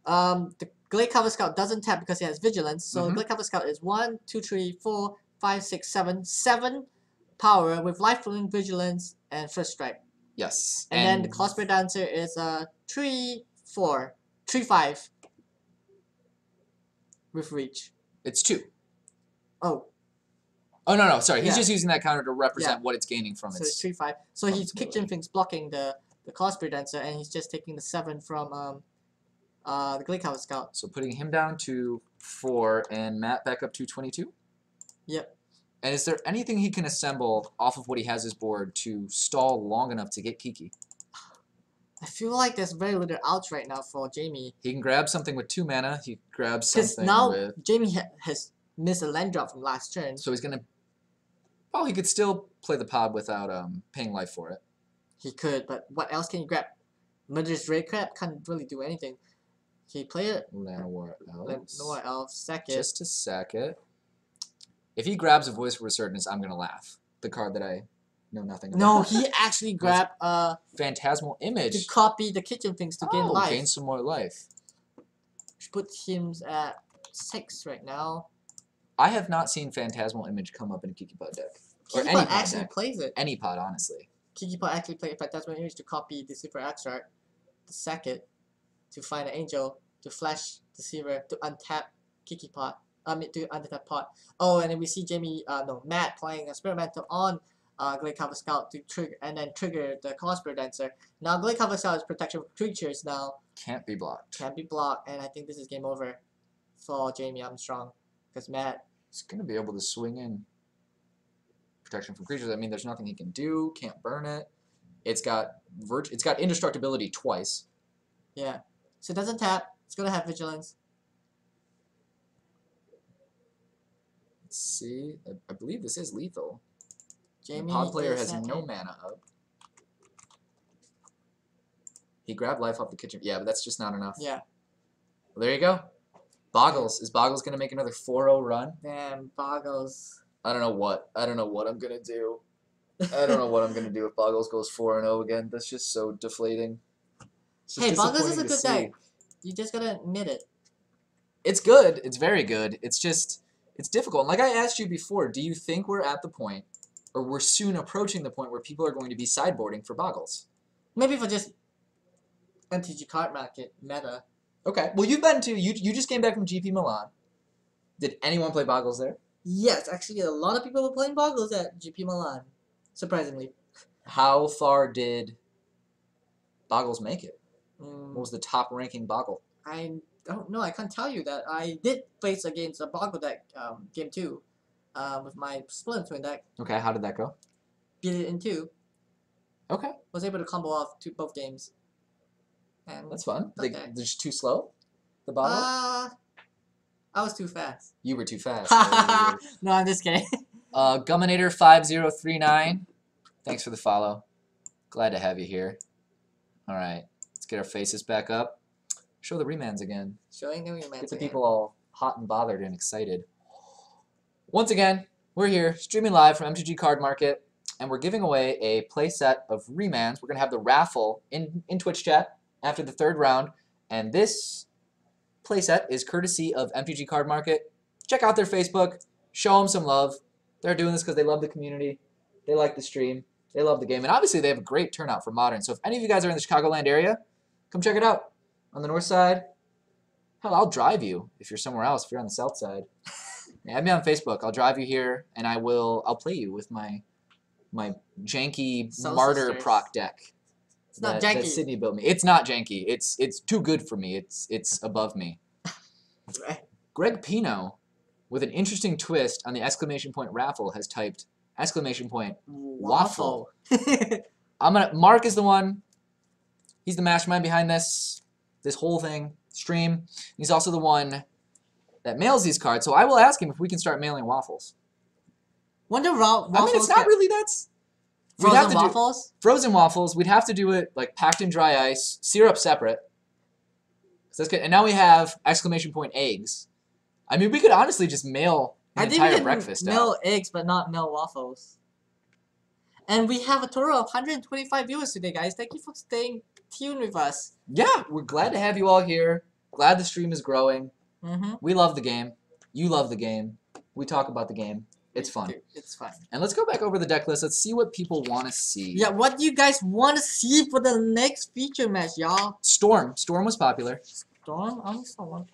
the Glade Cover Scout doesn't tap because he has Vigilance. So Glade Cover Scout is 1, 2, 3, 4, 5, 6, 7. 7 power with Life Flowing, Vigilance, and First Strike. Yes. And then the cost per dancer is 3-4, 3-5 with reach. It's 2. Oh, Oh no, sorry. He's Yeah. just using that counter to represent Yeah. what it's gaining from so it's its. 3-5. So from he's its kitchen ability. things blocking the cost per dancer, and he's just taking the 7 from the Glade Cover Scout. So putting him down to 4 and Matt back up to 22. Yep. And is there anything he can assemble off of what he has his board to stall long enough to get Kiki? I feel like there's very little outs right now for Jamie. He can grab something with 2 mana. He grabs Because something now with. Jamie has missed a land drop from last turn. So he's gonna. Oh, he could still play the pod without paying life for it. He could, but what else can you grab? Murderous Red Crab can't really do anything. Can you play it? Llanowar Elves. Llanowar Elves, sack it. Just to sack it. If he grabs a Voice of Resurgence, I'm gonna laugh. The card that I know nothing about. No, he actually grabbed Phantasmal Image. to copy the kitchen things to gain life. Gain some more life. Which puts him at 6 right now. I have not seen Phantasmal Image come up in a Kiki-Pod deck. Or any Kiki-Pod pod actually deck. plays it. Any pod, honestly. Kiki-Pod actually played Phantasmal Image to copy the Deceiver Extract, to sack it, to find an angel, to flash Deceiver, to untap Kiki-Pod. To untap pot. Oh, and then we see Matt playing a Spirit Mantle on Glade Cover Scout to trigger and then trigger the Cosper Dancer. Now Glade Cover Scout is protection for creatures now. Can't be blocked. Can't be blocked, and I think this is game over for Jamie Armstrong. Because Matt He's gonna be able to swing in protection from creatures. I mean, there's nothing he can do. Can't burn it. It's got indestructibility twice. Yeah. So it doesn't tap. It's gonna have vigilance. Let's see. I believe this is lethal. Jamie The pod player is has at no 8. mana up. He grabbed life off the kitchen. Yeah, but that's just not enough. Yeah. Well, there you go. Boggles. Is Boggles gonna make another 4-0 run? Damn, Boggles. I don't know what I'm gonna do. I don't know what I'm gonna do if Boggles goes 4-0 again. That's just so deflating. It's just Hey, Boggles is a disappointing to good see. deck. You just gotta admit it. It's good. It's very good. It's just, it's difficult. Like I asked you before, do you think we're at the point, or we're soon approaching the point where people are going to be sideboarding for Boggles? Maybe for just MTG card market meta. Okay. Well, you've been to, you just came back from GP Milan. Did anyone play Boggles there? Yes, actually a lot of people were playing Boggles at GP Milan. Surprisingly. How far did Boggles make it? Mm, What was the top ranking Boggle? I don't know. I can't tell you that. I did face against a Boggle deck game 2 with my Splinter-Twin deck. Okay, how did that go? Beat it in 2. Okay, Was able to combo off both games. And that's fun. Okay. They're just too slow, the Boggle? I was too fast. You were too fast. No, I'm just kidding. Guminator5039, thanks for the follow. Glad to have you here. All right, let's get our faces back up. Show the remans again. Showing the rematch. Get the people all hot and bothered and excited. Once again, we're here streaming live from MTG Card Market, and we're giving away a playset of remans. We're gonna have the raffle in Twitch chat after the 3rd round, and this playset is courtesy of MTG Card Market. Check out their Facebook. Show them some love. They're doing this because they love the community. They like the stream. They love the game. And obviously, they have a great turnout for Modern. So if any of you guys are in the Chicagoland area, come check it out. On the north side, hell, I'll drive you if you're somewhere else, if you're on the south side. Yeah, add me on Facebook. I'll drive you here, and I'll play you with my janky Soul Martyr Sisters. proc deck. It's not that janky. Sydney built me. It's not janky. It's too good for me. It's above me. Right. Greg Pino, with an interesting twist on the exclamation point raffle, has typed exclamation point waffle. Mark is the one. He's the mastermind behind this whole thing stream. He's also the one that mails these cards. So I will ask him if we can start mailing waffles. Wonder waffles. I mean, it's not really that's. We'd have frozen to do waffles. frozen waffles. We'd have to do it like packed in dry ice, syrup separate. So that's good. And now we have exclamation point eggs. I mean, we could honestly just mail I an think we entire can breakfast mail out. eggs, but not mail waffles. And we have a total of 125 viewers today, guys. Thank you for staying tuned with us. Yeah, we're glad to have you all here. Glad the stream is growing. Mm-hmm. We love the game. You love the game. We talk about the game. It's fun. It's fun. And let's go back over the deck list. Let's see what people want to see. Yeah, what do you guys want to see for the next feature match, y'all? Storm. Storm was popular. Storm? I only saw one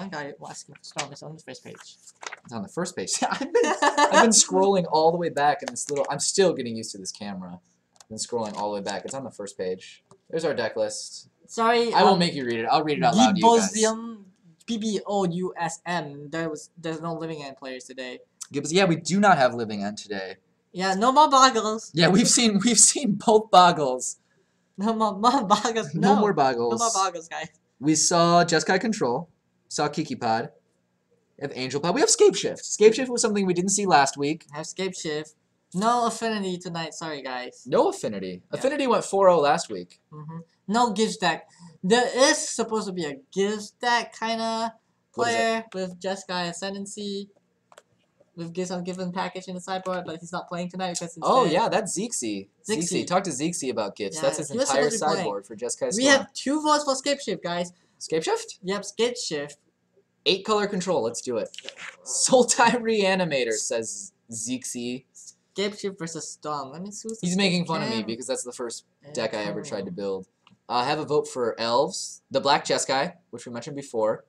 guy asking for Storm. It's on the first page. It's on the first page. I've been scrolling all the way back in this little... I'm still getting used to this camera. I've been scrolling all the way back. It's on the first page. There's our deck list. Sorry. I won't make you read it. I'll read it out loud to you guys. BBOUSM. There's no living end players today. Yeah, we do not have living end today. Yeah, no more Bogles. Yeah, we've seen both Bogles. No more Bogles. No more Bogles. No more Bogles, guys. We saw Jeskai Control. Saw Kiki-Pod. We have Angel Pod. We have Scapeshift. Scapeshift was something we didn't see last week. I have Scapeshift. No Affinity tonight. Sorry, guys. No Affinity. Yeah. Affinity went 4-0 last week. No Gives deck. There is supposed to be a Gives deck kind of player with Jeskai Ascendancy. With Gives on Given package in the sideboard, but he's not playing tonight because instead... Oh, yeah, that's Zixi. Zixi. Talk to Zixi about gifts. Yeah, that's his he was entire supposed to be sideboard for Jeskai Storm. We have 2 votes for Scapeshift, guys. Scapeshift? Yep, Scapeshift. 8 color control. Let's do it. Sultai Reanimator, says Zixi. Scapeshift versus Storm. Let me see. He's making fun of me because that's the first deck I ever tried to build. I have a vote for Elves, the Black Jeskai, which we mentioned before.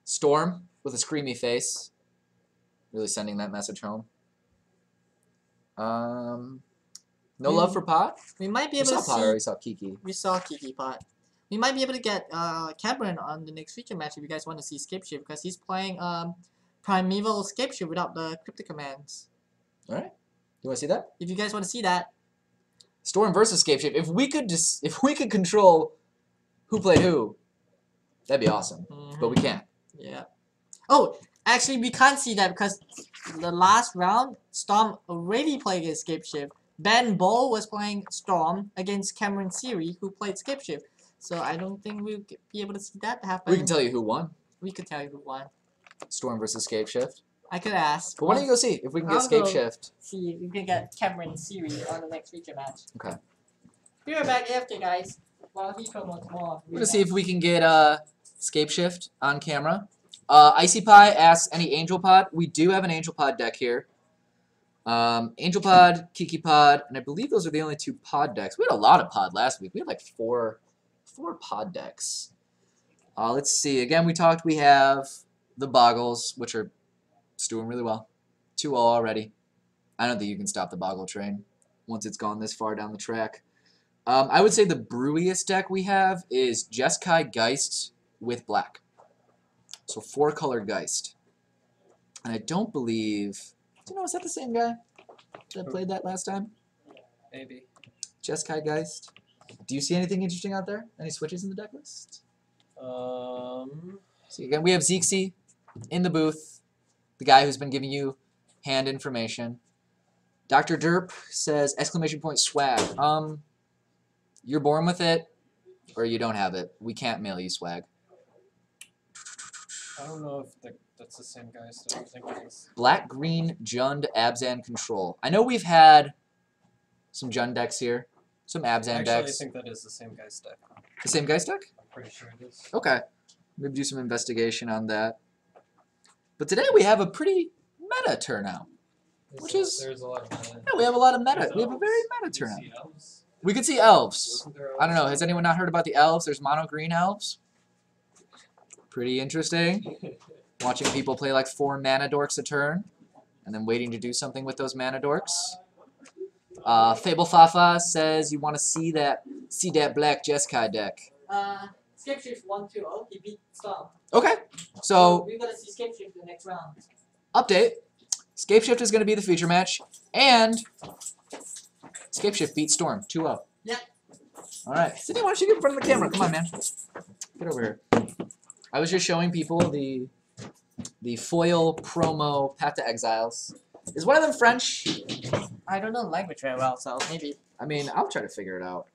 Storm with a screamy face. Really sending that message home. No love for Pot? We might be We able saw to Pot or see... we saw Kiki. We saw Kiki-Pod. We might be able to get Cameron on the next feature match if you guys want to see Scapeshift because he's playing Primeval Scapeshift without the cryptic commands. Alright. You want to see that? If you guys want to see that. Storm versus Scapeshift. If we could control who played who, that'd be awesome. But we can't. Yeah. Oh, actually we can't see that because the last round, Storm already played against Scapeshift. Ben Bowl was playing Storm against Cameron Siri, who played Scapeshift. So I don't think we'll be able to see that happen. We can tell you who won. We could tell you who won. Storm versus Scapeshift. I could ask. But why don't you go see if we can get I'll go Scapeshift? see if we can get Cameron Siri on the next feature match. Okay. Be right back after, guys. While he promotes more. We're gonna see if we can get Scapeshift on camera. Icy Pie asks any Angel Pod. We do have an Angel Pod deck here. Angel Pod, Kiki-Pod, and I believe those are the only 2 pod decks. We had a lot of pod last week. We had like four pod decks. Let's see. Again, we have the Bogles, which are doing really well. 2-0 already. I don't think you can stop the Boggle train once it's gone this far down the track. I would say the brewiest deck we have is Jeskai Geist with black. So 4-color Geist. And I don't believe... Do you know, is that the same guy that played that last time? Maybe. Jeskai Geist. Do you see anything interesting out there? Any switches in the deck list? See, again, we have Zixi in the booth. The guy who's been giving you hand information. Dr. Derp says, ! Swag. You're born with it, or you don't have it. We can't mail you swag. I don't know if that's the same guy, so I think it is. Black, green, Jund, Abzan, Control. I know we've had some Jund decks here. Some Abzan decks. Actually, I think that is the same guy's deck. The same guy's deck? I'm pretty sure it is. Okay. Maybe do some investigation on that. But today we have a pretty meta turnout. There's a lot of meta. Yeah, we have a lot of meta. We have a very meta turnout. We could see Elves. I don't know. Has anyone not heard about the Elves? There's mono green Elves. Pretty interesting. Watching people play like 4 mana dorks a turn, and then waiting to do something with those mana dorks. Fable Fafa says you want to see that black Jeskai deck. Scapeshift 1-2-0. He beat Storm. Okay, so we're gonna see Scapeshift the next round. Update. Scapeshift is going to be the feature match, and Scapeshift beat Storm 2-0. Yep. All right, Sydney, why don't you get in front of the camera? Come on, man. Get over here. I was just showing people the foil promo Path to Exiles. Is one of them French? I don't know the language very well, so maybe. I mean, I'll try to figure it out.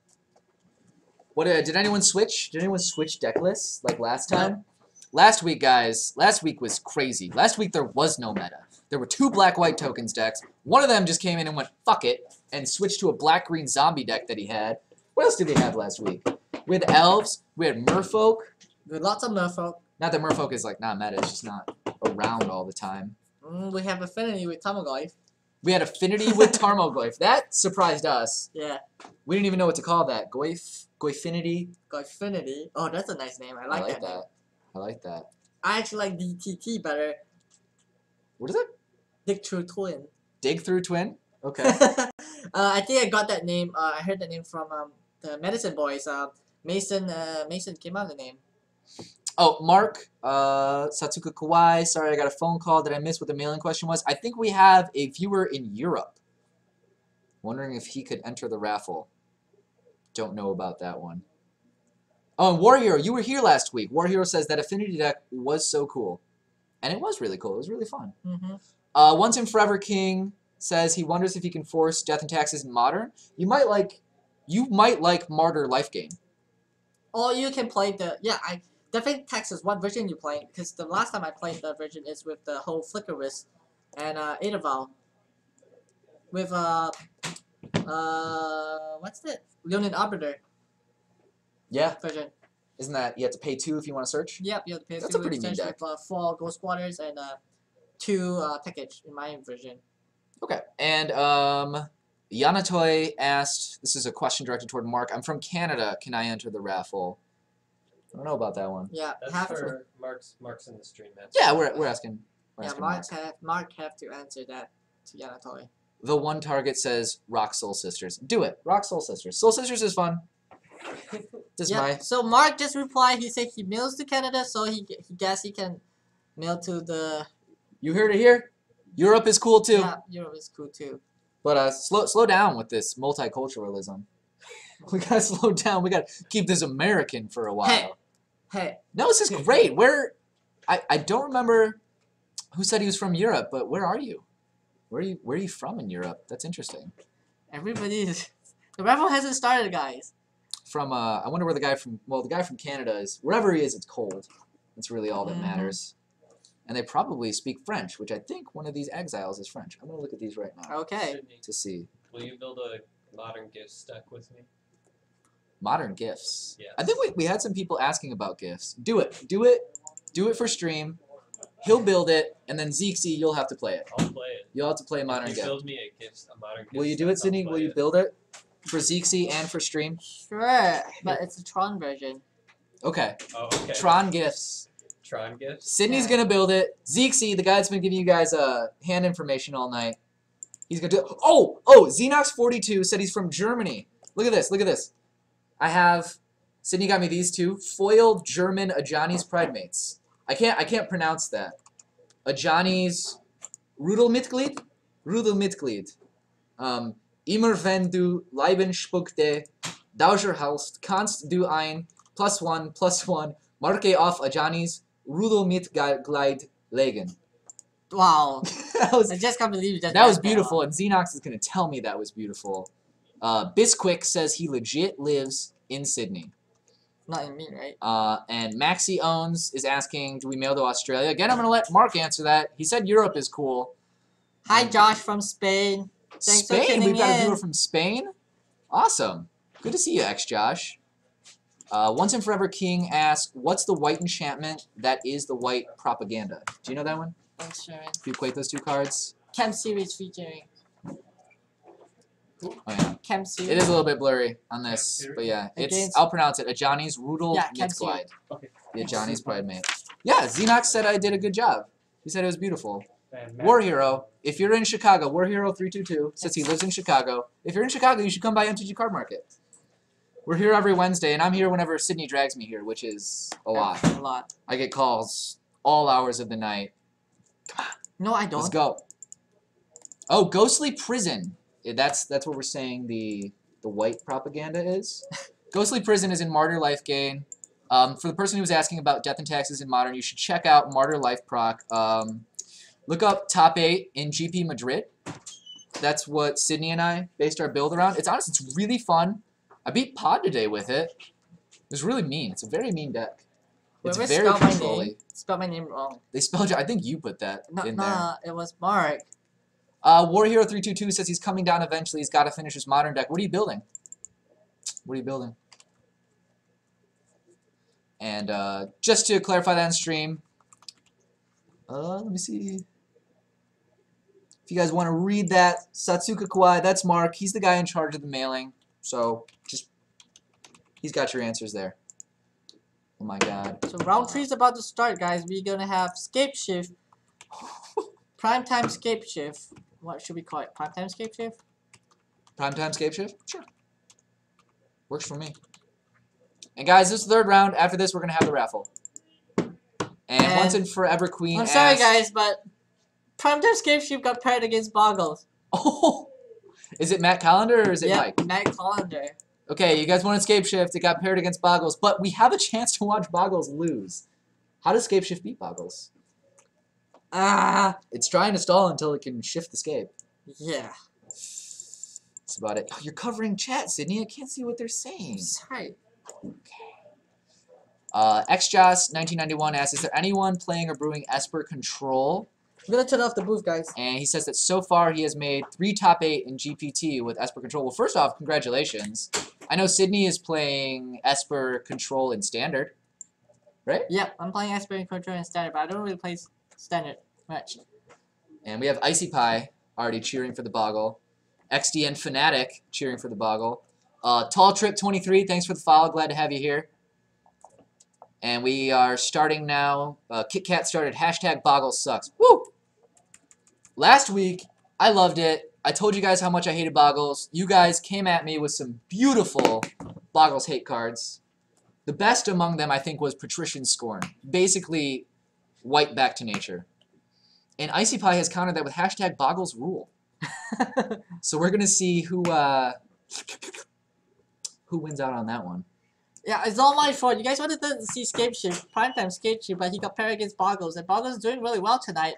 What did anyone switch? Did anyone switch deck lists like last time? No. Last week, guys. Last week was crazy. Last week there was no meta. There were 2 black-white tokens decks. One of them just came in and went fuck it and switched to a black-green zombie deck that he had. What else did they have last week? We had Elves. We had Merfolk. With lots of Merfolk. Not that Merfolk is like not meta. It's just not around all the time. We have affinity with Tamagotchi. We had affinity with Tarmogoyf. That surprised us. Yeah. We didn't even know what to call that. Goyfinity. Goyfinity. Oh, that's a nice name. I like that name. I like that. I actually like DTT better. What is it? Dig Through Twin. Dig Through Twin? Okay. I think I got that name. I heard that name from the Medicine Boys. Mason came out with the name. Oh, Mark, Satsuka Kawai, sorry I got a phone call. Did I miss what the mailing question was? I think we have a viewer in Europe. Wondering if he could enter the raffle. Don't know about that one. Oh, and War Hero, you were here last week. War Hero says that Affinity deck was so cool. And it was really cool. It was really fun. Once and Forever King says he wonders if he can force Death and Taxes in Modern. You might like Martyr Life Gain. Or you can play the... Yeah, Death and Taxes, what version you playing? Because the last time I played the version is with the whole Flicker Risk and Adaval. With, what's that? Leonid Arbiter. Yeah. Version. Isn't that, you have to pay 2 if you want to search? Yep, you have to pay 2. That's a pretty neat deck. With 4 Ghost Quarters and 2 package in my version. Okay. And Yanatoy asked, this is a question directed toward Mark, I'm from Canada, can I enter the raffle? I don't know about that one. Yeah, That's for Mark's in the stream. Yeah, we're asking. Mark have to answer that to Yanatoy. The one target says Rock Soul Sisters. Do it. Rock Soul Sisters. Soul Sisters is fun. So Mark just replied, he said he mails to Canada, so he guess he can mail to the... You heard it here? Europe is cool too. Yeah, Europe is cool too. But slow down with this multiculturalism. We gotta slow down. We gotta keep this American for a while. Hey. No, this is great. I don't remember who said he was from Europe, but where are you? Where are you from in Europe? That's interesting. Everybody is... The raffle hasn't started, guys. From I wonder where the guy from Canada is. Wherever he is, it's cold. That's really all that matters. And they probably speak French, which I think one of these exiles is French. I'm gonna look at these right now. Okay. Sydney, to see. will you build a modern gifts deck with me? Modern gifts. Yes. I think we had some people asking about gifts. Do it. Do it for stream. He'll build it, and then Zekezy, you'll have to play it. I'll play it. You'll have to play Modern If you Gift. build me a modern gift. Will you do it, Sydney? Will you build it for Zekezy and for stream? Sure, but it's a Tron version. Okay. Oh, okay. Tron gifts. Tron gifts? Sydney's gonna build it. Zekezy, the guy that's been giving you guys hand information all night. He's gonna do it. Oh, Xenox42 said he's from Germany. Look at this, look at this. I have, Sydney got me these two. Foiled German Ajani's Pridemates. I can't pronounce that. Ajani's Rudelmitglied? Rudelmitglied. Immer wenn du Leben spuckte, Dauerhaust, kannst du ein +1/+1 Marke auf Ajani's Rudelmitglied legen. Wow. I just can't believe that. That was beautiful, and Xenox is going to tell me that was beautiful. Bisquick says he legit lives in Sydney. Not in me, right? And Maxi Owns is asking, do we mail to Australia? Again, I'm going to let Mark answer that. He said Europe is cool. Hi, Josh from Spain. Thanks for Spain? tuning We've got a in. viewer from Spain? Awesome. Good to see you, ex-Josh. Once and Forever King asks, what's the white enchantment that is the white propaganda? Do you know that one? Insurance. If you equate those two cards? Chem series featuring. Oh, yeah. Chem series. It is a little bit blurry on this, but yeah, I'll pronounce it. Ajani's Rudel Mitzglide. Okay. The Ajani's Pridemate. Yeah, Xenox said I did a good job. He said it was beautiful. War Hero, if you're in Chicago, War Hero 322 says he lives in Chicago. If you're in Chicago, you should come by MTG Card Market. We're here every Wednesday, and I'm here whenever Sydney drags me here, which is a lot. A lot. I get calls all hours of the night. Come on. No, I don't. Let's go. Oh, Ghostly Prison. That's what we're saying the white propaganda is. Ghostly Prison is in Martyr Life Gain. For the person who was asking about Death and Taxes in Modern, you should check out Martyr Life Proc. Look up Top 8 in GP Madrid. That's what Sydney and I based our build around. It's honest, it's really fun. I beat Pod today with it. It was really mean. It's a very mean deck. It's Whoever very spelled my controlly. name, spelled my name wrong. They spelled you. I think you put that in there. No, it was Mark. War Hero 322 says he's coming down eventually. He's got to finish his Modern deck. What are you building? What are you building? And just to clarify that on stream, let me see. you guys want to read that, Satsuka Kawai, that's Mark. He's the guy in charge of the mailing. So just, he's got your answers there. Oh my god. So round 3 is about to start, guys. We're gonna have Scapeshift, Primetime Scapeshift. What should we call it? Primetime Scapeshift? Primetime Scapeshift? Sure. Works for me. And guys, this is the 3rd round. After this, we're going to have the raffle. And Once and Forever Queen I'm sorry, asked, guys, but Primetime Scapeshift got paired against Bogles. Oh! Is it Matt Callender or is it Mike? Matt Callender. Okay, you guys wanted Scapeshift. It got paired against Bogles. But we have a chance to watch Bogles lose. How does Scapeshift beat Bogles? It's trying to stall until it can shift the scape. Yeah. That's about it. Oh, you're covering chat, Sydney. I can't see what they're saying. Sorry. XJoss1991 asks, is there anyone playing or brewing Esper Control? I'm gonna turn off the booth, guys. And he says that so far he has made 3 top 8 in GPT with Esper Control. Well, first off, congratulations. I know Sydney is playing Esper Control in Standard, right? Yep, I'm playing Esper Control in Standard, but I don't really play Standard much. And we have Icy Pie already cheering for the Boggle. XDN Fanatic cheering for the Boggle. Tall Trip 23, thanks for the follow. Glad to have you here. And we are starting now. KitKat started hashtag Boggle sucks. Woo! Last week, I loved it. I told you guys how much I hated Bogles. You guys came at me with some beautiful Bogles hate cards. The best among them, I think, was Patrician Scorn. Basically, white back to nature. And Icy Pie has countered that with hashtag Bogles rule. So we're gonna see who wins out on that one. Yeah, it's all my fault. You guys wanted to see Scapeshift, Primetime Scapeshift, but he got paired against Bogles, and Bogles is doing really well tonight.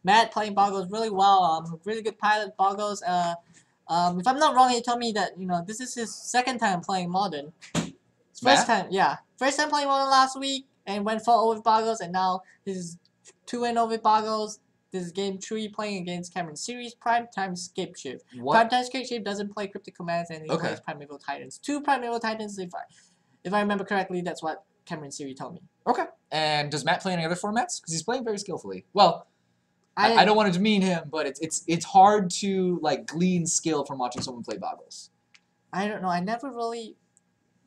Matt playing Bogles really well. Really good pilot Bogles. If I'm not wrong, he told me that this is his 2nd time playing Modern. First time playing Modern last week and went 4-0 with Bogles, and now this is 2-0 with Bogles. This is game 3 playing against Cameron Series, Primetime Scapeshift. Primetime Scapeshift doesn't play Cryptic Commands, and he plays Primeval Titans. 2 Primeval Titans, if I remember correctly, that's what Cameron Series told me. Okay. And does Matt play any other formats? Because he's playing very skillfully. Well, I don't want to demean him, but it's hard to glean skill from watching someone play Bogles. I don't know. I never really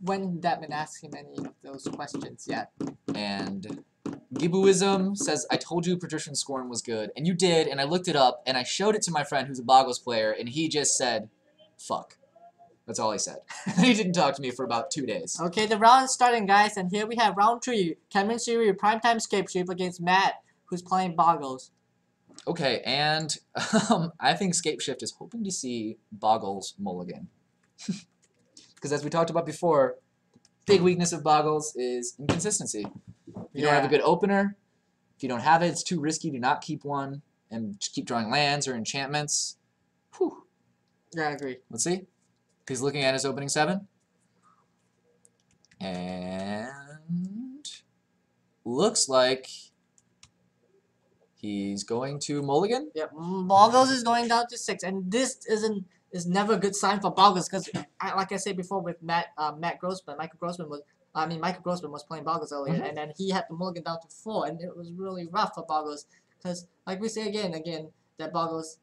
went in depth and asked him any of those questions yet. And Gibuism says, I told you Patrician Scorn was good. And you did, and I looked it up, and I showed it to my friend who's a Bogles player, and he just said, fuck. That's all he said. And he didn't talk to me for about 2 days. Okay, the round is starting, guys, and here we have round 3. Cameron Series, Primetime Scapeshift against Matt, who's playing Bogles. Okay, and I think Scapeshift is hoping to see Bogles mulligan. Because as we talked about before, big weakness of Bogles is inconsistency. You don't have a good opener. If you don't have it, it's too risky to not keep one and just keep drawing lands or enchantments. Whew. Yeah, I agree. Let's see. He's looking at his opening 7. And looks like he's going to mulligan. Yep, Bogles is going down to 6, and this is never a good sign for Bogles because, like I said before, with Michael Grossman was playing Bogles earlier, and then he had to mulligan down to 4, and it was really rough for Bogles because, like we say again, that Bogles'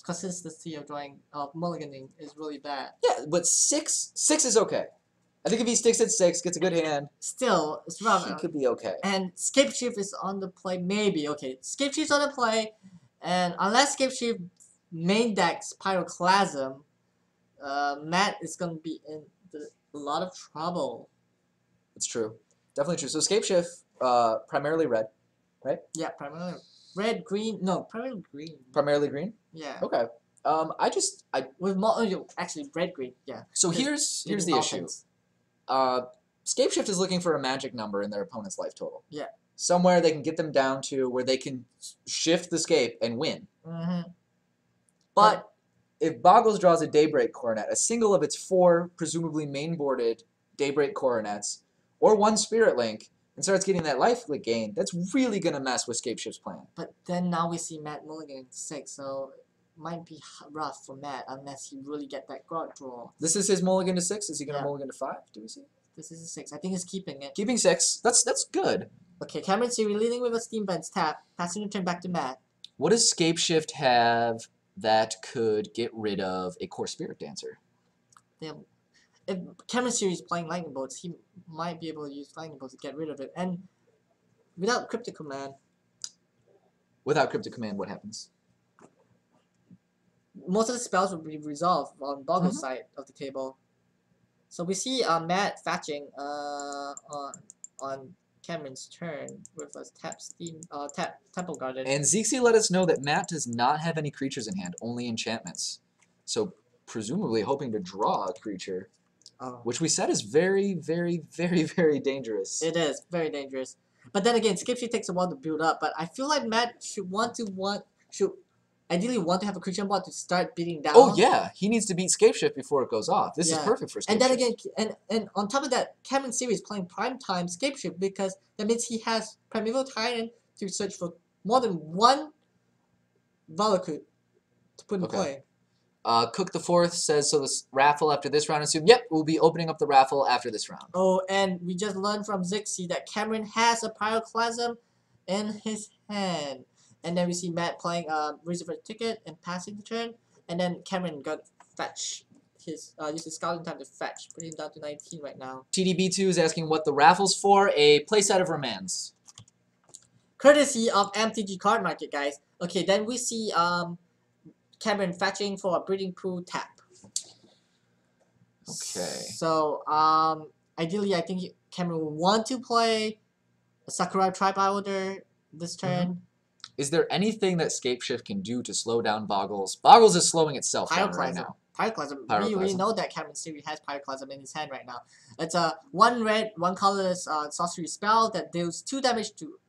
consistency of drawing mulliganing is really bad. Yeah, but 6 is okay. I think if he sticks at 6, gets a good hand, still it's rough. He could be okay. And Scapeshift is on the play, maybe. Okay, Scapeshift's on the play, and unless Scapeshift main decks Pyroclasm, Matt is gonna be in a lot of trouble. It's true, definitely true. So Scapeshift, primarily red, right? Yeah, primarily red, green. No, primarily green. Primarily green. Yeah. Okay. With actually red green. Yeah. So here's the issue. Scapeshift is looking for a magic number in their opponent's life total. Yeah. Somewhere they can get them down to where they can shift the scape and win. Mm-hmm. But if Bogles draws a Daybreak Coronet, a single of its 4 presumably main-boarded Daybreak Coronets, or 1 Spirit Link, and starts getting that life gain, that's really going to mess with Scapeshift's plan. But then now we see Matt mulligan 6, so it might be rough for Matt unless he really get that guard draw. This is his mulligan to 6? Is he going to mulligan to 5? Do we see? This is a 6. I think he's keeping it. Keeping 6. That's good. Okay, Cameron Series leading with a Steam Vents tap, passing the turn back to Matt. What does Scapeshift have that could get rid of a Core Spirit Dancer? Damn. If Cameron series playing lightning bolts, he might be able to use lightning bolts to get rid of it. And without Cryptic Command, Without Cryptic Command, what happens? most of the spells will be resolved on Bogles' side of the table. So we see Matt fetching on Cameron's turn with a tap Temple Garden. And Zeke let us know that Matt does not have any creatures in hand, only enchantments. So presumably hoping to draw a creature, which we said is very, very, very, very dangerous. It is very dangerous. But then again, Scapeshift takes a while to build up. But I feel like Matt should ideally want to have a creature board to start beating down. Oh yeah, he needs to beat Scapeshift before it goes off. This is perfect for Scapeshift. And then again, and on top of that, Cameron series playing primetime Scapeshift because that means he has Primeval Titan to search for more than one Valakut to put in play. Cook the Fourth says, so this raffle after this round, assume, yep, we'll be opening up the raffle after this round. Oh, and we just learned from Zixi that Cameron has a Pyroclasm in his hand. And then we see Matt playing Razor for Ticket and passing the turn. And then Cameron got fetch. Use his scouting time to fetch, putting him down to 19 right now. TDB2 is asking what the raffle's for, a playset of Romans. Courtesy of MTG Card Market, guys. Okay, then we see Cameron fetching for a Breeding Pool tap. Okay. So, ideally, I think Cameron will want to play a Sakurai Tribal Order this turn. Is there anything that Scapeshift can do to slow down Bogles? Bogles is slowing itself down right now. Pyroclasm. We know that Cameron series has Pyroclasm in his hand right now. It's a 1 red, 1 colorless sorcery spell that deals 2 damage to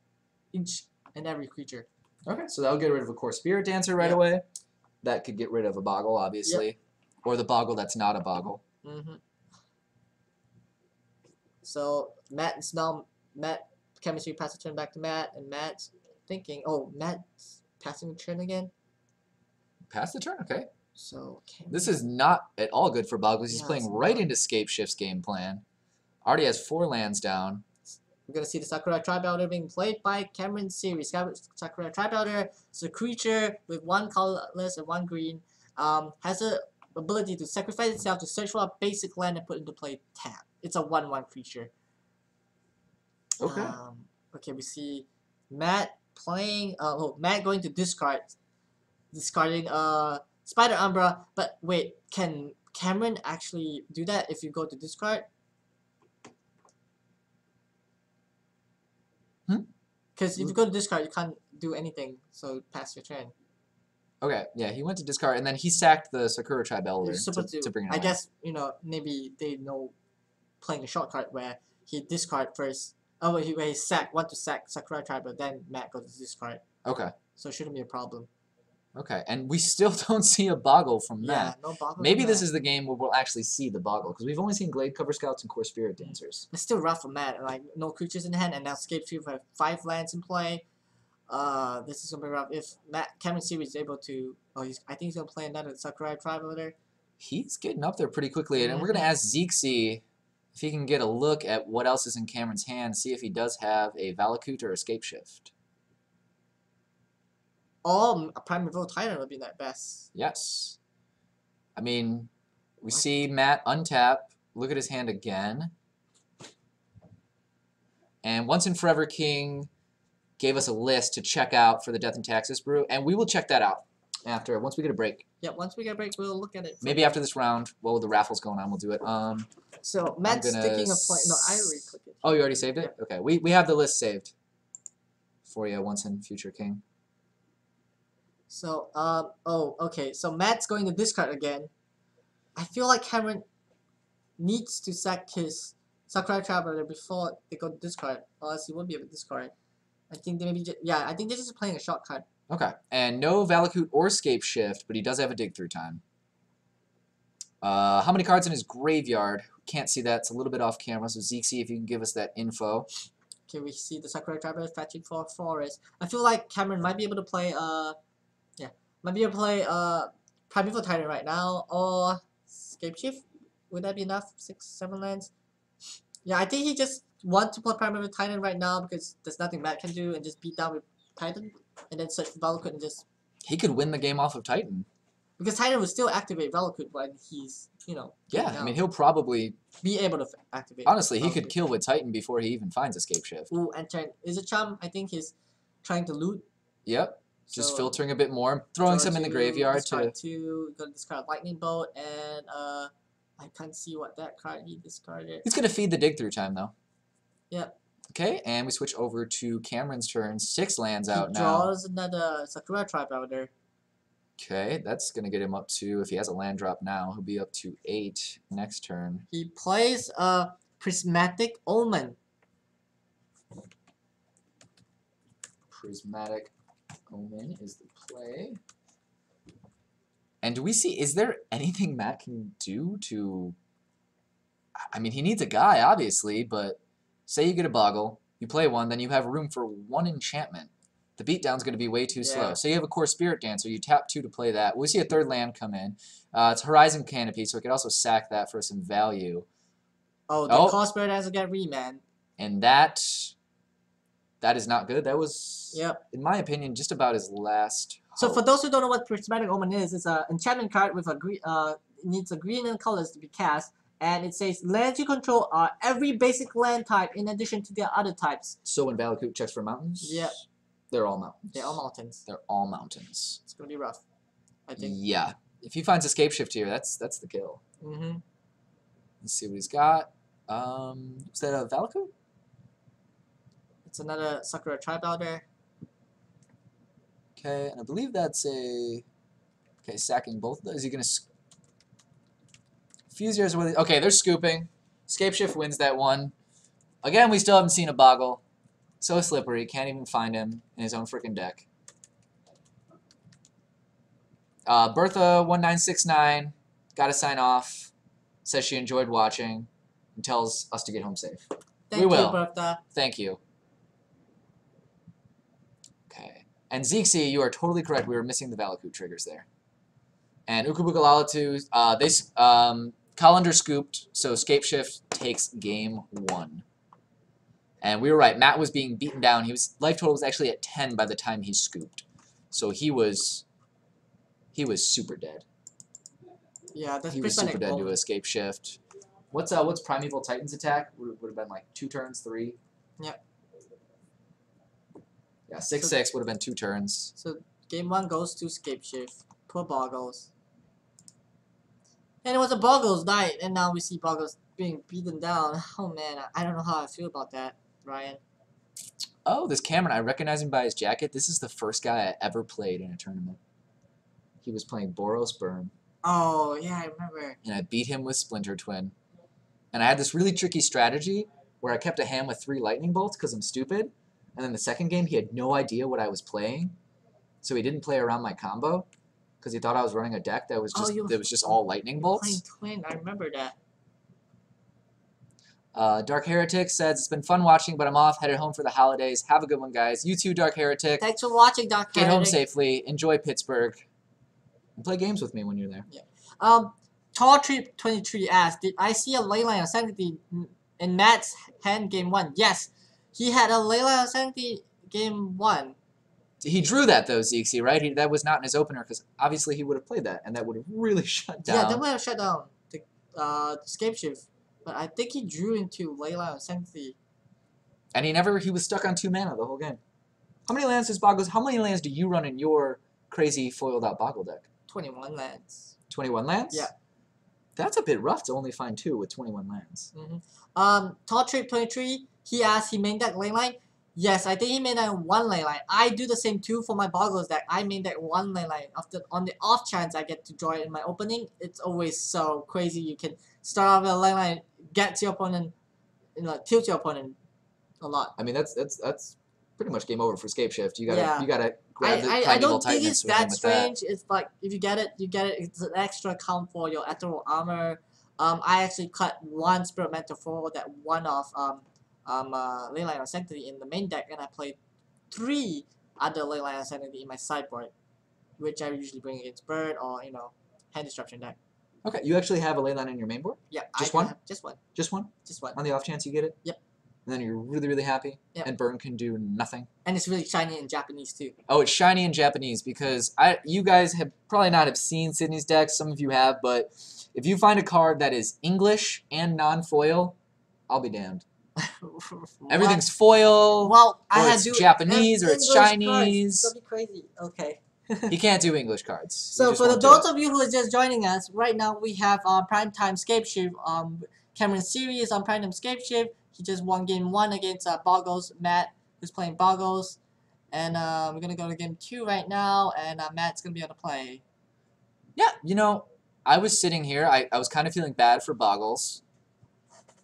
each and every creature. Okay, so that'll get rid of a Core Spirit Dancer right away. That could get rid of a Boggle, obviously. Or the Boggle that's not a Boggle. So Cameron series passes the turn back to Matt, and Matt's thinking, oh, Matt's passing the turn again. Pass the turn, okay. So this is not at all good for Bogles. He's playing right into Scapeshift's game plan. Already has 4 lands down. We're going to see the Sakurai Tribelder being played by Cameron series. Sakurai Tribelder is a creature with 1 colorless and 1 green. Has the ability to sacrifice itself to search for a basic land and put into play tap. It's a 1/1 creature. Okay. Okay, we see Matt playing. Matt going to discarding Spider Umbra. But wait, can Cameron actually do that if you go to discard? Because if you go to discard, you can't do anything. So pass your turn. Okay, yeah, he went to discard, and then he sacked the Sakura Tribelder to bring it I away. guess, maybe they know playing a short card where he discard first. Oh, where he want to sack Sakura Tribelder, then Matt goes to discard. Okay. So it shouldn't be a problem. Okay, and we still don't see a Boggle from Matt. Yeah, no Boggle. Maybe this is the game where we'll actually see the Boggle, because we've only seen Glade Cover Scouts and Core Spirit Dancers. It's still rough for Matt. Like, no creatures in hand, and now Scapeshift have 5 lands in play. This is gonna be rough. If Cameron series is able to, I think he's gonna play another Sakurai Tribelder. He's getting up there pretty quickly, and we're gonna ask Zeke if he can get a look at what else is in Cameron's hand, see if he does have a Valakut or a Scapeshift. Or a Primeval Titan would be that best. Yes. I mean, we see Matt untap, look at his hand again. And Once and Forever King gave us a list to check out for the Death and Taxes brew, and we will check that out once we get a break. Yeah, once we get a break, we'll look at it. Maybe after this round, while the raffle's going on, we'll do it. So Matt's thinking of playing. No, I already clicked it. Oh, you already saved it? Yeah. Okay, we have the list saved for you, Once and Future King. So okay. So Matt's going to discard again. I feel like Cameron needs to sack his Sakurai Traveler before they go to discard, or else he won't be able to discard. I think they maybe I think they're just playing a short card. Okay, and no Valakut or Scapeshift, but he does have a dig through time. How many cards in his graveyard? Can't see that. It's a little bit off camera, so Zeke, if you can give us that info. Okay, we see the Sakurai Traveler fetching for a forest. I feel like Cameron might be able to play Primeval Titan right now, or Scapeshift. Would that be enough? 6, 7 lands? Yeah, I think he just wants to play Primeval Titan right now because there's nothing Matt can do, and just beat down with Titan, and then search for Valakut and just He could win the game off of Titan. because Titan will still activate Valakut when he's Yeah, I mean, he'll probably... be able to activate. Honestly, he could Valakut. kill with Titan before he even finds a Scapeshift. Ooh, and turn is a charm. I think he's trying to loot. Yep, just So, filtering a bit more. Throwing draw some in the 2, graveyard discard to... 2, gonna discard Lightning Bolt, and I can't see what that card he discarded. He's going to feed the dig through time, though. Yep. Okay, and we switch over to Cameron's turn. 6 lands out He now. draws another Sakura Tribe Elder. Okay, that's going to get him up to, if he has a land drop now, he'll be up to 8 next turn. He plays a Prismatic Omen. Prismatic Omen is the play. And do we see, is there anything Matt can do to... I mean, he needs a guy, obviously, but say you get a Boggle, you play one, then you have room for 1 enchantment. The beatdown's going to be way too slow. So you have a Core Spirit Dancer, you tap 2 to play that. We see a 3rd land come in. It's Horizon Canopy, so we could also sack that for some value. Oh, the Core Spirit Dancer get remand. And that is not good. That was, Yep. in my opinion, just about his last So hope. for those who don't know what Prismatic Omen is, it's an enchantment card with a green. It needs a green and colors to be cast, and it says lands you control are every basic land type in addition to their other types. So when Valakut checks for mountains, Yep. they're all mountains. They're all mountains. They're all mountains. It's gonna be rough, I think. Yeah. If he finds a Scapeshift here, that's the kill. Mm-hmm. Let's see what he's got. Is that a Valakut? It's another Sakura Tribe Elder. Okay, and I believe that's a... Okay, sacking both of those. Is he going to... Fuse yours with... Okay, they're scooping. Scapeshift wins that one. Again, we still haven't seen a Boggle. So slippery, can't even find him in his own freaking deck. Bertha1969 got to sign off. Says she enjoyed watching and tells us to get home safe. Thank you, will. Bertha. Thank you. Okay. And Zeke, you are totally correct. We were missing the Valakut triggers there. And Ukubukalalatu, Colander scooped, so Scapeshift takes game 1. And we were right. Matt was being beaten down. Life total was actually at 10 by the time he scooped. So he was super dead. Yeah, that's He was Prismatic super dead to Omen. a Scapeshift. What's Primeval Titan's attack? Would have been like 2 turns, 3. Yep. Yeah, 6/6 would have been 2 turns. So game 1 goes to Scapeshift. Poor Boggles. And it was a Boggles night, and now we see Boggles being beaten down. Oh man, I don't know how I feel about that, Ryan. Oh, this Cameron, I recognize him by his jacket. This is the first guy I ever played in a tournament. He was playing Boros Burn, Oh yeah, I remember. and I beat him with Splinter-Twin. And I had this really tricky strategy where I kept a hand with 3 lightning bolts because I'm stupid. And then the second game, he had no idea what I was playing, so he didn't play around my combo because he thought I was running a deck that was just all lightning bolts. Playing Twin, I remember that. Dark Heretic says, it's been fun watching, but I'm off, headed home for the holidays. Have a good one, guys. You too, Dark Heretic. Thanks for watching, Dark Get home Heretic. safely. Enjoy Pittsburgh. And play games with me when you're there. Tall Trip 23 asked, did I see a Leyline of Sanctity in Matt's hand game 1? Yes, he had a Leyline of Sanctity game 1. He drew that, though, Zeke, right? That was not in his opener, because obviously he would have played that, and that would have really shut down. Yeah, that would have shut down the Scapeshift. But I think he drew into Leyline of Sanctity. And he was stuck on 2 mana the whole game. How many lands do you run in your crazy foiled out Boggle deck? 21 lands. 21 lands? Yeah. That's a bit rough to only find 2 with 21 lands. Tall Trip 23, he asked, he main deck Leyline. Yes, I think he main deck 1 Leyline. I do the same too for my Boggles deck. I main deck 1 Leyline. On the off chance I get to draw it in my opening, it's always so crazy. You can start off with a Leyline, get to your opponent, tilt your opponent a lot. I mean, that's pretty much game over for Scapeshift. You gotta grab the I Primeval don't think Titan it's and swing in that with strange. It's like if you get it, you get it. It's an extra count for your ethereal armor. I actually cut 1 Spirit Mentor for that one of Leyline of Sanctity in the main deck, and I played 3 other Leyline of Sanctity in my sideboard, which I usually bring against Bird or hand disruption deck. Okay, you actually have a Leyline in your main board? Yeah, Just I one? have just one. Just one? Just one. On the off chance you get it? Yep. and then you're really, really happy, Yep. and burn can do nothing. And it's really shiny in Japanese too. Oh, it's shiny in Japanese because you guys have probably not have seen Sydney's deck. Some of you have, but if you find a card that is English and non-foil, I'll be damned. Everything's foil, Well, or I had it's to Japanese, or it's English Chinese. Cards. That'd be crazy. Okay. You can't do English cards. So for those of you who are just joining us, right now we have Primetime Scapeshift. Cameron series on Primetime Scapeshift. He just won game 1 against Bogles, Matt, who's playing Bogles. And we're going to go to game 2 right now, and Matt's going to be able to play. Yeah, you know, I was sitting here, I was kind of feeling bad for Bogles,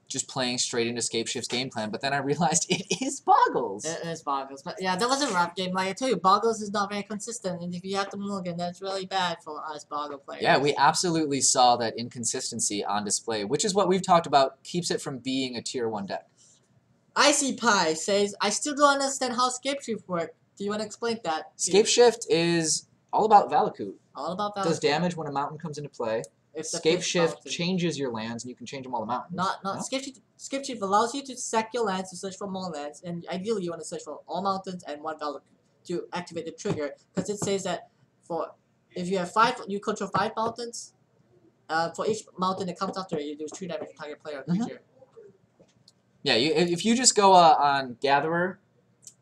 just playing straight into Scapeshift's game plan, but then I realized it is Bogles. It is Bogles. But yeah, that was a rough game. Like I told you, Bogles is not very consistent, and if you have to mulligan, that's really bad for us Boggle players. Yeah, we absolutely saw that inconsistency on display, which is what we've talked about, keeps it from being a tier 1 deck. Icy Pie says, I still don't understand how Scapeshift works. Do you want to explain that? Scapeshift is all about Valakut. All about that. Does damage when a mountain comes into play. Scapeshift changes your lands, and you can change them all to mountains. No? No? Scapeshift allows you to sack your lands to search for more lands, and ideally you want to search for all mountains and 1 Valakut to activate the trigger, because it says that if you have 5, you control 5 mountains. For each mountain that comes after it, you do 2 damage to target player or creature. Yeah, if you just go on Gatherer,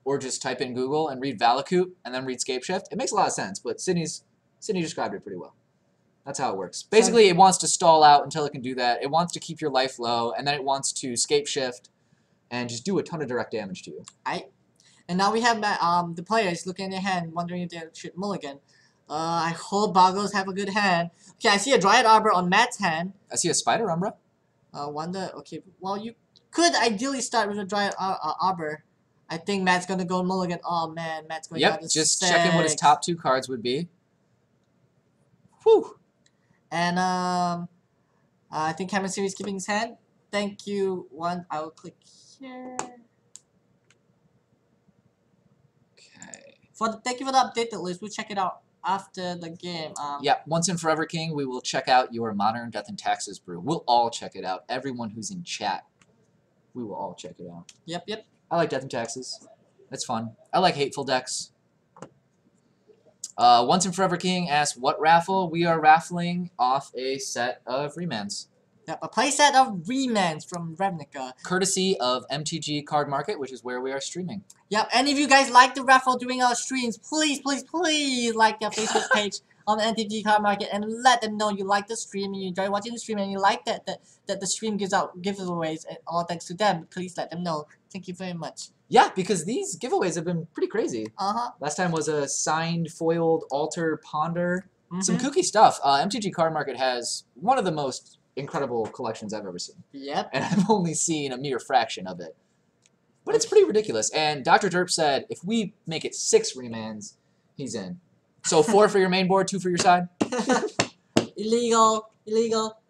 or just type in Google and read Valakut and then read Scapeshift, it makes a lot of sense. But Sydney described it pretty well. That's how it works. Basically, it wants to stall out until it can do that. It wants to keep your life low, and then it wants to Scapeshift and just do a ton of direct damage to you. And now we have the players looking at their hand, wondering if they should mulligan. I hope Bogles have a good hand. Okay, I see a Dryad Arbor on Matt's hand. I see a Spider Umbra. Wonder. Okay, well you could ideally start with a Dryad Arbor. I think Matt's gonna go mulligan. Oh man, Matt's going down to just 6. checking what his top 2 cards would be. Whew. And I think Cameron Series keeping his hand. Thank you. I will click here. Okay. Thank you for the updated list. We'll check it out after the game. Yeah, once and forever, King, we will check out your Modern Death and Taxes brew. We'll all check it out. Everyone who's in chat, we will all check it out. Yep. I like Death and Taxes. It's fun. I like hateful decks. Once and Forever King asks, what raffle? We are raffling off a set of Remans. Yep, a playset of Remans from Ravnica. Courtesy of MTG Card Market, which is where we are streaming. Yep, and if you guys like the raffle during our streams, please like their Facebook page on the MTG Card Market and let them know you like the stream and you enjoy watching the stream and you like that the stream gives out giveaways and all thanks to them. Please let them know. Thank you very much. Yeah, because these giveaways have been pretty crazy. Uh-huh. Last time was a signed, foiled, altar, ponder. Some kooky stuff. MTG Card Market has one of the most incredible collections I've ever seen. Yep. And I've only seen a mere fraction of it. But it's pretty ridiculous. And Dr. Derp said, if we make it 6 Remans, he's in. So 4 for your main board, 2 for your side. Illegal.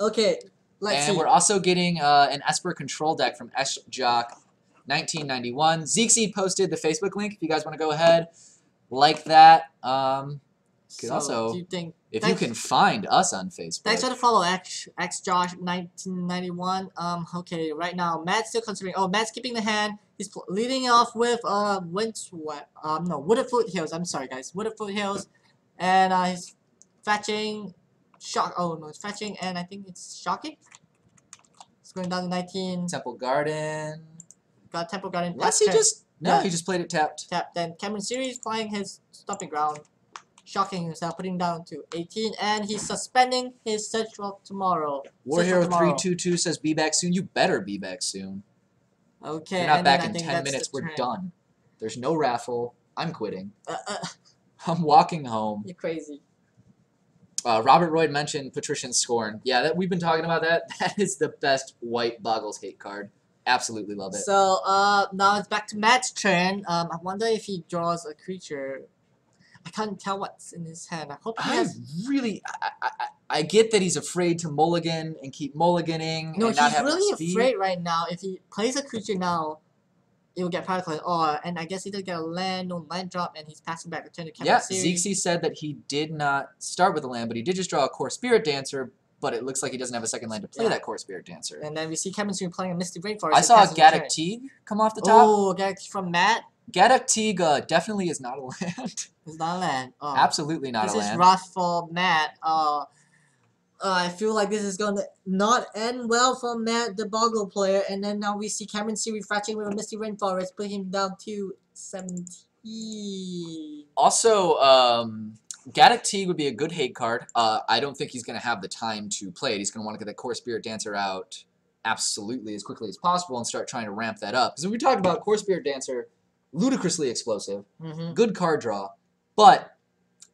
Okay, let's see. And we're also getting an Esper control deck from SJock 1991. Zeeksy posted the Facebook link if you guys want to go ahead. Like that. You could also, if you can find us on Facebook. Thanks for the follow, XJosh1991. Okay, right now Matt's still considering. Oh, Matt's keeping the hand. He's leading off with Windswept. Wooded Foothills. I'm sorry, guys. Wooded Foothills, and he's fetching. It's fetching, and I think it's shocking. It's going down to 19. Temple Garden. Got Temple Garden. Unless he just he just played it tapped. Then Cameron Series playing his stomping ground. Shocking himself, putting down to 18, and he's suspending his Search for Tomorrow. War Hero 322 says be back soon. You better be back soon. Okay. If you're not back in 10 minutes, we're done. There's no raffle. I'm quitting. I'm walking home. You're crazy. Robert Royd mentioned Patrician Scorn. Yeah, we've been talking about that. That is the best white Boggles hate card. Absolutely love it. So now it's back to Matt's turn. I wonder if he draws a creature. I can't tell what's in his hand. I hope he has... I get that he's afraid to mulligan and keep mulliganing. No, and not he's have really speed. afraid right now. If he plays a creature now, it will get Paralyzed. And I guess he doesn't get a land, no land drop, and he's passing back a turn to Cameron Series. Zeeksy said that he did not start with a land, but he did just draw a Core Spirit Dancer, but it looks like he doesn't have a second land to play that Core Spirit Dancer. And then we see Kevin Siri playing a Misty Rainforest. I saw Gaddock Teague come off the top. Oh, Gaddock Teague from Matt. Gaddock Teague definitely is not a land. It's not a land. Oh. Absolutely not a land. This is rough for Matt. I feel like this is going to not end well for Matt, the Boggle player. And then now we see Cameron Siri fetching with a Misty Rainforest, putting him down to 17. Also, Gaddock Teague would be a good hate card. I don't think he's going to have the time to play it. He's going to want to get the Core Spirit Dancer out absolutely as quickly as possible and start trying to ramp that up. Because when we talk about Core Spirit Dancer, ludicrously explosive, good card draw, but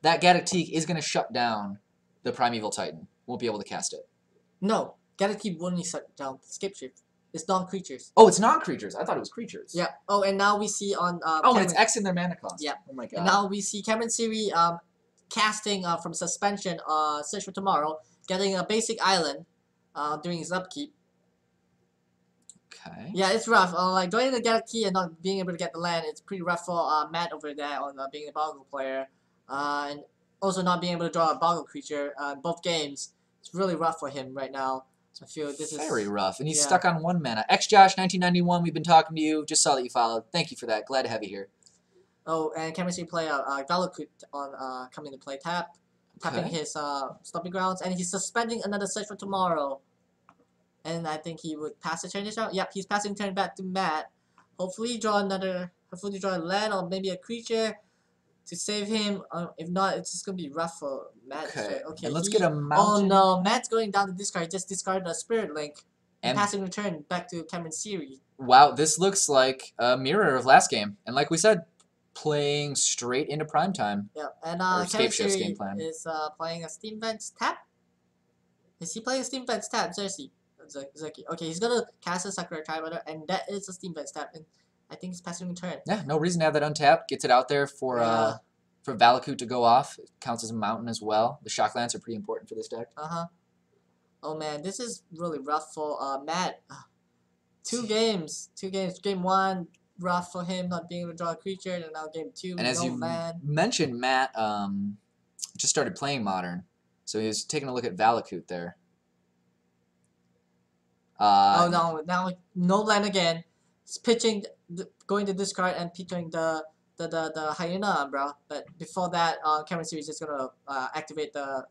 that Gaddock Teague is going to shut down the Primeval Titan. Won't be able to cast it. No, Gaddock Teague won't shut down Scapeshift. It's non-creatures. Oh, it's non-creatures. I thought it was creatures. Yeah. Oh, and now we see on and it's X in their mana cost. Yeah. Oh my god. And now we see Cameron Siri casting from suspension Search for Tomorrow, getting a basic island, doing his upkeep. Okay. Yeah, it's rough. Like joining the Gaddock Teague and not being able to get the land, it's pretty rough for Matt over there on being a Boggle player, and also not being able to draw a Boggle creature in both games. It's really rough for him right now. So I feel this is very rough, and he's stuck on 1 mana. XJosh1991, we've been talking to you. Just saw that you followed. Thank you for that. Glad to have you here. Oh, and Cameron Siri play Valakut on coming to play tapping his Stomping Grounds, and he's suspending another Search for Tomorrow. And I think he would pass the turn this round. Yep, he's passing the turn back to Matt. Hopefully draw a land or maybe a creature to save him. If not, it's just gonna be rough for Matt. Okay. Okay. And let's get a mountain. Oh no, Matt's going down to discard. He just discarded a Spirit Link. And passing the turn back to Cameron Siri. Wow, this looks like a mirror of last game. And like we said, playing straight into prime time. Yeah, and Cameron Siri is playing a Steam Vents tap. Is he playing a Steam Vents tap? Zersi. Okay, he's gonna cast a Sakura Tributter, and that is a Steam Vents tap, and I think he's passing the turn. Yeah, no reason to have that untapped. Gets it out there for Valakut to go off. It counts as a mountain as well. The Shock Lance are pretty important for this deck. Oh man, this is really rough for Matt. Two games. Game 1, rough for him not being able to draw a creature, and now game 2, and as you mentioned, Matt just started playing Modern, so he was taking a look at Valakut there. Oh no! Now no land again. He's pitching, going to discard and pitching the Hyena Umbra. But before that, Cameron Siri is just gonna activate the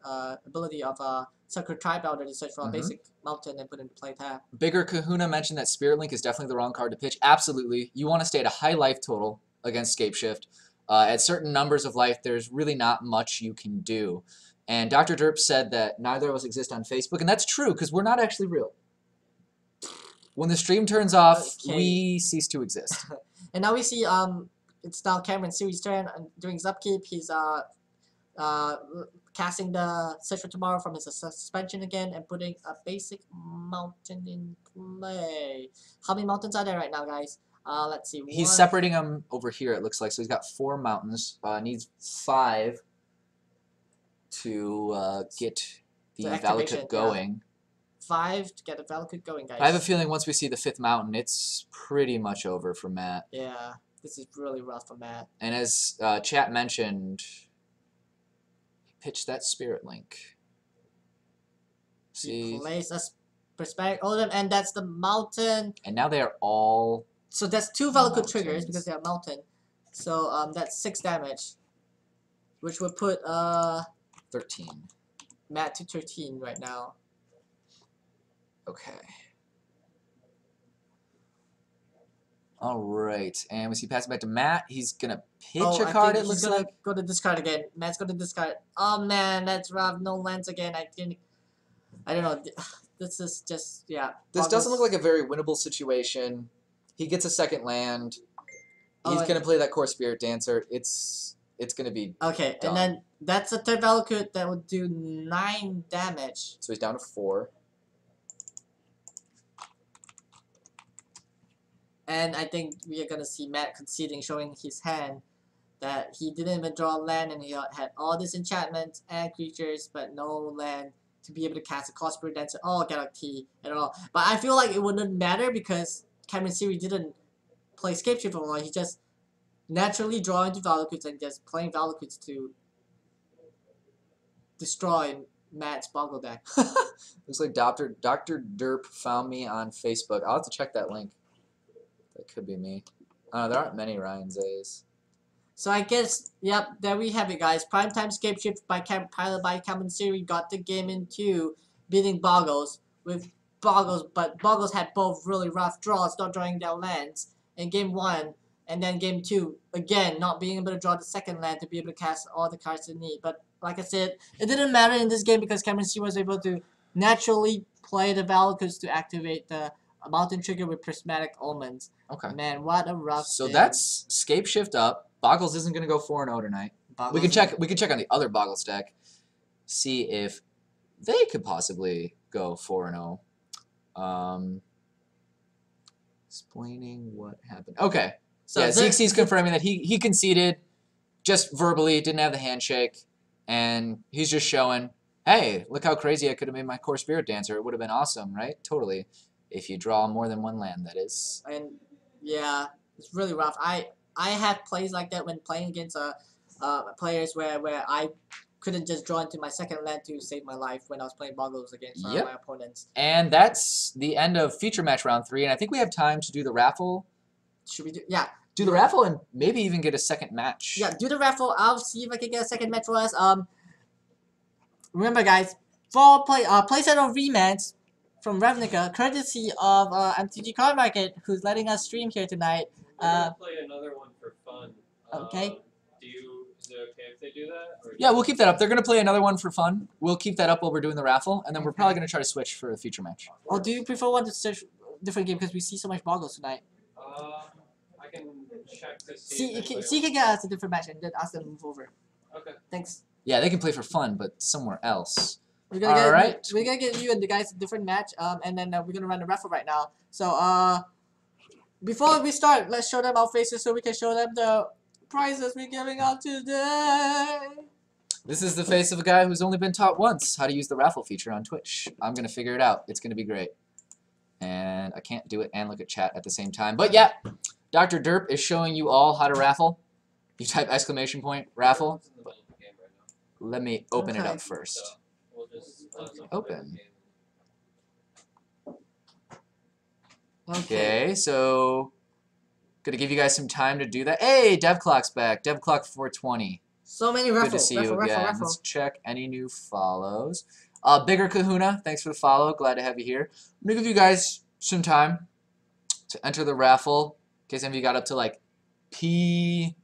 ability of Sakura Tributter to search for a basic mountain and put into play tap. Bigger Kahuna mentioned that Spirit Link is definitely the wrong card to pitch. Absolutely, you want to stay at a high life total against Scapeshift. At certain numbers of life, there's really not much you can do. And Dr. Derp said that neither of us exist on Facebook, and that's true because we're not actually real. When the stream turns off, we cease to exist. And now we see it's now Cameron Siri's turn doing his upkeep. He's casting the Search for Tomorrow from his suspension again and putting a basic mountain in play. How many mountains are there right now, guys? Let's see. He's separating them over here, it looks like. So he's got 4 mountains. Needs 5 to get the Valakut going. 5 to get the Valakut going, guys. I have a feeling once we see the 5th mountain, it's pretty much over for Matt. Yeah, this is really rough for Matt. And as chat mentioned, he pitched that Spirit Link. He plays a Perspective Odin, and that's the mountain. And now they are all... So that's 2 Valakut triggers because they are mountain. So that's 6 damage, which would put 13. Matt to 13 right now. Okay. Alright, and we see passing back to Matt. He's gonna pitch a card, it looks like. He's gonna go to discard again. Matt's gonna discard. Oh man, that's rough. No lands again. I don't know. This is just, yeah. This doesn't look like a very winnable situation. He gets a second land. He's gonna play that Core Spirit Dancer. It's gonna be okay, done. And then that's a third Valakut that would do 9 damage. So he's down to 4. And I think we are gonna see Matt conceding, showing his hand that he didn't even draw land and he had all these enchantments and creatures, but no land to be able to cast a Core Spirit Dancer or Gaddock Teague at all. But I feel like it wouldn't matter because Cameron Siri didn't play Scapeshift for a while. He just naturally draw into Valakuts and just playing Valakuts to destroy Matt's Boggle deck. Looks like Dr. Derp found me on Facebook. I'll have to check that link. That could be me. There aren't many Ryan Zays. So I guess, yep, there we have it, guys. Primetime Scapeshift by pilot by Cameron Siri got the game in 2, beating Boggles with Boggles, but Boggles had both really rough draws, not drawing their lands in game 1, and then game 2, again, not being able to draw the second land to be able to cast all the cards they need. But like I said, it didn't matter in this game because Cameron Siri was able to naturally play the Valakut to activate the Mountain Trigger with Prismatic Omens. Okay. Man, what a rough So thing. that's Scapeshift up. Boggles isn't going to go 4-0 tonight. Boggles We can check on the other Boggles deck, see if they could possibly go 4-0. Explaining what happened. Okay. So yeah, this- Zeke's confirming that he conceded just verbally, didn't have the handshake, and he's just showing, hey, look how crazy I could have made my Core Spirit Dancer. It would have been awesome, right? Totally. If you draw more than one land, that is. And yeah, it's really rough. I have plays like that when playing against players where I couldn't just draw into my second land to save my life when I was playing Boggles against Yep. my opponents. And that's the end of feature match round 3, and I think we have time to do the raffle. Should we do? Yeah, Do the raffle and maybe even get a second match. yeah. Do the raffle. I'll see if I can get a second match for us. Remember, guys, for playset of Remans from Ravnica, courtesy of MTG Card Market, who's letting us stream here tonight. We're gonna play another one for fun. Okay. Is it okay if they do that? Or Yeah, we'll keep that up. They're going to play another one for fun. We'll keep that up while we're doing the raffle, and then we're probably going to try to switch for a future match. Or do you prefer one to search different game because we see so much Boggles tonight? I can check to see. See, if they you can get us a different match and then ask them to move over. Okay. Thanks. Yeah, they can play for fun, but somewhere else. We're gonna get Alright. we're gonna get you and the guys a different match. And then we're gonna run the raffle right now. So before we start, let's show them our faces so we can show them the prizes we're giving out today. This is the face of a guy who's only been taught once how to use the raffle feature on Twitch. I'm going to figure it out. It's going to be great. And I can't do it and look at chat at the same time. But yeah, Dr. Derp is showing you all how to raffle. You type exclamation point, raffle. It's in the middle of the game right now. Let me open it Okay. up first. So we'll just Open. Okay. Okay, so gonna give you guys some time to do that. Hey, DevClock's back. DevClock 420. So many Good raffle. to see you raffle, again. raffle. Let's check any new follows. Bigger Kahuna, thanks for the follow. Glad to have you here. I'm gonna give you guys some time to enter the raffle. In case any of you got up to like pee,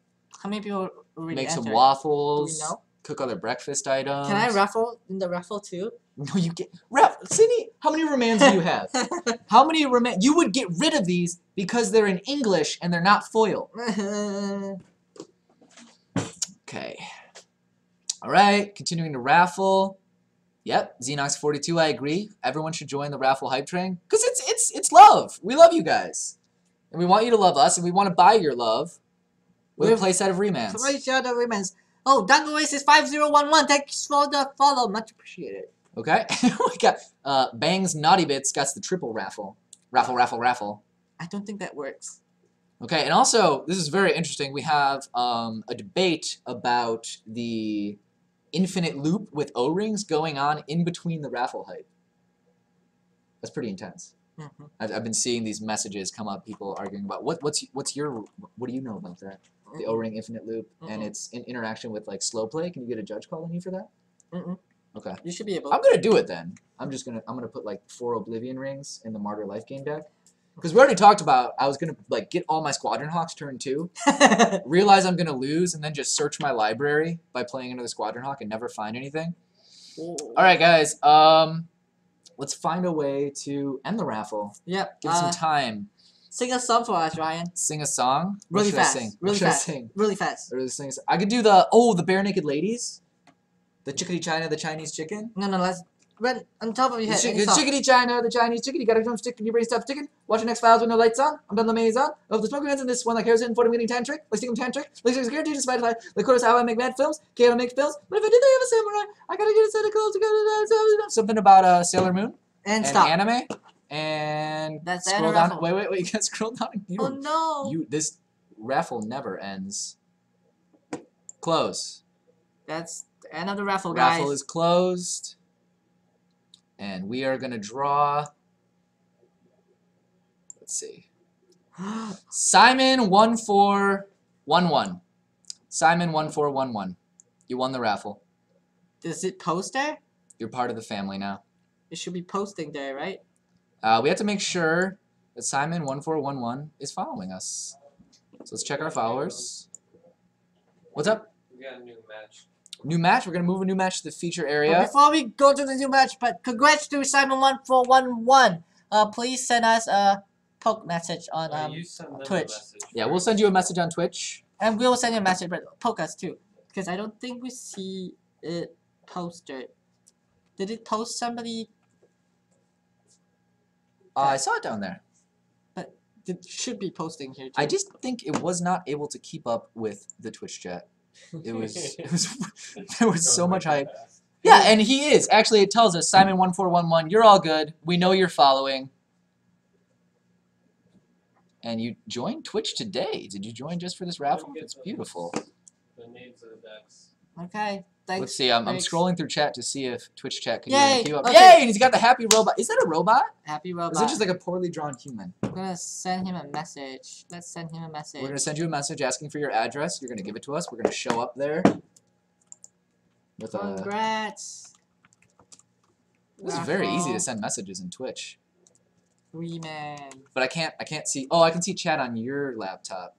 How many people already make some entered? waffles, Do we know? cook other breakfast items. Can I raffle in the raffle too? No, you get Sydney. How many remands do you have? How many remand? You would get rid of these because they're in English and they're not foil. Okay. All right. Continuing to raffle. Yep. Xenox42. I agree. Everyone should join the raffle hype train because it's love. We love you guys, and we want you to love us, and we want to buy your love with a playset of remands. Right, shout out Remans. Oh, Dark Oasis 5011. Thanks for the follow. Much appreciated. Okay. We got Bang's Naughty Bits got the triple raffle. Raffle. I don't think that works. Okay, and also, this is very interesting. We have a debate about the infinite loop with O-rings going on in between the raffle hype. That's pretty intense. Mm-hmm. I've been seeing these messages come up, people arguing about what do you know about that? The O-ring infinite loop, and it's in interaction with like slow play. Can you get a judge call on you for that? Mm-mm. Okay. You should be able. I'm gonna do it then. I'm gonna put like 4 Oblivion rings in the Martyr Life Game deck. Because we already talked about I was gonna like get all my Squadron Hawks turn 2, realize I'm gonna lose, and then just search my library by playing another Squadron Hawk and never find anything. Alright guys, let's find a way to end the raffle. Yep. Give some time. Sing a song for us, Ryan. Sing a song? What Really should I fast. sing? Really what should fast. I sing? Really fast. Or sing I could do the Bare Naked Ladies. The Chickadee China, the Chinese chicken. No, let's run on top of your head. The any song. chickadee China, the Chinese chicken. You got a drumstick and your brain stops ticking. Watching X-Files with no lights on. I'm done the maze on. Of the smoke grenades in this one like kerosene for getting tantric. Like sticking tantric. Like sticking guaranteed to spider like of course how I make mad films. Kayla makes films. But if I did they have a samurai, I gotta get a set of clothes to go to something about Sailor Moon And and stop. anime. And That's the scroll end of down. raffle. Wait, you can scroll down. Oh no. This raffle never ends. Close. That's the end of the raffle, guys. Raffle is closed. And we are going to draw, let's see, Simon1411. Simon1411. You won the raffle. Does it post there? You're part of the family now. It should be posting there, right? We have to make sure that Simon1411 is following us. So let's check our followers. What's up? We got a new match. New match? We're going to move a new match to the feature area. But before we go to the new match, but congrats to Simon1411. Please send us a poke message on You send them a Twitch. message Yeah, we'll first. send you a message on Twitch. And we'll send you a message, but poke us too. Because I don't think we see it posted. Did it post somebody? I saw it down there. But it should be posting here too. I just think it was not able to keep up with the Twitch chat. It was there was so much hype. Yeah, and he is. Actually, it tells us, Simon1411, you're all good. We know you're following. And you joined Twitch today. Did you join just for this raffle? It's beautiful. The names of the decks. Okay, thanks. Let's see. I'm Thanks. scrolling through chat to see if Twitch chat can Yay, keep up. okay. Yay! And he's got the happy robot. Is that a robot? Happy Or robot. is it just like a poorly drawn human? I'm gonna send him a message. Let's send him a message. We're going to send you a message asking for your address. You're going to give it to us. We're going to show up there. With a, Congrats. this is very easy to send messages in Twitch. 3-man. But I can't see. Oh, I can see chat on your laptop.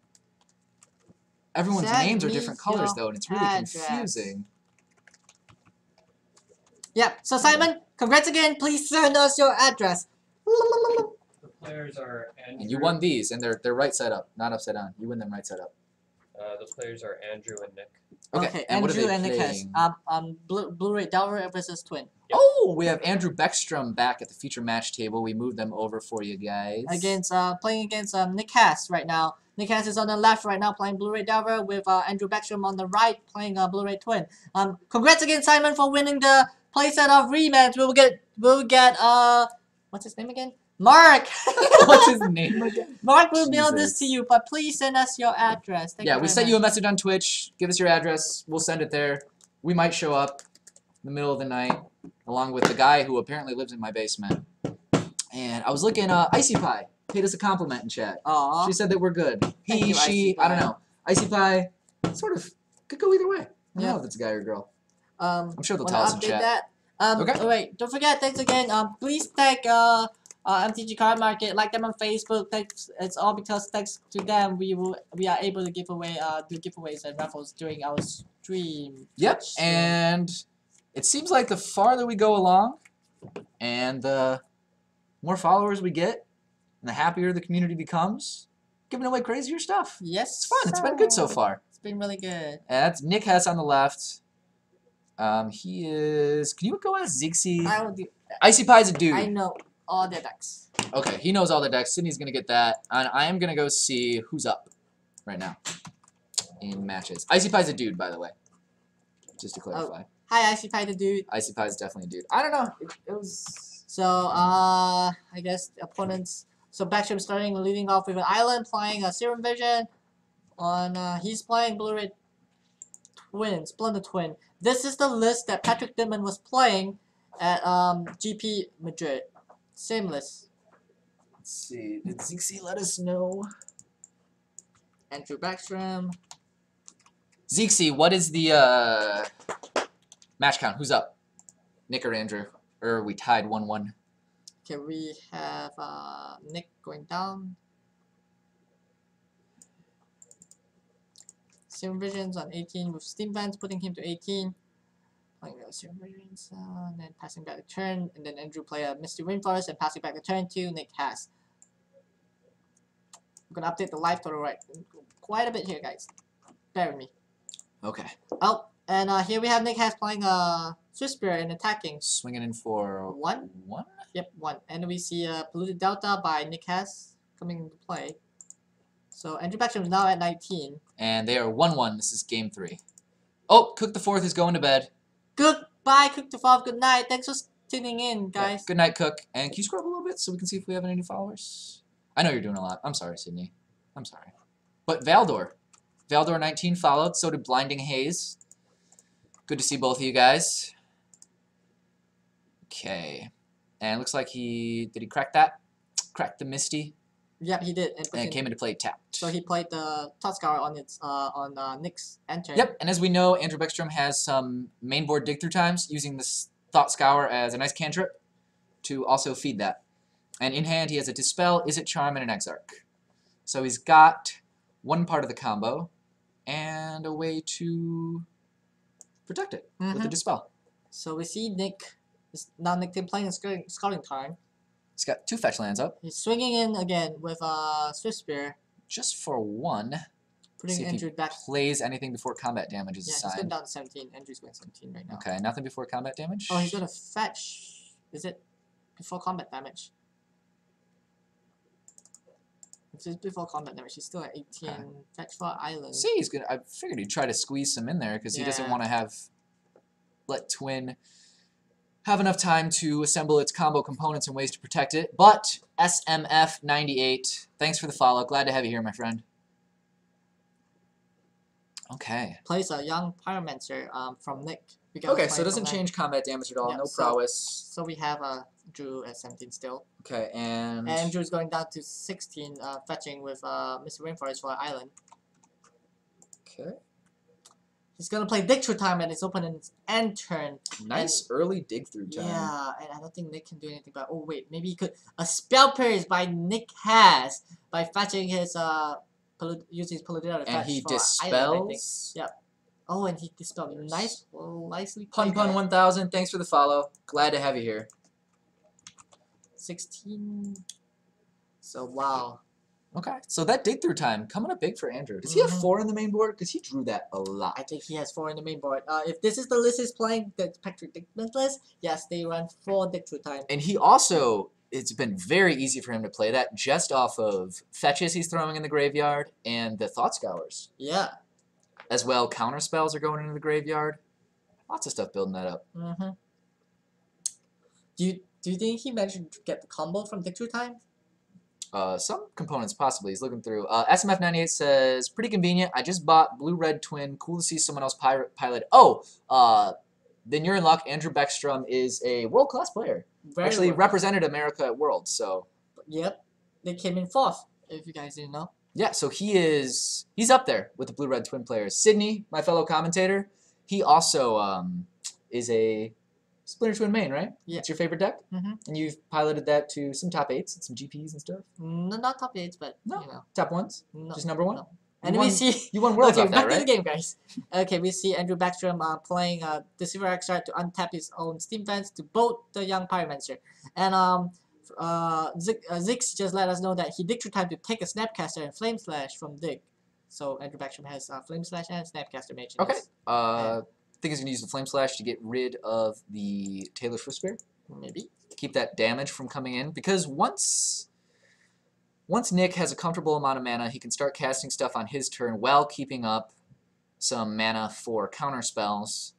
Everyone's Send names are me different colors your though, and it's really address. confusing. Yep. So Simon, congrats again. Please send us your address. The players are Andrew. And you won these, and they're right side up, not upside down. You win them right side up. The players are Andrew and Nick. Okay. And what are Andrew they and Nick has playing? Blu-ray Delver versus Twin. Oh, we have Andrew Beckstrom back at the feature match table. We moved them over for you guys. Playing against Nick Hass right now. Nick Hass is on the left right now playing Blu-ray Delver with Andrew Beckstrom on the right playing Blu-ray Twin. Congrats again, Simon, for winning the playset of rematch. We'll get what's his name again? Mark. What's his name again? Mark will mail this Jesus. to you, but please send us your address. Thank Yeah, you we very sent you a much. message on Twitch. Give us your address. We'll send it there. We might show up in the middle of the night, along with the guy who apparently lives in my basement. And I was looking, Icy Pie paid us a compliment in chat. Aw. She said that we're good. Thank He, you, she, Icy I don't Pie. know. Icy Pie, sort of, could go either way. I don't Yeah. know if it's a guy or a girl. I'm sure they'll wanna tell us in update chat. that. Okay. Oh wait, don't forget, thanks again. Please tag MTG Card Market, like them on Facebook. Thanks, it's all because thanks to them we are able to give away do giveaways and raffles during our stream. Yep, Twitch. and it seems like the farther we go along, and the more followers we get, and the happier the community becomes, giving away crazier stuff. Yes, It's fun. It's been good so far. It's been really good. And that's Nick Hess on the left. He is. Can you go as Ziggsy? I will do. Icy Pie's a dude. I know all the decks. Okay, he knows all the decks. Sydney's gonna get that, and I am gonna go see who's up right now in matches. Icy Pie's a dude, by the way. Just to clarify. Hi, Icy Pie the dude. Icy Pie's definitely a dude. I don't know. It was. So I guess the opponents. So Backstrom starting leading off with an island playing a Serum Vision. On he's playing Blu-ray Twin, Splinter-Twin. This is the list that Patrick Dimon was playing at GP Madrid. Same list. Let's see. Did Ziggsy let us know? Andrew Backstrom. Ziggsy, what is the match count? Who's up? Nick or Andrew? Or are we tied 1-1? Okay, we have Nick going down. Serum Visions on 18 with Steam Vents, putting him to 18. Playing Serum Visions, and then passing back the turn. And then Andrew play a Misty Rainforest and passing back the turn to Nick Hass. I'm gonna update the live total right quite a bit here, guys. Bear with me. Okay. Oh, and here we have Nick Hass playing Swift Spirit and attacking. Swinging in for 1. 1? Yep, 1. And we see Polluted Delta by Nick Hass coming into play. So Andrew Backstrom is now at 19. And they are 1-1. This is game 3. Oh, Cook the 4th is going to bed. Goodbye, Cook the 4th. Good night. Thanks for tuning in, guys. Yeah, good night, Cook. And can you scroll up a little bit so we can see if we have any new followers? I know you're doing a lot. I'm sorry, Sydney. I'm sorry. But Valdor. Valdor 19 followed. So did Blinding Haze. Good to see both of you guys. Okay. And it looks like did he crack that? Cracked the Misty. Yep, he did. And it came into play tapped. So he played the Thought Scour on Nick's enter. Yep, and as we know, Andrew Beckstrom has some mainboard dig through times using this Thought Scour as a nice cantrip to also feed that. And in hand, he has a Dispel, Is It Charm, and an Exarch. So he's got one part of the combo and a way to protect it with a Dispel. So we see Nick. Now Nick playing a scouting turn. He's got 2 fetch lands up. He's swinging in again with a Swift Spear. Just for 1. Putting See if Andrew he back. plays anything before combat damage is Yeah, he's assigned. going down to 17. Andrew's going 17 right now. Okay, nothing before combat damage. Oh, he's going to fetch. Is it before combat damage? If it's before combat damage, he's still at 18. Okay. Fetch for Island. See, he's gonna. I figured he'd try to squeeze some in there because he doesn't want to let Twin have enough time to assemble its combo components and ways to protect it. But SMF98, thanks for the follow. Glad to have you here, my friend. Okay. Plays a young Pyromancer from Nick. Okay, so it doesn't change combat damage at all. Yeah, no prowess. So we have Drew at 17 still. Okay, and Andrew's going down to 16, fetching with Mr. Rainforest for Island. okay, He's gonna play Dig Through Time at his opponent's end turn. nice early dig through time. Yeah, and I don't think Nick can do anything about. Oh wait, maybe he could. A spell parries by Nick has by fetching his using his Polydera to And fetch he for Island, I think. dispels. Yep. Oh, and he dispelled. Nice, well, nicely Pun played Pun there. 1000, thanks for the follow. Glad to have you here. 16. So wow. Okay, so that dig through time coming up big for Andrew. Does he have 4 in the main board? Because he drew that a lot. I think he has 4 in the main board. If this is the list he's playing, the Patrick Dickman list, yes, they run 4 Dig Through Time. And he also, it's been very easy for him to play that just off of fetches he's throwing in the graveyard and the Thought Scours. Yeah. As well, counter spells are going into the graveyard. Lots of stuff building that up. Do you think he managed to get the combo from Dig Through Time? Some components possibly. He's looking through. SMF98 says, pretty convenient. I just bought Blue-Red Twin. Cool to see someone else pilot. Oh, then you're in luck. Andrew Beckstrom is a world-class player. Actually represented America at Worlds, so. Yep. They came in 4th, if you guys didn't know. Yeah, so he's up there with the Blue-Red Twin players. Sydney, my fellow commentator, he also is a Splinter-Twin main, right? Yeah. It's your favorite deck? And you've piloted that to some top 8s and some GPs and stuff? No, not top 8s, but, No. you know. Top 1s? No, Just number 1? no. And we see... You won Worlds okay, off that, back right? to the game, guys. Okay, we see Andrew Backstrom playing the Silver Exarch to untap his own Steam Fence to bolt the young Pyromancer. And Zix just let us know that he Dig Through Time to take a Snapcaster and Flame Slash from Dig. So Andrew Backstrom has Flame Slash and Snapcaster Mage. Okay. I think he's going to use the Flame Slash to get rid of the Taylor Swift Spear. Maybe. Keep that damage from coming in. Because once Nick has a comfortable amount of mana, he can start casting stuff on his turn while keeping up some mana for counter spells.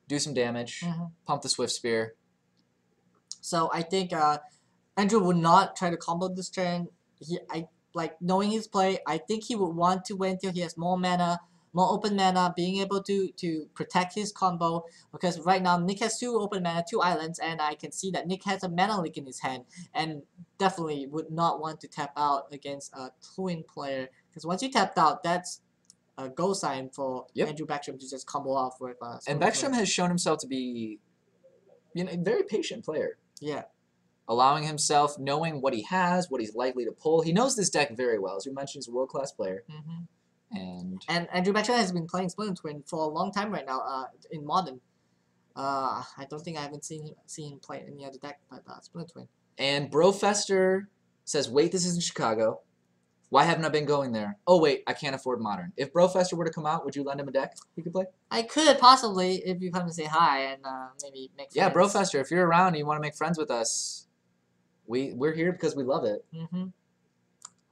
Do some damage. Pump the Swift Spear. So I think Andrew would not try to combo this turn. Like knowing his play, I think he would want to wait until he has more mana, more open mana, being able to protect his combo. Because right now Nick has 2 open mana, 2 islands, and I can see that Nick has a mana leak in his hand, and definitely would not want to tap out against a Twin player. Because once you tapped out, that's a go sign for Andrew Backstrom to just combo off with. And Backstrom has shown himself to be, a very patient player. Yeah. Allowing himself, knowing what he has, what he's likely to pull. He knows this deck very well. As we mentioned, he's a world-class player. And Andrew Backstrom has been playing Splinter-Twin for a long time right now in Modern. I don't think I haven't seen him play any other deck but Splinter-Twin. And Brofester says, wait, this is in Chicago. Why haven't I been going there? Oh, wait, I can't afford Modern. If Brofester were to come out, would you lend him a deck he could play? I could, possibly, if you come to say hi and maybe make friends. Yeah, Brofester, if you're around and you want to make friends with us, we're here because we love it.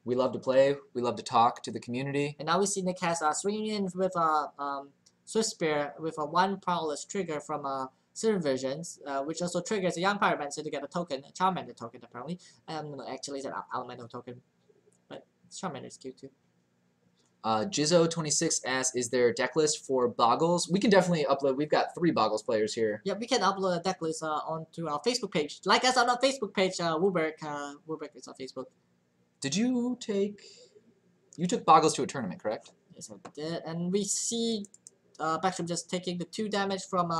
We love to play. We love to talk to the community. And now we see Nick has swinging in with a Swift Spear with a 1 Prowler's trigger from Silver Visions, which also triggers a young Pyromancer to get a token, a Charmander token apparently. No, actually it's an Elemental token, but Charmander's cute too. Jizzo26 asks, is there a deck list for Bogles? We can definitely upload. We've got 3 Bogles players here. Yep, we can upload a deck list onto our Facebook page. Like us on our Facebook page, WUBRG is on Facebook. Did you take... You took Bogles to a tournament, correct? Yes, I did. And we see Backstrom just taking the 2 damage from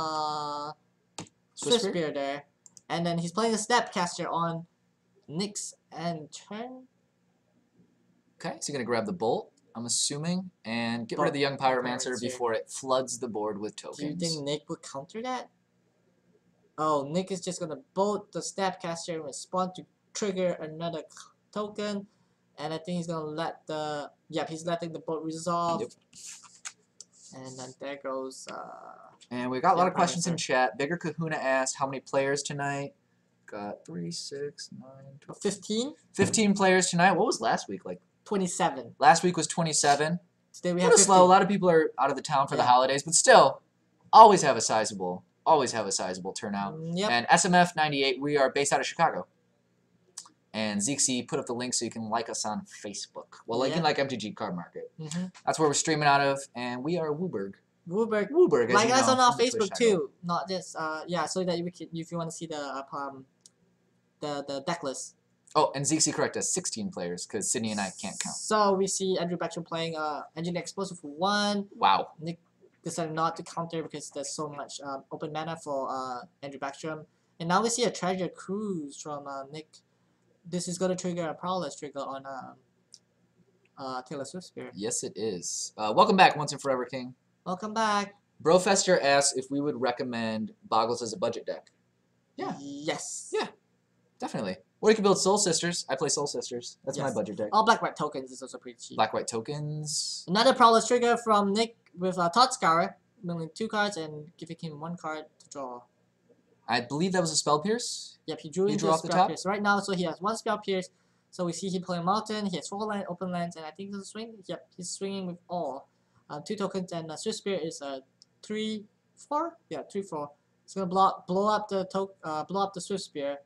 Swift Spear there. And then he's playing a Snapcaster on Nick's end turn. Okay, so you're going to grab the Bolt, I'm assuming, and get rid of the Young Pyromancer before it floods the board with tokens. Do you think Nick would counter that? Oh, Nick is just going to Bolt the Snapcaster and respond to trigger another token. And I think he's going to let the... Yep, he's letting the Bolt resolve. Yep. And then there goes... and we've got a lot of questions in chat. Bigger Kahuna asked, how many players tonight? Got 3, 6, 9, 12... 15? 15 players tonight. What was last week? Like 27. Last week was 27. Today we have 15. Slow. A lot of people are out of the town for the holidays, but still, always have a sizable turnout. Yep. And SMF98, we are based out of Chicago. And Zeeksy put up the link so you can like us on Facebook. Well, you can like MTG Card Market. That's where we're streaming out of, and we are WUBRG. WUBRG. Like us on our Facebook too, not just so that you can, if you want to see the deck list. Oh, and Zeeksy correct us, 16 players, because Sydney and I can't count. So we see Andrew Backstrom playing Engineer Explosive for 1. Wow. Nick decided not to counter because there's so much open mana for Andrew Backstrom. And now we see a Treasure Cruise from Nick. This is going to trigger a Powerless trigger on Taylor Swift Spear. Yes, it is. Welcome back, Once and Forever King. Welcome back. Brofester asks if we would recommend Bogles as a budget deck. Yeah. Yes. Yeah, definitely. Or you can build Soul Sisters. I play Soul Sisters. That's my budget deck. All black-white tokens is also pretty cheap. Black-white tokens. Another Prowler's trigger from Nick with Todd Scour, milling 2 cards and giving him 1 card to draw. I believe that was a Spell Pierce. Yep, he drew into off the Spell top? Pierce. Right now, so he has 1 Spell Pierce. So we see him playing Mountain. He has 4 land, open lands, and I think he's a swing. Yep, he's swinging with all. 2 tokens, and Swift Spear is 3-4. Yeah, 3-4. It's gonna blow up the Swift Spear.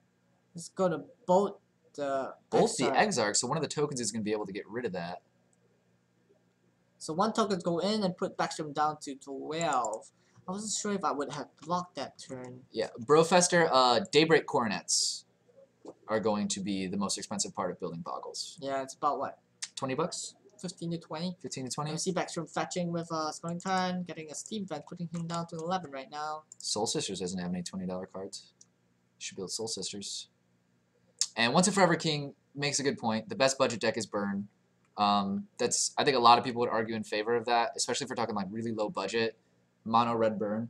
It's gonna bolt the Exarch. So one of the tokens is gonna be able to get rid of that. So 1 token go in and put Backstrom down to 12. I wasn't sure if I would have blocked that turn. Yeah, Brofester, Daybreak Coronets are going to be the most expensive part of building Bogles. Yeah, it's about what? $20? 15 to 20. 15 to 20? I see Backstrom fetching with Splinter-Twin, getting a Steam Vent, putting him down to 11 right now. Soul Sisters doesn't have any $20 cards. Should build Soul Sisters. And Once and Forever King makes a good point. The best budget deck is Burn. I think a lot of people would argue in favor of that, especially if we're talking like really low budget. Mono red Burn.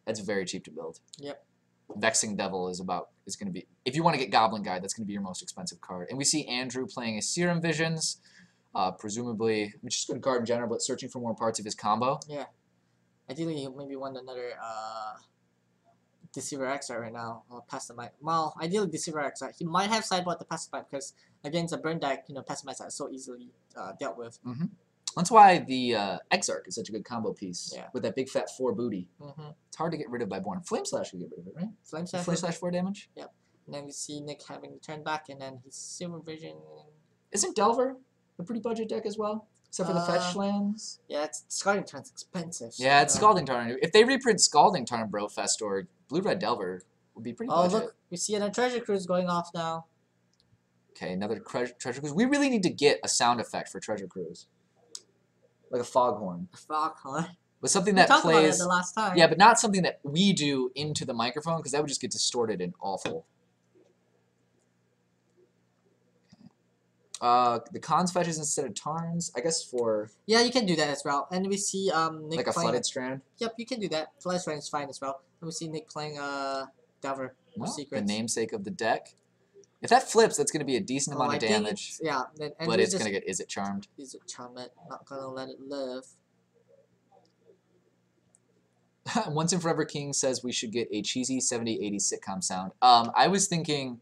That's very cheap to build. Yep. Vexing Devil is going to be, if you want to get Goblin Guide, that's going to be your most expensive card. And we see Andrew playing a Serum Visions, presumably, which is a good card in general, but searching for more parts of his combo. Yeah. Ideally, he maybe want another Deceiver Exile right now, or Pessimite. Well, ideally Deceiver Exile. He might have sideboard the Pessimite because against a burn deck, Pessimites are so easily dealt with. That's why the Exarch is such a good combo piece with that big fat 4 booty. It's hard to get rid of by Born. Flame Slash can get rid of it, right? Flame Slash. Flame Slash 4 damage? Yep. And then we see Nick having to turn back, and then his Silver Vision. Isn't Delver a pretty budget deck as well? Except for the fetch lands? Yeah, Scalding Tarn's expensive. Yeah, it's Scalding Tarn. If they reprint Scalding Tarn Brofest or Blue-Red Delver, would be pretty budget. Oh, look. We see another Treasure Cruise going off now. Okay, another Treasure Cruise. We really need to get a sound effect for Treasure Cruise. Like a foghorn. A foghorn? But something We that talked about plays... it the last time. Yeah, but not something that we do into the microphone, because that would just get distorted and awful. The Cons fetches instead of Tarns, I guess for... Yeah, you can do that as well. And we see Nick like a playing... Flooded Strand? Yep, you can do that. Flooded Strand is fine as well. And we see Nick playing Delver. Well, Secrets. the namesake of the deck. If that flips, that's going to be a decent amount of damage. Yeah. But it's going to get Is It Charmed? Is It Charmed? Not going to let it live. Once and Forever King says we should get a cheesy 70-80 sitcom sound. I was thinking,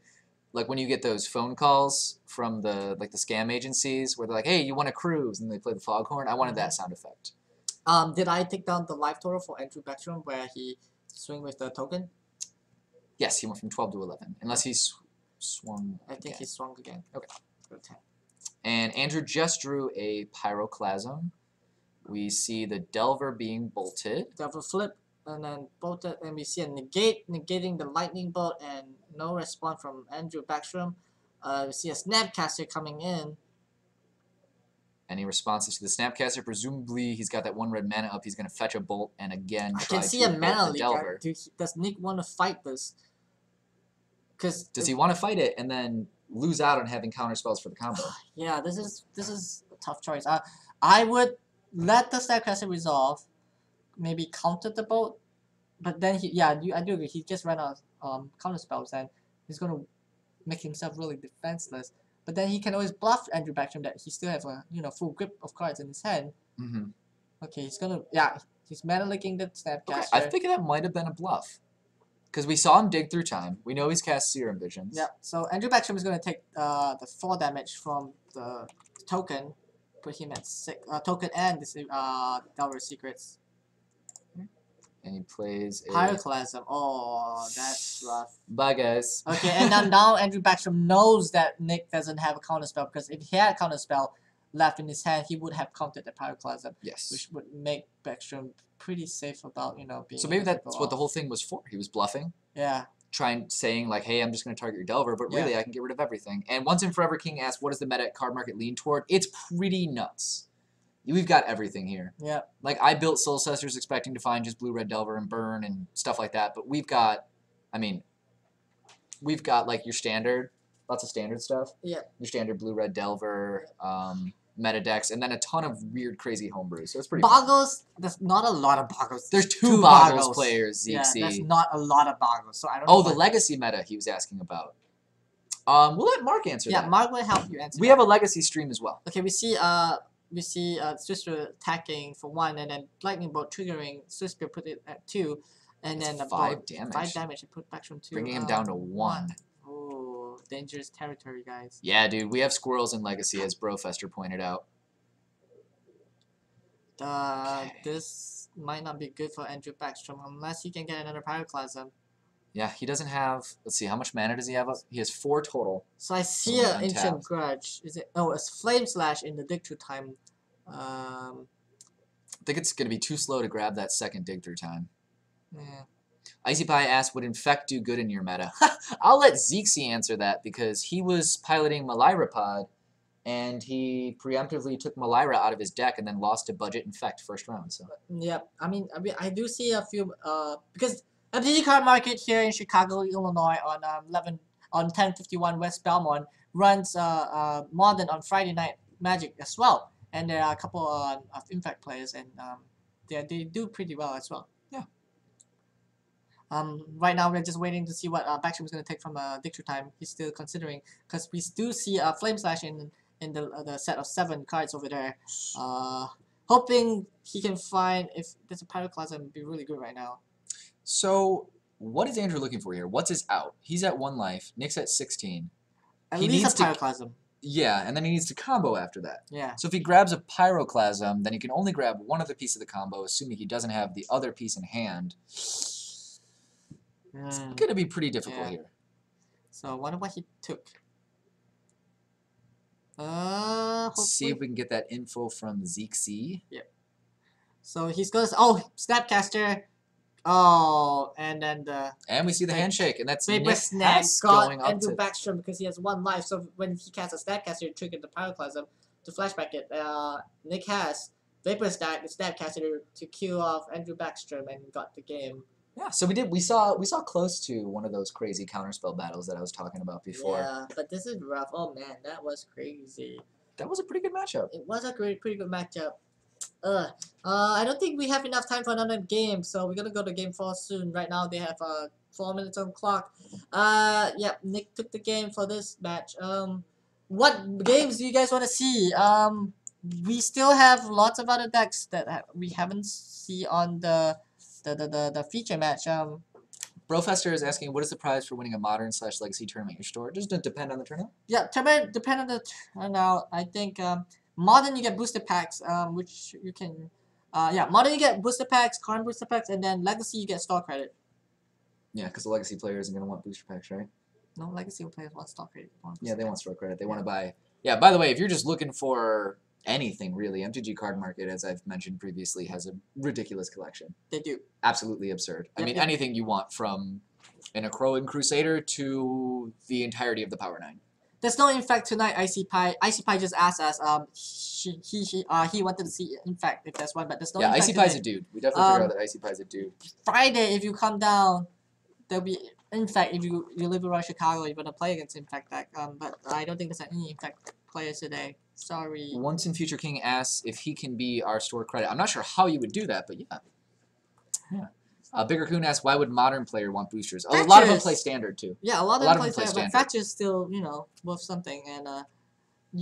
like when you get those phone calls from the scam agencies where they're like, hey, you want a cruise? And they play the foghorn. I wanted that sound effect. Did I take down the live total for Andrew Backstrom where he swing with the token? Yes, he went from 12 to 11. Unless he's swung I think he swung again. Okay. Go 10. And Andrew just drew a Pyroclasm. We see the Delver being bolted. Delver flip, and then bolted, and we see a negate, negating the lightning bolt, and no response from Andrew Backstrom. We see a Snapcaster coming in. Any responses to the Snapcaster? Presumably, he's got that 1 red mana up. He's going to fetch a bolt and again I try can see to a bolt mana the leak. Delver. Does Nick want to fight this? Because Does he want to fight it and then lose out on having counter spells for the combo? Yeah, this is a tough choice. I would let the Snapcaster resolve, maybe counter the bolt, but then I do agree. He just ran out of counter spells and he's gonna make himself really defenseless. But then he can always bluff Andrew Backstrom that he still have a full grip of cards in his hand. Mm-hmm. Okay, he's mana leaking the Snapcaster. Okay, I think that might have been a bluff. Because we saw him dig through time. We know he's cast Serum Visions. Yeah, so Andrew Backstrom is going to take the 4 damage from the token, put him at 6. Token and Delver Secrets. And he plays a... Pyroclasm. Oh, that's rough. Bye, guys. Okay, and now Andrew Backstrom knows that Nick doesn't have a counterspell, because if he had a counterspell left in his hand, he would have countered the Pyroclasm. Yes. Which would make Backstrom pretty safe about, being So maybe able to that's go what the off. whole thing was for. He was bluffing. Yeah. Saying like, hey, I'm just going to target your Delver, but really I can get rid of everything. And Once and Forever King asked, what does the meta card market lean toward? It's pretty nuts. We've got everything here. Yeah. Like, I built Soul Sussers expecting to find just blue, red Delver and burn and stuff like that, but we've got like your standard, lots of standard stuff. Yeah. Your standard blue, red Delver, meta decks, and then a ton of weird, crazy homebrews. So it's pretty Boggles, there's not a lot of Boggles. There's two Boggles players, Yeah, Zeke. that's not a lot of Boggles. So I don't know. Oh, the legacy meta he was asking about. We'll let Mark answer that. Yeah, Mark will help you answer We that. have a legacy stream as well. Okay, we see Swiftspear attacking for 1, and then Lightning Bolt triggering. Swiftspear put it at 2, and It's then 5 damage. 5 damage. And put Backstrom 2. Bringing him down to 1. Oh, dangerous territory, guys. Yeah, dude, we have squirrels in legacy, as Brofester pointed out. This might not be good for Andrew Backstrom unless he can get another Pyroclasm. Yeah, he doesn't have... Let's see, how much mana does he have? He has 4 total. So I see So an Ancient untapped. Grudge. Is it? Oh, it's Flame Slash in the dig through time. I think it's going to be too slow to grab that second dig through time. Yeah. Icy Pie asked, would Infect do good in your meta? I'll let Zeke answer that, because he was piloting Malyrapod, and he preemptively took Malyra out of his deck and then lost to Budget Infect first round. So Yeah, I mean, I do see a few because MTG Card Market here in Chicago, Illinois, on 1051 West Belmont runs Modern on Friday Night Magic as well, and there are a couple of Infect players, and they do pretty well as well. Yeah. Right now we're just waiting to see what Backstrom is going to take from dig through time. He's still considering, because we do see a Flame Slash in the set of 7 cards over there. Hoping he can find, if there's a Pyroclasm, would be really good right now. So, what is Andrew looking for here? What's his out? He's at 1 life. Nick's at 16. At He least needs a to- Pyroclasm. Yeah, and then he needs to combo after that. Yeah. So if he grabs a Pyroclasm, then he can only grab one other piece of the combo, assuming he doesn't have the other piece in hand. It's going to be pretty difficult Yeah. here. So I wonder what he took. Let's see Hopefully. if we can get that info from Zeke C. So he's gonna. Oh, Snapcaster. Oh, and then the And we see the Fake- handshake, and that's Vapor Nick Snap S got going up Andrew to... Backstrom because he has 1 life. So when he casts a Snapcaster, it triggered the Pyroclasm to flashback it. Nick has Vapor Snap, the Snapcaster to kill off Andrew Backstrom and got the game. Yeah, so we saw close to one of those crazy counterspell battles that I was talking about before. Yeah, but this is rough. Oh man, that was crazy. That was a pretty good matchup. It was a pretty good matchup. I don't think we have enough time for another game, so we're gonna go to game 4 soon. Right now they have 4 minutes on the clock. Yeah, Nick took the game for this match. What games do you guys want to see? We still have lots of other decks that we haven't see on the feature match. Brofester is asking, what is the prize for winning a Modern/Legacy tournament in your store? Does it depend on the tournament? Yeah, depend on the turnout. I think Modern you get booster packs, which you can. Yeah, Modern you get booster packs, current booster packs, and then Legacy you get store credit. Yeah, because the Legacy player isn't going to want booster packs, right? No, Legacy players want store credit. Yeah, they want store credit. They want to buy... Yeah, by the way, if you're just looking for anything really. MTG Card Market, as I've mentioned previously, has a ridiculous collection. They do. Absolutely absurd. I mean, anything you want from an Akroan Crusader to the entirety of the Power 9. There's no Infect tonight, Icy Pie. Icy Pie just asked us, he wanted to see Infect if there's one, but there's no Infect Icy Pie's a dude. We definitely figured out that Icy Pie's a dude. Friday, if you come down, there'll be Infect. If you live around Chicago, you're gonna play against Infect deck. But I don't think there's any Infect players today. Sorry. Once in Future King asks if he can be our store credit. I'm not sure how you would do that, but yeah. Yeah. Bigger Coon asks, why would Modern player want boosters? Oh, a lot of them play Standard too. Yeah, a lot of them play Standard, but Thatcher's still, you know, worth something, and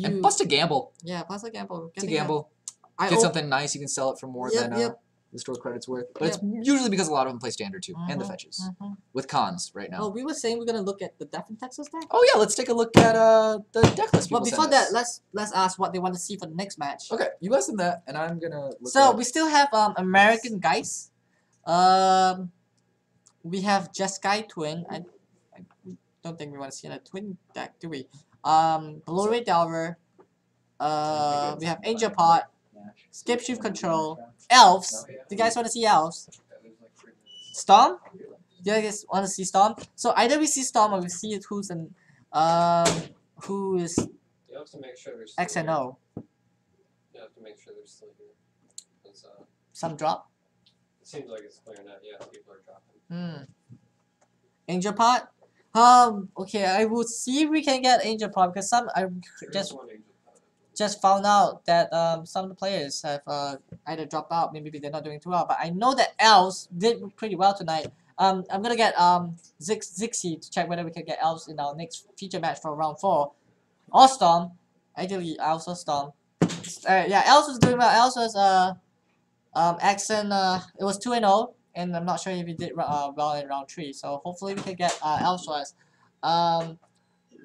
and plus to gamble. Yeah, plus a gamble. To gamble. Get something nice, you can sell it for more than the store credit's worth. But it's usually because a lot of them play Standard too, and the fetches. With cons right now. Oh, we were saying we're gonna look at the Death in Texas deck? Oh yeah, let's take a look at the deck list. But before that, let's ask what they want to see for the next match. Okay, you ask them that, and I'm gonna look So we still have American Guys. We have Jeskai Twin. I don't think we want to see a twin deck, do we? Blu-ray Delver. We have Angel Pod. Scapeshift Control. Elves. Do you guys want to see Elves? Storm? Do you guys want to see Storm? So either we see Storm or we see who's in who is You have to make sure there's X and O. You have to make sure they're still here. Some drop? It seems like it's clear now. Yeah, people are dropping. Angel Pod? Okay, I will see if we can get Angel Pod because I just found out that some of the players have either dropped out, maybe they're not doing too well. But I know that Elves did pretty well tonight. I'm gonna get Zixi to check whether we can get Elves in our next feature match for round 4. Or Storm. Ideally, Elves or Storm. Yeah, Elves was doing well. Elves was accent. It was 2-0, and I'm not sure if he did well in round 3. So hopefully we can get Elves for us.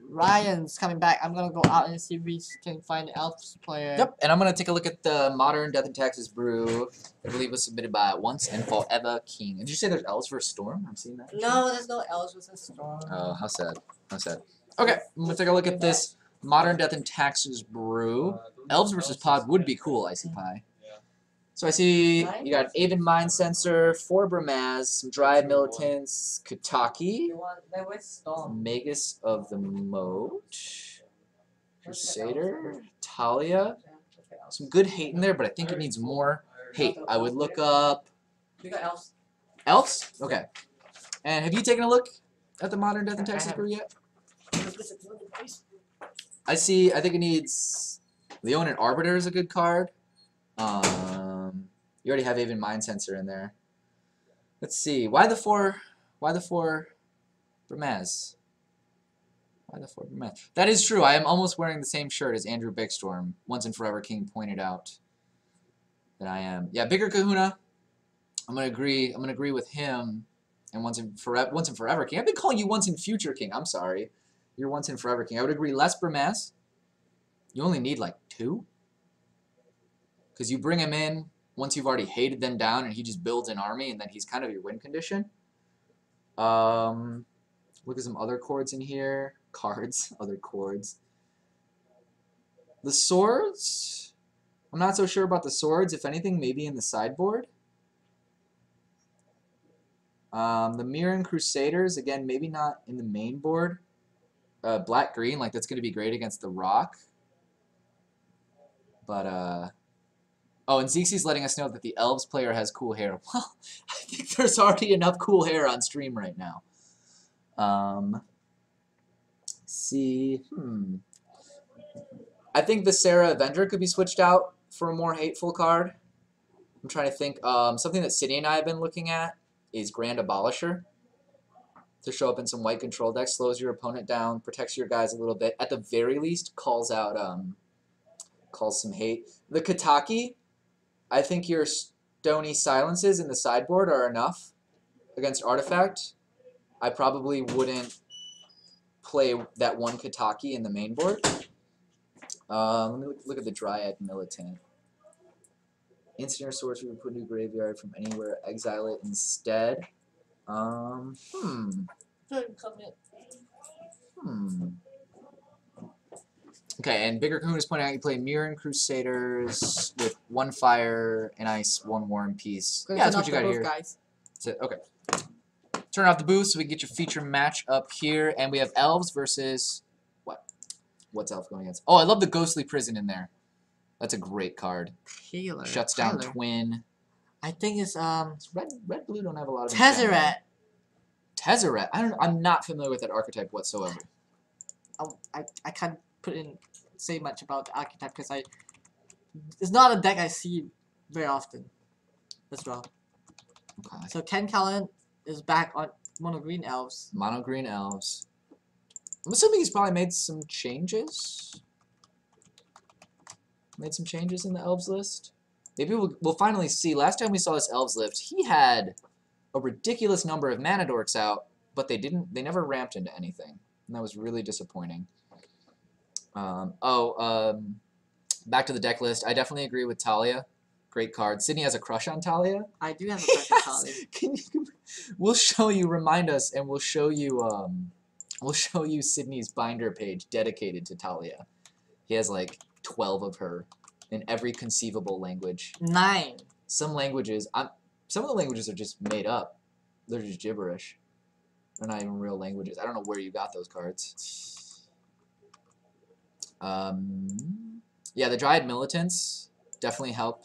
Ryan's coming back. I'm gonna go out and see if we can find the Elves player. Yep, and I'm gonna take a look at the Modern Death in Texas brew. I believe it was submitted by Once and Forever King. Did you say there's Elves versus Storm? I'm seeing that. No, there's no Elves versus Storm. Oh, how sad. How sad. Okay, I'm gonna take a look at this Modern Death in Texas brew. Elves versus Pod would be cool, Icy Pie. So I see you got an Aven Mind Sensor, 4 Bramaz, some Dryad Militants, Kataki, Magus of the Moat, Crusader, Talia. Some good hate in there, but I think it needs more hate. I would look up... We got Elves. Elves? Okay. And have you taken a look at the Modern Death in Texas brew yet? I think it needs... Leonin Arbiter is a good card. You already have Aven Mind Sensor in there. Let's see. Why the 4 Bramaz? Why the 4 Bramaz? That is true. I am almost wearing the same shirt as Andrew Bigstorm. Once and Forever King pointed out that I am. Yeah, Bigger Kahuna. I'm gonna agree with him. And Once and Forever King. I've been calling you Once and Future King. I'm sorry. You're Once and Forever King. I would agree less Bramaz. You only need like 2. Because you bring him in once you've already hated them down and he just builds an army and then he's kind of your win condition. Look at some other chords in here. Other chords. The swords, I'm not so sure about the swords. If anything, maybe in the sideboard. The Mirren Crusaders, again, maybe not in the main board. Black-green, like that's going to be great against the Rock. But, oh, and Zexi's letting us know that the Elves player has cool hair. Well, I think there's already enough cool hair on stream right now. I think the Sarah Avenger could be switched out for a more hateful card. I'm trying to think. Something that City and I have been looking at is Grand Abolisher. To show up in some white control decks, slows your opponent down, protects your guys a little bit. At the very least, calls some hate. The Kataki, I think your Stony Silences in the sideboard are enough against Artifact. I probably wouldn't play that one Kataki in the main board. Let me look at the Dryad Militant. Instant or sorcery would put into graveyard from anywhere, exile it instead. Okay, and Bigger Kahuna is pointing out you play Mirren Crusaders with 1 fire, an ice, 1 war and peace. Gonna Yeah, that's turn what you off got the here. booth, guys. That's it. Okay. Turn off the booth so we can get your feature match up here, and we have Elves versus what? What's Elf going against? Oh, I love the Ghostly Prison in there. That's a great card. Healer. Shuts down Tyler. Twin. I think it's Red blue don't have a lot of Tezzeret. Tezzeret. I'm not familiar with that archetype whatsoever. I can't say much about the archetype because it's not a deck I see very often as well. Okay. So Ken Callan is back on Mono Green Elves. Mono Green Elves. I'm assuming he's probably made some changes. Made some changes in the Elves list. Maybe we'll finally see. Last time we saw this Elves list, he had a ridiculous number of mana dorks out, but they never ramped into anything. And that was really disappointing. Back to the deck list. I definitely agree with Talia. Great card. Sydney has a crush on Talia. I do have a crush on Talia. We'll show you. Remind us, and we'll show you Sydney's binder page dedicated to Talia. He has like 12 of her in every conceivable language. 9. Some languages, some of the languages are just made up. They're just gibberish. They're not even real languages. I don't know where you got those cards. Yeah, the Dryad Militants definitely help.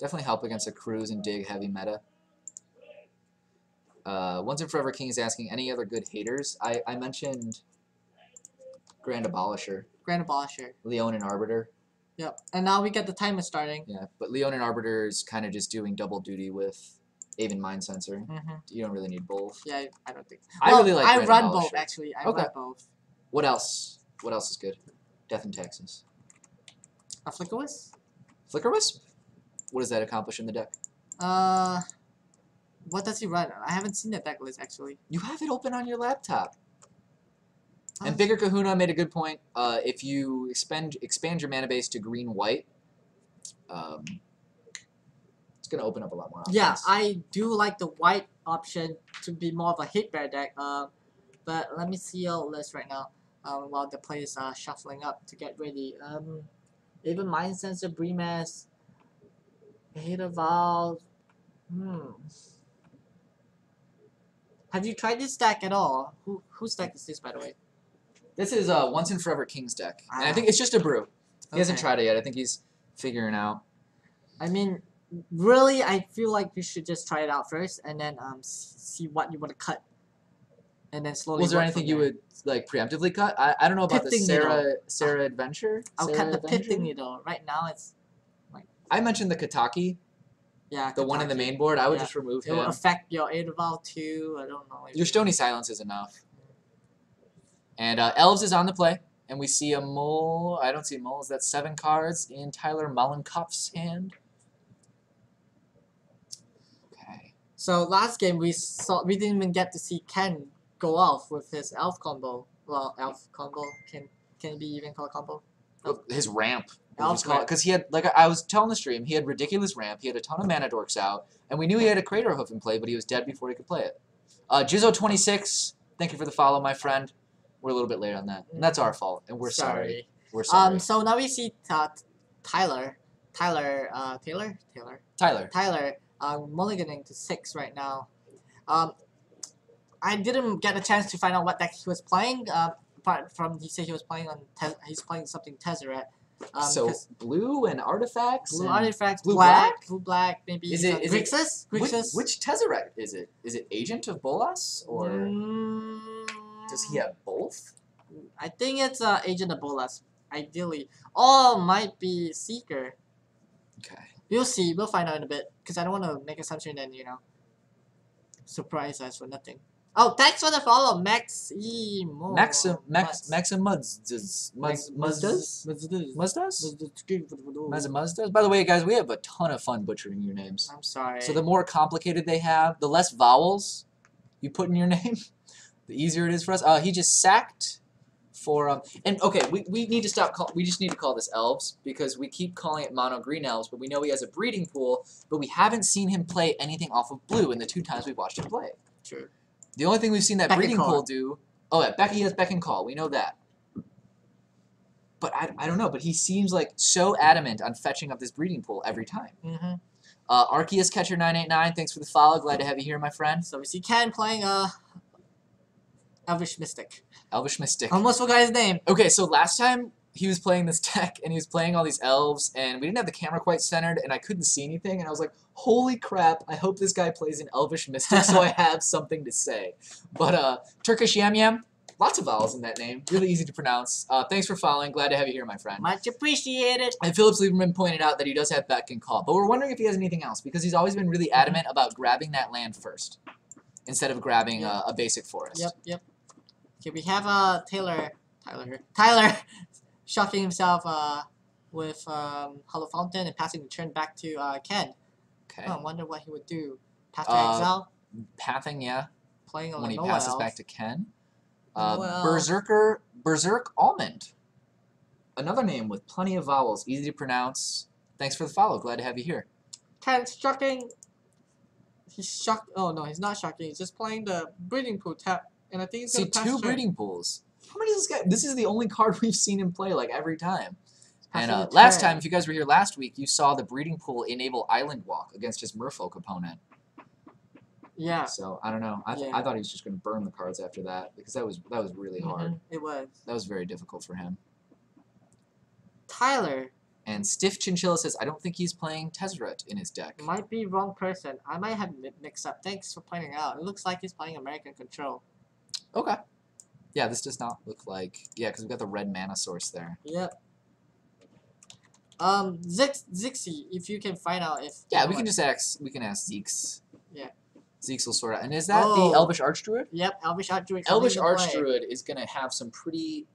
Definitely help against a cruise and dig heavy meta. Once and Forever King is asking any other good haters. I mentioned Grand Abolisher. Grand Abolisher. Leonin Arbiter. Yep. And now we get the timer starting. Yeah, but Leonin Arbiter is kind of just doing double duty with Aven Mind Sensor. You don't really need both. Yeah, I don't think. I really like I Grand run Abolisher. both actually. I Okay. run both. What else? What else is good? Death in Texas. A Flicker Wisp? Flicker Wisp? What does that accomplish in the deck? What does he run? I haven't seen that deck list actually. You have it open on your laptop. Oh. And Bigger Kahuna made a good point. If you expand your mana base to green-white, it's going to open up a lot more options. Yeah, I do like the white option to be more of a hit bear deck. But let me see your list right now. While the players are shuffling up to get ready. Even Mind Sensor, Bremas, Hater Valve. Have you tried this deck at all? Whose deck is this, by the way? This is Once and Forever King's deck. And I think it's just a brew. He hasn't tried it yet. I think he's figuring out. I mean, really, I feel like you should just try it out first and then see what you want to cut. And then slowly. Was there work anything from you there. would like preemptively cut? I don't know about Pithing the Sarah Adventure. I'll Sarah cut the Adventure? Pithing Needle. Right now, it's I mentioned the Kataki, yeah. the one in the Kataki. main board. I would Yeah. just remove It will him. affect your Aedaval too. I don't know. Your Stony Silence is enough. And Elves is on the play, and we see a mole. I don't see moles. That's 7 cards in Tyler Mollenkopf's hand. Okay. So last game we didn't even get to see Ken go off with his elf combo. Well, elf combo can it be even called combo? His ramp. Elf ramp. Because he had, like I was telling the stream, he had ridiculous ramp. He had a ton of mana dorks out, and we knew he had a Crater Hoof in play, but he was dead before he could play it. Jizzo26, thank you for the follow, my friend. We're a little bit late on that, and that's our fault, and we're sorry. We're sorry. So now we see Tyler mulliganing to 6 right now. I didn't get a chance to find out what deck he was playing. Apart from he said he was playing on he's playing something Tezzeret. So blue and artifacts. Blue and artifacts, blue black, maybe Is it Grixis? Grixis? Which Tezzeret is it? Is it Agent of Bolas or does he have both? I think it's Agent of Bolas, ideally. Or might be Seeker. Okay. We'll see. We'll find out in a bit. Because I don't want to make assumption and, surprise us for nothing. Oh, thanks for the follow, Maximuzdas. By the way, guys, we have a ton of fun butchering your names. I'm sorry. So the more complicated they have, the less vowels you put in your name, the easier it is for us. He just sacked for and okay, we need to stop. We just need to call this Elves because we keep calling it Mono Green Elves, but we know he has a breeding pool, but we haven't seen him play anything off of blue in the 2 times we've watched him play. True. The only thing we've seen that Beck and breeding Call. pool do. Oh, yeah, he has Beck and Call. We know that. But I don't know. But he seems like so adamant on fetching up this breeding pool every time. Mm-hmm. Arceus Catcher 989, thanks for the follow. Glad to have you here, my friend. So we see Ken playing Elvish Mystic. Elvish Mystic. Almost forgot his name. Okay, so last time he was playing this deck, and he was playing all these elves, and we didn't have the camera quite centered, and I couldn't see anything, and I was like, holy crap, I hope this guy plays an Elvish Mystic so I have something to say. But Turkish Yam Yam, lots of vowels in that name, really easy to pronounce. Thanks for following, glad to have you here, my friend. Much appreciated. And Phillips Lieberman pointed out that he does have Beck and Call, but we're wondering if he has anything else, because he's always been really adamant about grabbing that land first, instead of grabbing a basic forest. Yep. Okay, we have Tyler shocking himself with Hollow Fountain and passing the turn back to Ken. Okay. Oh, I wonder what he would do. Path to Exile? Pathing, yeah. Playing on When he Noel passes Elf. back to Ken. Noel. Berserk Almond. Another name with plenty of vowels, easy to pronounce. Thanks for the follow, glad to have you here. Ken's shocking. He's shocked. Oh no, he's not shocking. He's just playing the breeding pool tap. And I think he's See, gonna pass two turn. breeding pools. How many does this guy? This is the only card we've seen him play like every time. And Passing the last turn. time, if you guys were here last week, you saw the breeding pool enable Island Walk against his Merfolk opponent. Yeah. So I don't know. I thought he was just going to burn the cards after that because that was really hard. It was. That was very difficult for him. Tyler. And Stiff Chinchilla says, I don't think he's playing Tezzeret in his deck. Might be wrong person. I might have mixed up. Thanks for pointing out. It looks like he's playing American Control. Okay. Yeah, this does not look like... Yeah, because we've got the red mana source there. Yep. Zixie, if you can find out if... Yeah, we can just ask... We can ask Zeeks. Yeah. Zeeks will sort out. And is that the Elvish Archdruid? Yep, Elvish Archdruid. Elvish Archdruid is going to have some pretty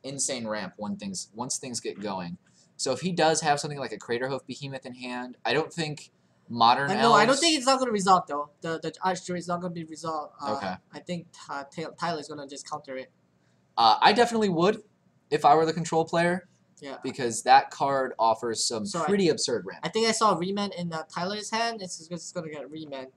insane ramp once things get going. So if he does have something like a Craterhoof Behemoth in hand, I don't think modern elves... No, I don't think it's not going to resolve, though. The Archdruid is not going to be resolved. Okay. I think Tyler's going to just counter it. I definitely would if I were the control player. Yeah. Because that card offers some pretty absurd ramp. I think I saw Remand in Tyler's hand. It's just going to get Remand.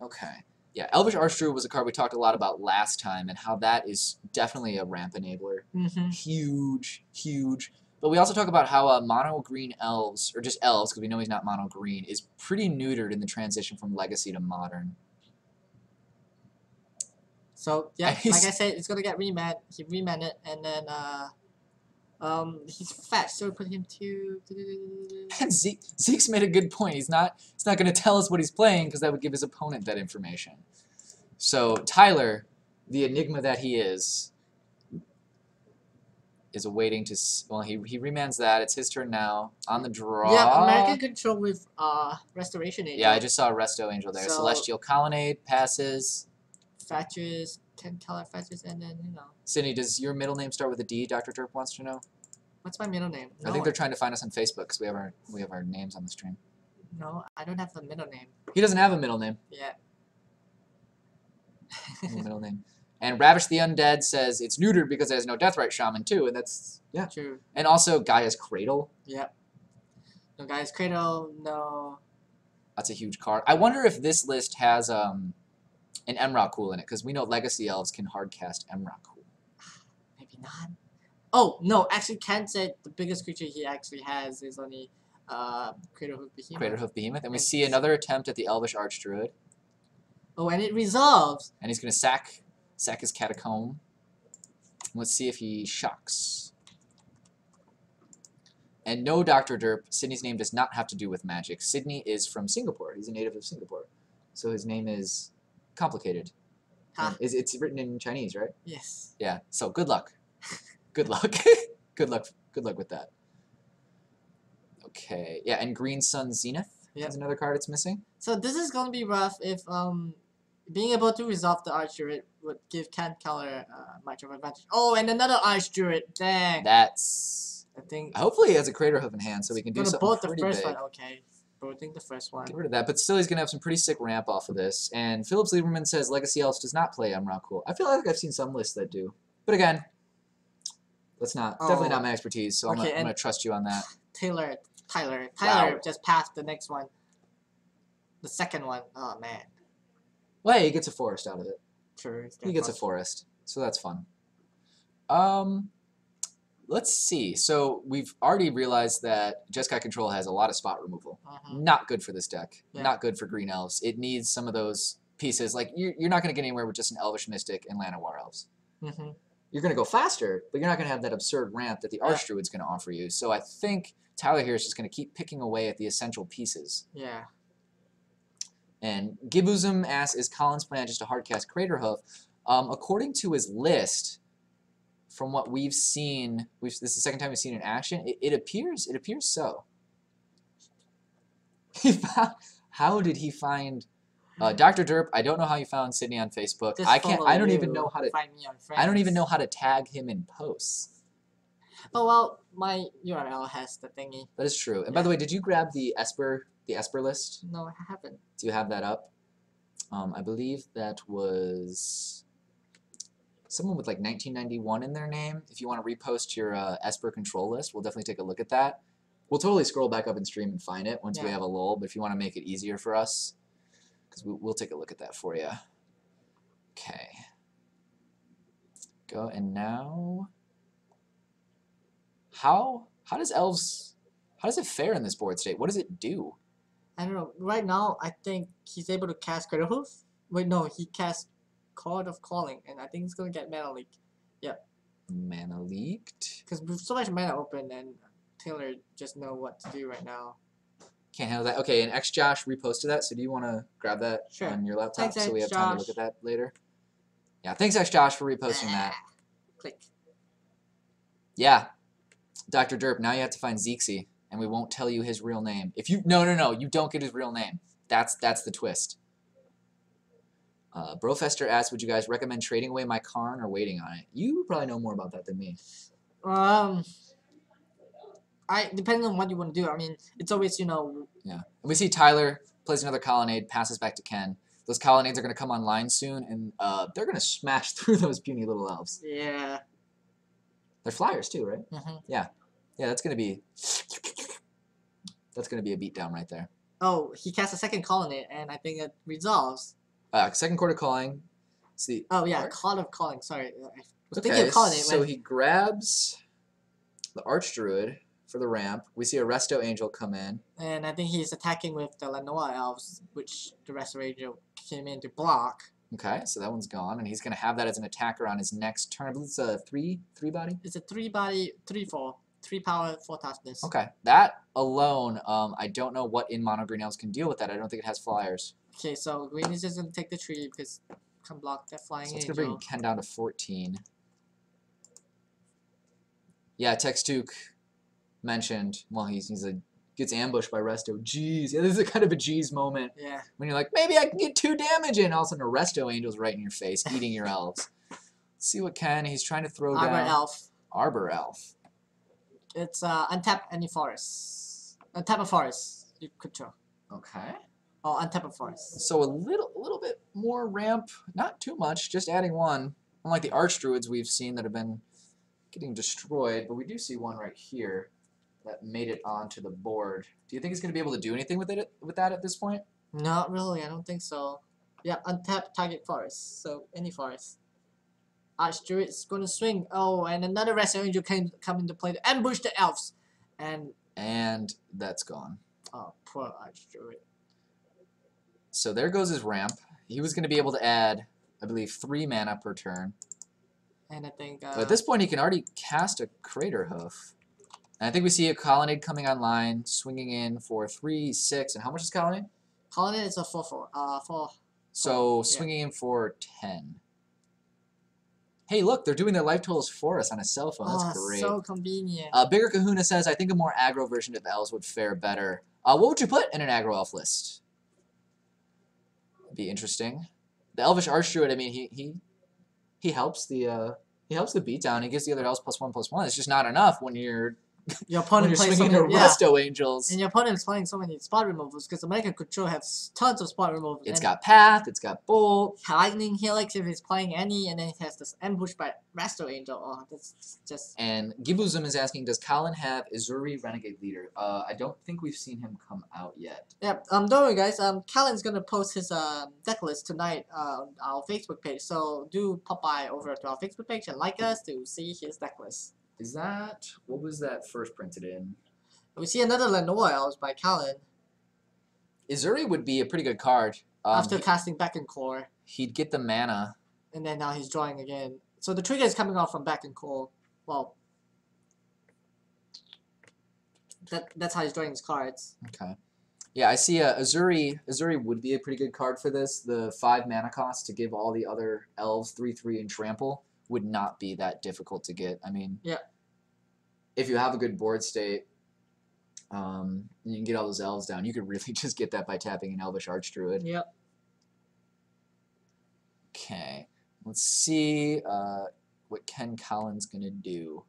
Okay. Yeah, Elvish Archdruid was a card we talked a lot about last time and how that is definitely a ramp enabler. Mm-hmm. Huge. But we also talk about how mono green elves, or just elves, because we know he's not mono green, is pretty neutered in the transition from Legacy to Modern. So yeah, like I said, it's gonna get Remand. He remanded, and then he's fat, so we put him to. And Zeke's made a good point. He's not going to tell us what he's playing because that would give his opponent that information. So Tyler, the enigma that he is awaiting to. Well, he remands that. It's his turn now. On the draw. Yeah, American Control with Restoration Angel. Yeah, I just saw Resto Angel there. So, Celestial Colonnade passes. Fetches, 10 color fetches, and then Sydney, does your middle name start with a D? Dr. Turp wants to know. What's my middle name? I think they're trying to find us on Facebook because we have our names on the stream. No, I don't have the middle name. He doesn't have a middle name. Yeah. No middle name. And Ravish the Undead says it's neutered because it has no Deathrite Shaman too, and that's True. And also Gaia's Cradle. Yep. No Gaia's Cradle. No. That's a huge card. I wonder if this list has an Emrakul in it because we know Legacy Elves can hardcast Emrakul. Maybe not. Oh no! Actually, Ken said the biggest creature he actually has is only Craterhoof Behemoth. Craterhoof Behemoth, and we see another attempt at the Elvish Archdruid. Oh, and it resolves. And he's gonna sack his Catacomb. Let's see if he shocks. And no, Dr. Derp, Sydney's name does not have to do with magic. Sydney is from Singapore. He's a native of Singapore, so his name is complicated. Huh. It's written in Chinese, right? Yes. Yeah. So good luck. Good luck. Good luck with that. Okay. Yeah, and Green Sun Zenith is another card it's missing. So this is gonna be rough if being able to resolve the Archdruid would give Ken Keller much of an advantage. Oh, and another Archdruid. Dang. That's. I think. Hopefully he has a Craterhoof in hand so we can do something both pretty the first big. one. Okay. Boating the first one. Get rid of that, but still he's going to have some pretty sick ramp off of this. And Phillips Lieberman says Legacy Elves does not play Emrakul. I feel like I've seen some lists that do. But again, that's definitely not my expertise, so I'm going to trust you on that. Tyler Wow. just passed the next one. The second one. Oh, man. Well, hey, he gets a forest out of it. True. He gets a forest. So that's fun. Let's see. So we've already realized that Jeskai Control has a lot of spot removal. Not good for this deck. Yeah. Not good for Green Elves. It needs some of those pieces. Like, you're not going to get anywhere with just an Elvish Mystic and Llanowar Elves. You're going to go faster, but you're not going to have that absurd ramp that the Archdruid's going to offer you. So I think Tyler here is just going to keep picking away at the essential pieces. Yeah. And Gibboosum asks, is Colin's plan just a hardcast Craterhoof? According to his list, from what we've seen, this is the second time we've seen it in action. It appears so. How did he find Dr. Derp? I don't know how you found Sydney on Facebook. Just I don't even know how to. Find me on I don't even Friends. know how to tag him in posts. Oh well, my URL has the thingy. That is true. And by the way, did you grab the Esper list? No, I haven't. Do you have that up? I believe that was someone with like 1991 in their name. If you want to repost your Esper control list, we'll definitely take a look at that. We'll totally scroll back up in stream and find it once we have a lull, but if you want to make it easier for us, because we'll take a look at that for you. Okay. Go, and now, how does it fare in this board state? What does it do? I don't know. Right now, I think he's able to cast Craterhoof. Wait, no, he cast Card of Calling, and I think he's gonna get Mana Leak. Yep. Mana leaked? Because with so much mana open, and Taylor just know what to do right now. Can't handle that. Okay, and XJosh reposted that, so do you want to grab that Sure. on your laptop Thanks, so we have time to look XJosh. at that later? Yeah, thanks XJosh for reposting that. Click. Yeah, Dr. Derp, now you have to find Zeexy, and we won't tell you his real name. If you no, you don't get his real name. That's the twist. Brofester asks, would you guys recommend trading away my Karn or waiting on it? You probably know more about that than me. Depending on what you want to do. I mean, it's always, you know. Yeah. And we see Tyler plays another Colonnade, passes back to Ken. Those Colonnades are going to come online soon, and they're going to smash through those puny little elves. Yeah. They're flyers too, right? Mm-hmm. Yeah. Yeah, that's going to be a beatdown right there. Oh, he cast a second Colonnade, and I think it resolves. Second quarter calling. See. Oh yeah, Card of Calling. Sorry, I was thinking of Colonnade. So he grabs the Archdruid for the ramp. We see a Resto Angel come in. And I think he's attacking with the Llanowar Elves, which the Resto Angel came in to block. Okay, so that one's gone, and he's going to have that as an attacker on his next turn. I believe it's a three body? It's a 3-body, 3/4, 3 power, 4 toughness. Okay, that alone, I don't know what in Mono Green Elves can deal with that. I don't think it has flyers. Okay, so Green is just going to take the tree because can block that flying So it's angel. going to bring Ken down to 14. Yeah, Textuk mentioned, well, he gets ambushed by Resto. Jeez, yeah, this is a kind of a jeez moment. Yeah. When you're like, maybe I can get 2 damage in. All of a sudden, a Resto Angel's right in your face, eating your elves. Let's see what Ken, he's trying to throw Arbor down. Elf. Arbor Elf. It's untap any forest. Untap a forest. You control. Okay. Oh, untap a forest. So a little bit more ramp, not too much, just adding 1. Unlike the Archdruids we've seen that have been getting destroyed, but we do see one right here that made it onto the board. Do you think he's going to be able to do anything with that at this point? Not really, I don't think so. Yeah, untap target forest. So any forest. Archdruid is going to swing. Oh, and another Resto Angel can come into play to ambush the elves. And that's gone. oh, poor Archdruid. So there goes his ramp. He was going to be able to add, I believe, 3 mana per turn. And I think But at this point, he can already cast a Craterhoof. And I think we see a Colonnade coming online, swinging in for 3, 6, and how much is Colonnade? Colonnade is a 4/4. 4. So yeah. swinging in for 10. Hey, look, they're doing their life totals for us on a cell phone. That's great. So convenient. Bigger Kahuna says, I think a more aggro version of Elves would fare better. What would you put in an aggro elf list? Be interesting. The Elvish Archdruid, I mean, he helps the beatdown. He gives the other elves +1/+1. It's just not enough when you're Your when opponent you're plays swinging so the many, yeah, Resto Angels. and your opponent is playing so many spot removals because American Control has tons of spot removals. It's and got Path, it's got Bolt. Lightning Helix if he's playing any, and then he has this ambush by Resto Angel. Oh, that's just. And Gibuzum is asking, does Colin have Azuri Renegade Leader? I don't think we've seen him come out yet. Yeah, don't worry guys, Callan's gonna post his deck list tonight on our Facebook page, so do pop by over to our Facebook page and like us to see his deck list. Is that, what was that first printed in? We see another Lenoir Elves by Callan Azuri would be a pretty good card. after casting Back and Core, He'd get the mana. and then now he's drawing again. So the trigger is coming off from Back and Core. Well, that's how he's drawing his cards. Okay. Yeah, I see Azuri. Azuri would be a pretty good card for this. The 5 mana cost to give all the other elves 3/3 and trample would not be that difficult to get. I mean, yeah. If you have a good board state, you can get all those elves down. You could really just get that by tapping an Elvish Archdruid. Yep. Okay, let's see what Ken Collins gonna do.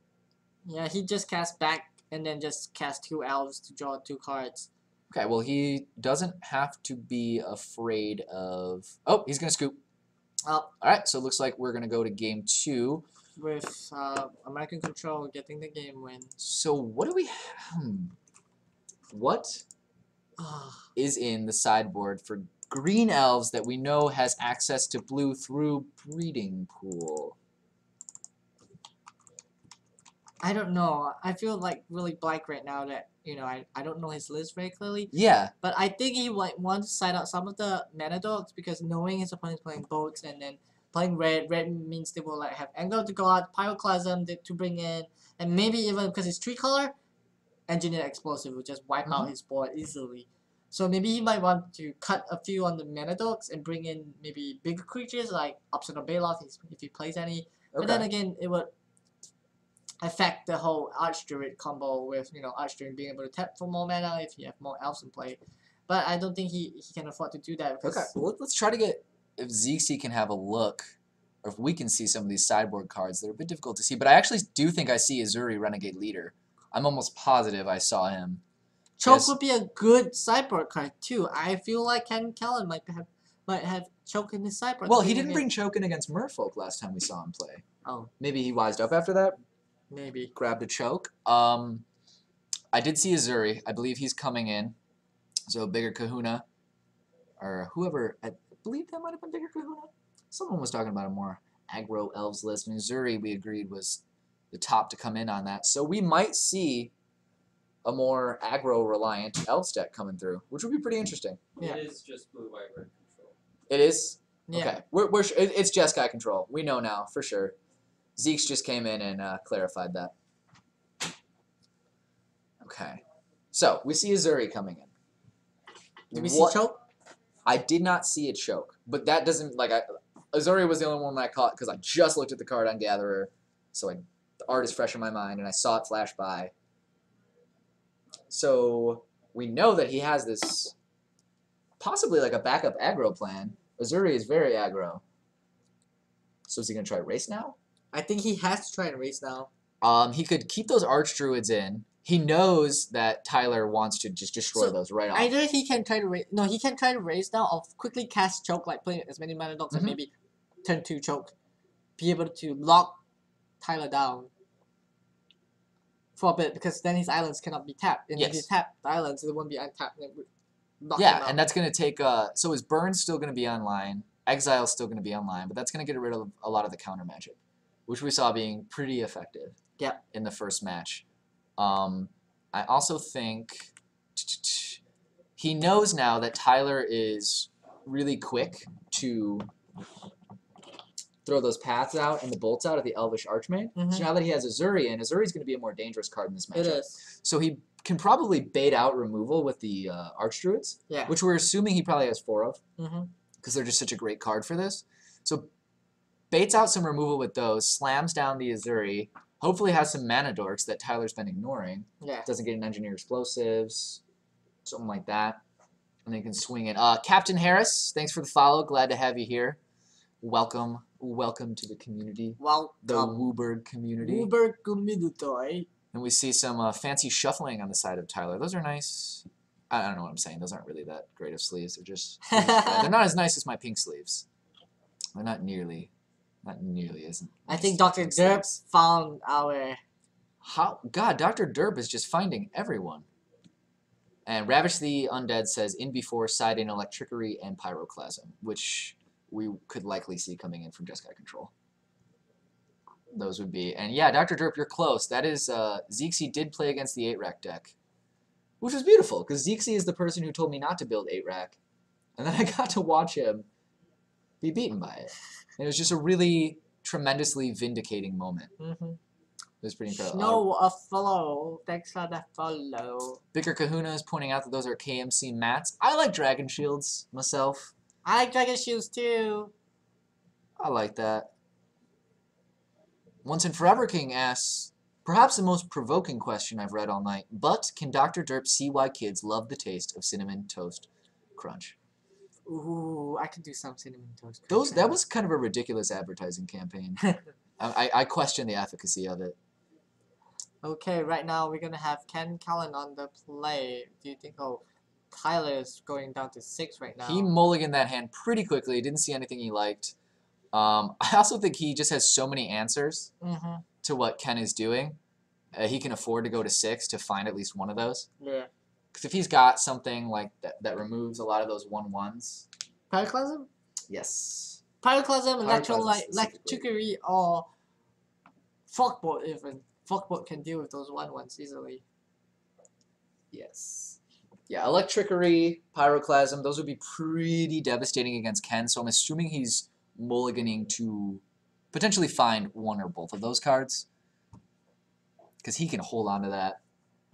Yeah, he just cast back and then just cast 2 elves to draw 2 cards. Okay, well he doesn't have to be afraid of. Oh, he's gonna scoop. Well, All right, so it looks like we're gonna go to game 2. with American Control getting the game win. So what do we? What is in the sideboard for green elves that we know has access to blue through breeding pool? I don't know. I feel like really blank right now that, I don't know his list very clearly. Yeah. But I think he might want to side out some of the mana dogs because knowing his opponent's playing boats and then playing red means they will have Anger of the God, Pyroclasm to bring in, and maybe even because it's 3 color, Engineer Explosive will just wipe out his board easily. So maybe he might want to cut a few on the mana dogs and bring in maybe bigger creatures like Optional Bailoff if he plays any. Okay. But then again, it would affect the whole Archdruid combo with, Archdruid being able to tap for more mana if you have more elves in play. But I don't think he can afford to do that. Because Okay, well, let's try to get, if Zeke can have a look, or if we can see some of these sideboard cards that are a bit difficult to see. But I actually do think I see Azuri Renegade Leader. I'm almost positive I saw him. Choke would be a good sideboard card too. I feel like Ken Callan might have Choke in his sideboard. Well, he didn't bring Choke in against Merfolk last time we saw him play. Oh. Maybe he wised up after that? Maybe. Grabbed a Choke. I did see Azuri. I believe he's coming in. So Bigger Kahuna, or whoever, I believe that might have been Bigger Kahuna. Someone was talking about a more aggro elves list. And Azuri, we agreed, was the top to come in on that. So we might see a more aggro-reliant elves deck coming through, which would be pretty interesting. Yeah. It is just blue white red control. It is? Yeah. Okay. It's Jeskai control. We know now, for sure. Zeke's just came in and clarified that. Okay. So, we see Azuri coming in. Did we see Choke? I did not see a Choke, but that doesn't, Azuri was the only one that I caught because I just looked at the card on Gatherer, so the art is fresh in my mind, and I saw it flash by. So, we know that he has this, possibly a backup aggro plan. Azuri is very aggro. So is he going to try race now? I think he has to try and race now. He could keep those Archdruids in. He knows that Tyler wants to just destroy those right off. Either he can try to race. No, he can try to race now or quickly cast Choke, playing as many mana dogs and maybe turn 2 Choke. Be able to lock Tyler down for a bit because then his islands cannot be tapped. And if he tap the islands, it won't be untapped. And that's going to take... so his Burn's still going to be online. Exile's still going to be online, but that's going to get rid of a lot of the counter magic, which we saw being pretty effective in the first match. I also think he knows now that Tyler is really quick to throw those paths out and the bolts out at the Elvish Archmage. So now that he has Azuri in, Azuri's going to be a more dangerous card in this matchup. It is. So he can probably bait out removal with the Archdruids, which we're assuming he probably has 4 of, because they're just such a great card for this. So baits out some removal with those, slams down the Azuri, hopefully has some mana dorks that Tyler's been ignoring. Doesn't get an Engineer Explosives, something like that. And then you can swing it. Captain Harris, thanks for the follow. Glad to have you here. Welcome to the community. Welcome. The WUBRG community. WUBRG community. And we see some fancy shuffling on the side of Tyler. Those are nice. I don't know what I'm saying. Those aren't really that great of sleeves. They're just they're not as nice as my pink sleeves. They're not nearly as nice. I think Dr. Derp found our... God, Dr. Derp is just finding everyone. And Ravish the Undead says, in before side in Electrickery and Pyroclasm, which we could likely see coming in from Jeskai Control. Those would be. And yeah, Dr. Derp, you're close. That is, Zeke did play against the 8-rack deck, which was beautiful, because Zeke is the person who told me not to build 8-rack. And then I got to watch him be beaten by it. And it was just a really tremendously vindicating moment. It was pretty incredible. No, a follow. Thanks for the follow. Bicker Kahuna is pointing out that those are KMC mats. I like Dragon Shields myself. I like Dragon Shields too. I like that. Once and Forever King asks, perhaps the most provoking question I've read all night, but can Dr. Derp see why kids love the taste of Cinnamon Toast Crunch? Ooh, I could do some Cinnamon Toast Crunch. That was kind of a ridiculous advertising campaign. I question the efficacy of it. Okay, right now we're gonna have Ken Callan on the play. Do you think? Oh, Tyler's going down to 6 right now. He mulliganed that hand pretty quickly. Didn't see anything he liked. I also think he just has so many answers to what Ken is doing. He can afford to go to 6 to find at least one of those. Yeah. Because if he's got something like that removes a lot of those 1/1s. Pyroclasm? Yes. Pyroclasm, Pyroclasm Electrickery, or Fogbolt even. Fogbolt can deal with those 1/1s easily. Yes. Yeah, Electrickery, Pyroclasm, those would be pretty devastating against Ken, so I'm assuming he's mulliganing to potentially find one or both of those cards. Because he can hold on to that.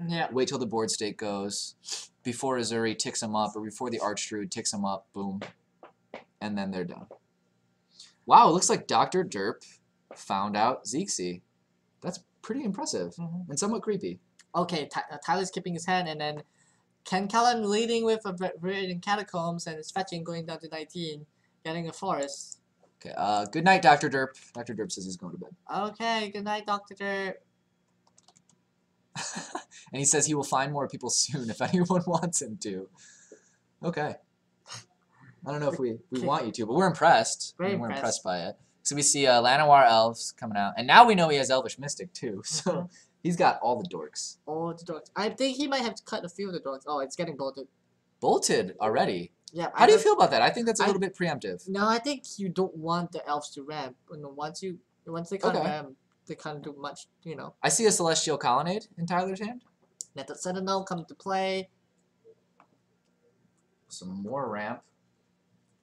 Yeah. Wait till the board state goes. Before Azuri ticks him up, or before the Archdruid ticks him up, boom. And then they're done. Wow, it looks like Dr. Derp found out Zeke. That's pretty impressive and somewhat creepy. Okay, Tyler's keeping his hand, and then Ken Callan leading with a Viridian Catacombs, and his fetching going down to 19, getting a Forest. Okay, good night, Dr. Derp. Dr. Derp says he's going to bed. Okay, good night, Dr. Derp. And he says he will find more people soon if anyone wants him to. Okay. I don't know if we want you to, but we're impressed. Very We're impressed by it. So we see Llanowar Elves coming out. And now we know he has Elvish Mystic, too. So he's got all the dorks. All the dorks. I think he might have to cut a few of the dorks. Oh, it's getting bolted. Bolted already? Yeah. How do you feel about that? I think that's a little bit preemptive. No, I think you don't want the Elves to ramp. Once they can't ramp, they can't do much, you know. I see a Celestial Colonnade in Tyler's hand. Let the Sentinel come to play. Some more ramp.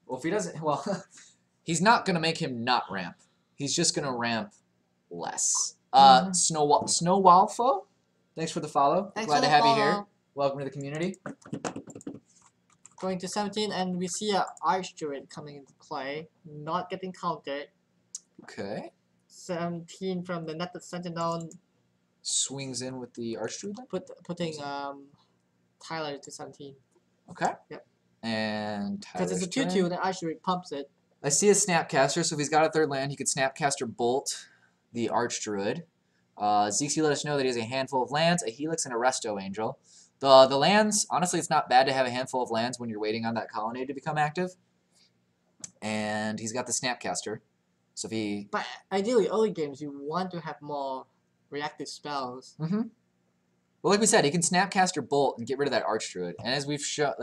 Well, if he doesn't, well, he's not going to make him not ramp. He's just going to ramp less. Snowwalfo, thanks for the follow. Glad to have you here. Welcome to the community. Going to 17, and we see an Archdruid coming into play, not getting countered. Okay. 17 from the Netted Sentinel. Swings in with the Archdruid then? Putting Tyler to 17. Okay. Yep. And because it's a 2/2, and the Archdruid pumps it. I see a Snapcaster, so if he's got a 3rd land, he could Snapcaster Bolt the Archdruid. Zeke let us know that he has a handful of lands, a Helix, and a Resto Angel. The lands, honestly, it's not bad to have a handful of lands when you're waiting on that Colonnade to become active. And he's got the Snapcaster. So if he... But ideally, early games, you want to have more reactive spells. Well, like we said, he can Snapcaster Bolt and get rid of that Archdruid. And as we've shown,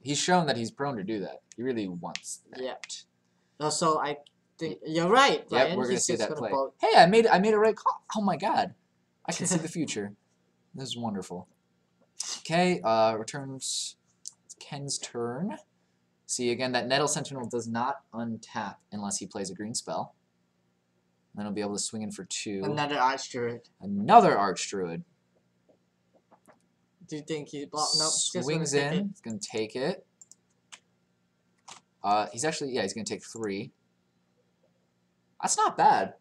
he's shown that he's prone to do that. He really wants that. Yeah. So I think you're right, Brian. Yep, we're going to see that play. Bolt. Hey, I made a right call. Oh my god. I can see the future. This is wonderful. Okay, returns Ken's turn. See, again, that Nettle Sentinel does not untap unless he plays a green spell. Then he'll be able to swing in for 2. Another Archdruid. Another Archdruid. Do you think he blocked? Nope. Swings in. He's going to take it. He's actually, yeah, he's going to take 3. That's not bad.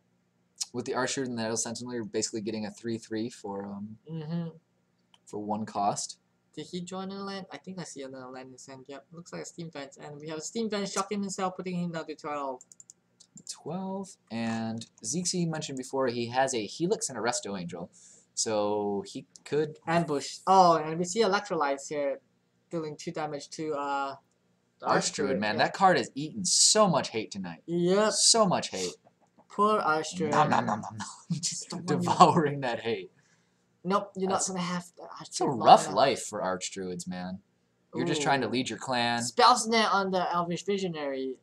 With the Archdruid and the Nettle Sentinel, you're basically getting a 3/3 for 1 cost. Did he join a land? I think I see another land in his hand. Yep, looks like a Steam Vent. And we have a Steam Vent shocking himself, putting him down to 12. 12. And Zeke mentioned before he has a Helix and a Resto Angel. So he could. Ambush. Oh, and we see Electrolytes here, dealing 2 damage to the Archdruid, man, yeah. that card has eaten so much hate tonight. Yep. So much hate. Poor Archdruid. Nom nom nom nom nom. Just Just don't want you- devouring that hate. Nope, you're That's- not gonna have. It's a rough life for Archdruids, man. You're just trying to Ooh. lead your clan. Spellsnet on the Elvish Visionary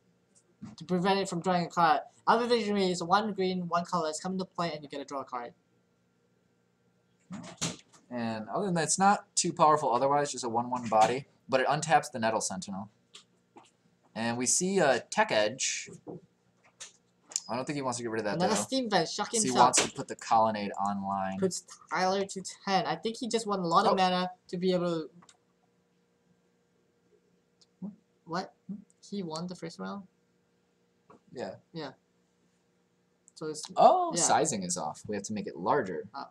to prevent it from drawing a card. Elvish Visionary is 1 green, 1 color. It's come into play, and you get to draw a card. And other than that, it's not too powerful otherwise, just a 1/1 body. But it untaps the Nettle Sentinel. And we see a Tech Edge. I don't think he wants to get rid of that, Another though. Steam Vent, shock So he himself. wants to put the Colonnade online. Puts Tyler to 10. I think he just won a lot of Oh. mana to be able to. What? He won the first round? Yeah. So it's. Oh, Yeah. sizing is off. We have to make it larger. Oh.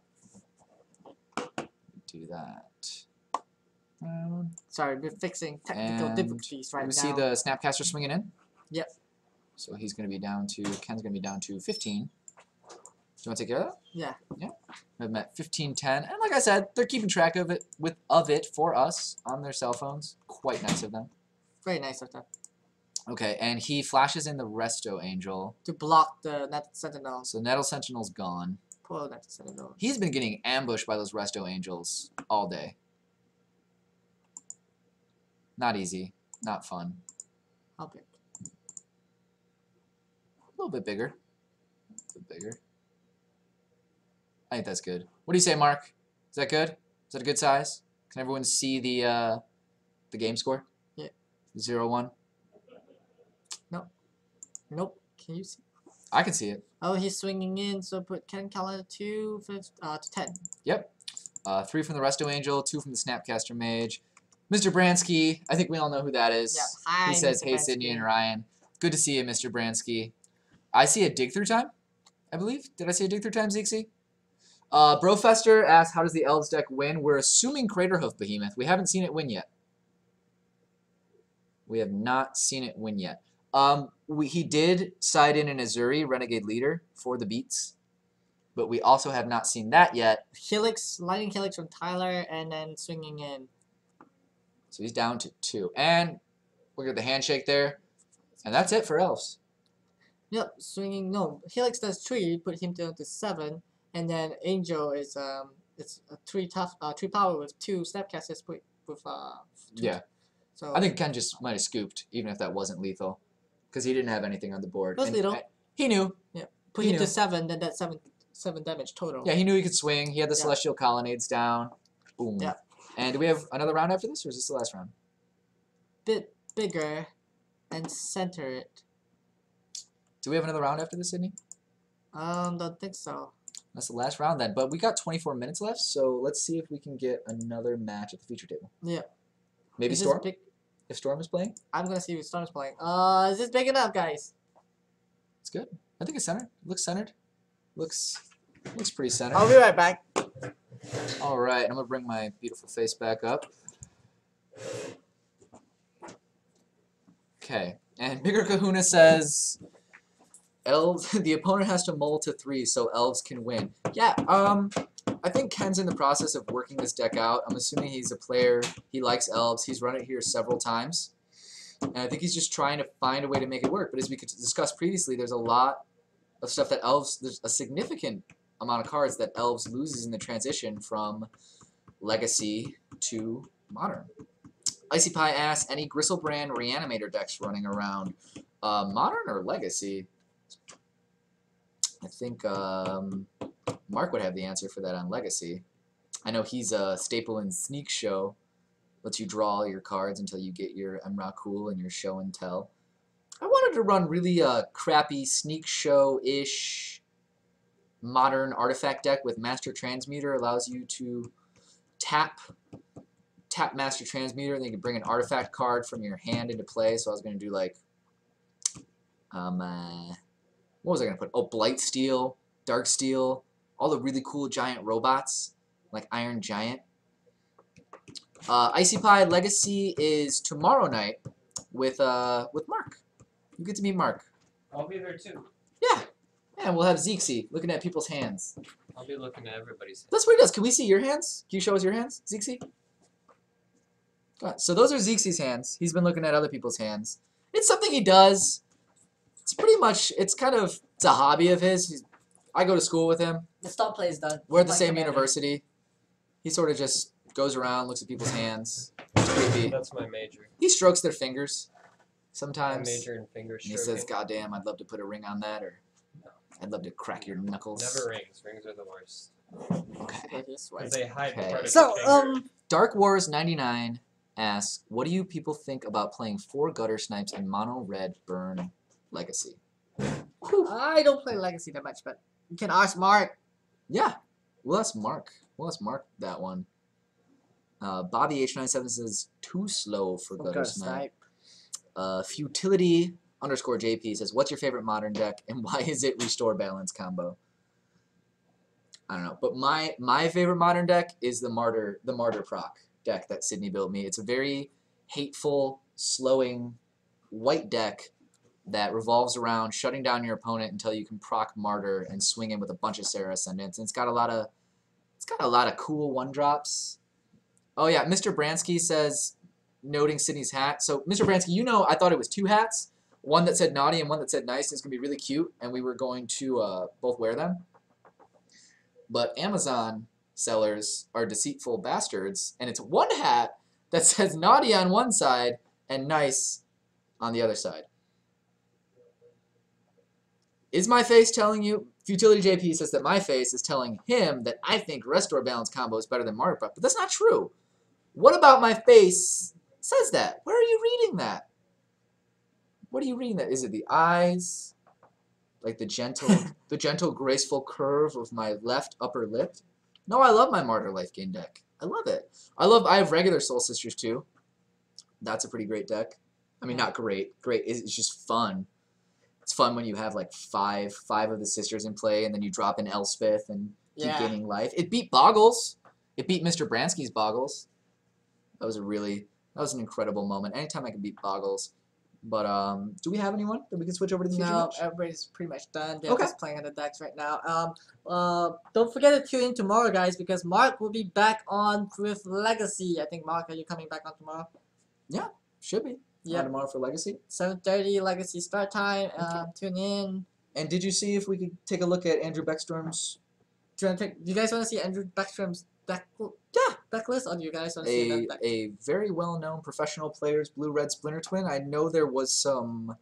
Do that. Sorry, we're fixing technical And difficulties right we now. see the Snapcaster swinging in. Yep. So he's going to be down to, Ken's going to be down to 15. Do you want to take care of that? Yeah. Yeah. We have met 15-10. And like I said, they're keeping track of it for us on their cell phones. Quite nice of them. Very nice of them. Okay, and he flashes in the Resto Angel. To block the Net Sentinel. So Nettle Sentinel's gone. Poor Net Sentinel. He's been getting ambushed by those Resto Angels all day. Not easy. Not fun. How big? A little bit bigger. A bit bigger. I think that's good. What do you say, Mark? Is that good? Is that a good size? Can everyone see the game score? Yeah. 0-1. Nope. Can you see? I can see it. Oh, he's swinging in, so put Ken Keller to 10. Yep. 3 from the Resto Angel, 2 from the Snapcaster Mage. Mr. Bransky, I think we all know who that is. Yeah. Hi, He says, Mr. hey, Sydney Bransky." and Ryan. Good to see you, Mr. Bransky. I see a dig through time, I believe. Did I see a dig through time, Zeexy? Brofester asks, how does the Elves deck win? We're assuming Craterhoof Behemoth. We haven't seen it win yet. We have not seen it win yet. He did side in an Azuri Renegade Leader for the beats, but we also have not seen that yet. Helix, Lightning Helix from Tyler, and then swinging in. So he's down to 2. And look at the handshake there. And that's it for Elves. Yep, swinging. No, Helix does 3, put him down to 7, and then Angel is it's a 3 power with 2 Snapcasters with 2. Yeah. So I think Ken just might have scooped, even if that wasn't lethal. Because he didn't have anything on the board. It was And lethal. He knew. put he him to knew. 7, then that's 7 damage total. Yeah, he knew he could swing. He had the Yeah. Celestial Colonnades down. Boom. Yeah. And do we have another round after this, or is this the last round? Bit bigger and center it. Do we have another round after this, Sydney? Don't think so. That's the last round then. But we got 24 minutes left, so let's see if we can get another match at the feature table. Yeah. Maybe Is this Storm? big? If Storm is playing? I'm gonna see if Storm's playing. Is this big enough, guys? It's good. I think it's centered. Looks centered. Looks pretty centered. I'll be right back. All right, I'm gonna bring my beautiful face back up. Okay, and Bigger Kahuna says, Elves. The opponent has to mull to 3 so Elves can win. Yeah. I think Ken's in the process of working this deck out. I'm assuming he's a player. He likes Elves. He's run it here several times, and I think he's just trying to find a way to make it work. But as we could discuss previously, there's a lot of stuff that Elves. There's a significant amount of cards that Elves loses in the transition from Legacy to Modern. Icy Pie asks, any Gristlebrand Reanimator decks running around? Modern or Legacy? I think Mark would have the answer for that on Legacy. I know he's a staple in Sneak Show. Lets you draw all your cards until you get your Emrakul and your Show and Tell. I wanted to run really crappy Sneak Show-ish Modern artifact deck with Master Transmuter. Allows you to tap Master Transmuter, and then you can bring an artifact card from your hand into play. So I was going to do like, what was I going to put? Oh, Blightsteel, Darksteel, all the really cool giant robots, like Iron Giant. Icy Pie Legacy is tomorrow night with Mark. You get to meet Mark. I'll be there too. Yeah, And we'll have Zixi looking at people's hands. I'll be looking at everybody's. That's what he does. Can we see your hands? Can you show us your hands, Zixi? Go on. So those are Zixi's hands. He's been looking at other people's hands. It's something he does. It's pretty much, it's a hobby of his. I go to school with him. The stop play is done. We're at the same university. He sort of just goes around, looks at people's hands. It's creepy. That's my major. He strokes their fingers I sometimes. major in finger And he stroking. says, "God damn, I'd love to put a ring on that," or "I'd love to crack your knuckles." Never rings. Rings are the worst. Okay. This way. Because they hide Okay. part of So, your finger. Dark Wars 99 asks, "What do you people think about playing 4 gutter snipes in mono red burn legacy?" I don't play Legacy that much, but you can ask Mark. Yeah, we'll ask Mark. We'll ask Mark that one. Bobby H97 says, "Too slow for gutter snipe." Futility _ JP says, "What's your favorite modern deck and why is it restore balance combo?" I don't know, but my favorite modern deck is the Martyr proc deck that Sydney built me. It's a very hateful, slowing white deck that revolves around shutting down your opponent until you can proc Martyr and swing in with a bunch of Sarah Ascendants. And it's got a lot of cool 1-drops. Oh yeah, Mr. Bransky says, noting Sydney's hat. So Mr. Bransky, you know, I thought it was 2 hats, one that said naughty and one that said nice. It's gonna be really cute, and we were going to both wear them. But Amazon sellers are deceitful bastards, and it's 1 hat that says naughty on one side and nice on the other side. Is my face telling you? Futility JP says that my face is telling him that I think Restore Balance combo is better than Martyr Proc, but that's not true. What about my face says that? Where are you reading that? What are you reading that? Is it the eyes? Like the gentle, graceful curve of my left upper lip? No, I love my Martyr Life Gain deck. I love it. I have regular Soul Sisters too. That's a pretty great deck. I mean, not great. Great. It's just fun. It's fun when you have like five of the sisters in play, and then you drop in Elspeth and keep gaining life. It beat Bogles. It beat Mr. Bransky's Bogles. That was an incredible moment. Anytime I can beat Bogles. But do we have anyone that we can switch over to the future? No, everybody's pretty much done. They're Okay. just playing on the decks right now. Don't forget to tune in tomorrow, guys, because Mark will be back on with Legacy. I think, Mark, are you coming back on tomorrow? Yeah, should be. Yeah. Tomorrow for Legacy. 7:30 Legacy start time. Okay. Tune in. And did you see if we could take a look at Andrew Beckstrom's? Do you guys want to see Andrew Beckstrom's deck list, or do you guys want to see that deck? A very well-known professional player's blue-red Splinter-Twin. I know there was some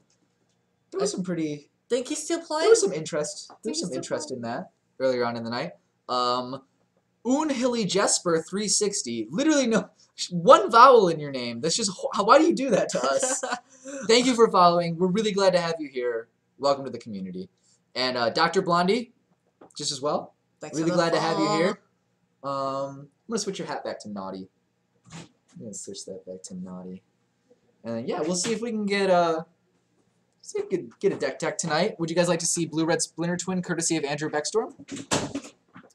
pretty. Think he's still playing? There was some interest. There was he's some still interest in that earlier on in the night. Unhilly Jesper 360. Literally no one vowel in your name. That's just why do you do that to us? Thank you for following. We're really glad to have you here. Welcome to the community. And Dr. Blondie, just as well. Thanks Really for the glad to have you follow. here. I'm gonna switch your hat back to naughty. I'm gonna switch that back to naughty. And then, yeah, we'll see if we can get a deck tech tonight. Would you guys like to see Blue-Red Splinter-Twin courtesy of Andrew Beckstorm?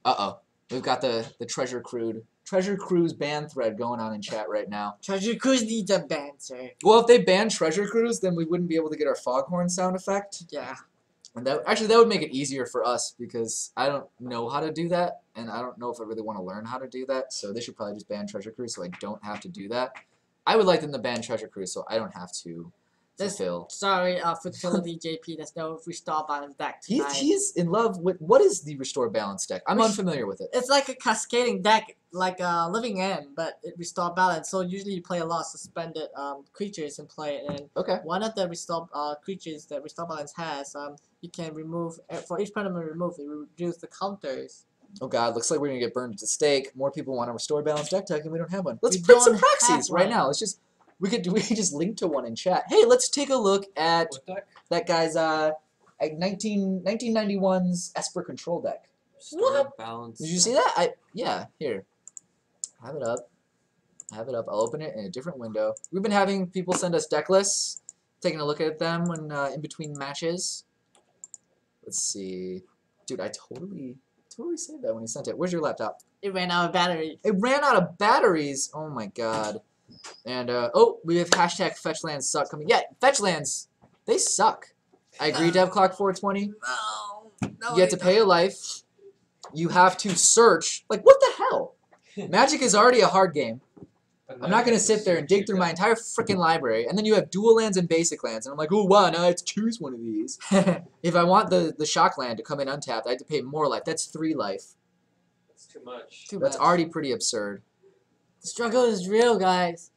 Uh-oh. We've got the Treasure Cruise ban thread going on in chat right now. Treasure Cruise needs a ban, sir. Well, if they ban Treasure Cruise, then we wouldn't be able to get our foghorn sound effect. Yeah. And that would make it easier for us because I don't know how to do that, and I don't know if I really want to learn how to do that. So they should probably just ban Treasure Cruise so I don't have to do that. I would like them to ban Treasure Cruise so I don't have to fulfill. Sorry, Fertility JP, there's no restore balance deck tonight. He's in love with what is the restore balance deck? I'm unfamiliar with it. It's like a cascading deck, like Living End, but it restore balance. So usually you play a lot of suspended creatures in play, and Okay. one of the restore creatures that restore balance has, you can remove for each permanent remove, it will reduce the counters. Oh god, looks like we're gonna get burned at the stake. More people want a restore balance deck tech, and we don't have one. Let's We print some don't have proxies right one. now. Let's just we could just link to one in chat. Hey, let's take a look at What deck? that guy's 1991's Esper Control deck. What? Balance. Did you see that? Yeah, here. Have it up. I'll open it in a different window. We've been having people send us deck lists, taking a look at them when in between matches. Let's see. Dude, I totally saved that when he sent it. Where's your laptop? It ran out of battery. It ran out of batteries. Oh my god. And oh, we have hashtag fetchlands suck coming. Yeah, fetchlands, they suck. I agree, Dev Clock 420. No. No, You have to pay a life. You have to search. Like, what the hell? Magic is already a hard game. I'm not going to sit there and dig through my entire freaking library. And then you have dual lands and basic lands. And I'm like, oh, wow, now I have to choose one of these. If I want the shock land to come in untapped, I have to pay more life. That's 3 life. That's too much. That's already pretty absurd. The struggle is real, guys.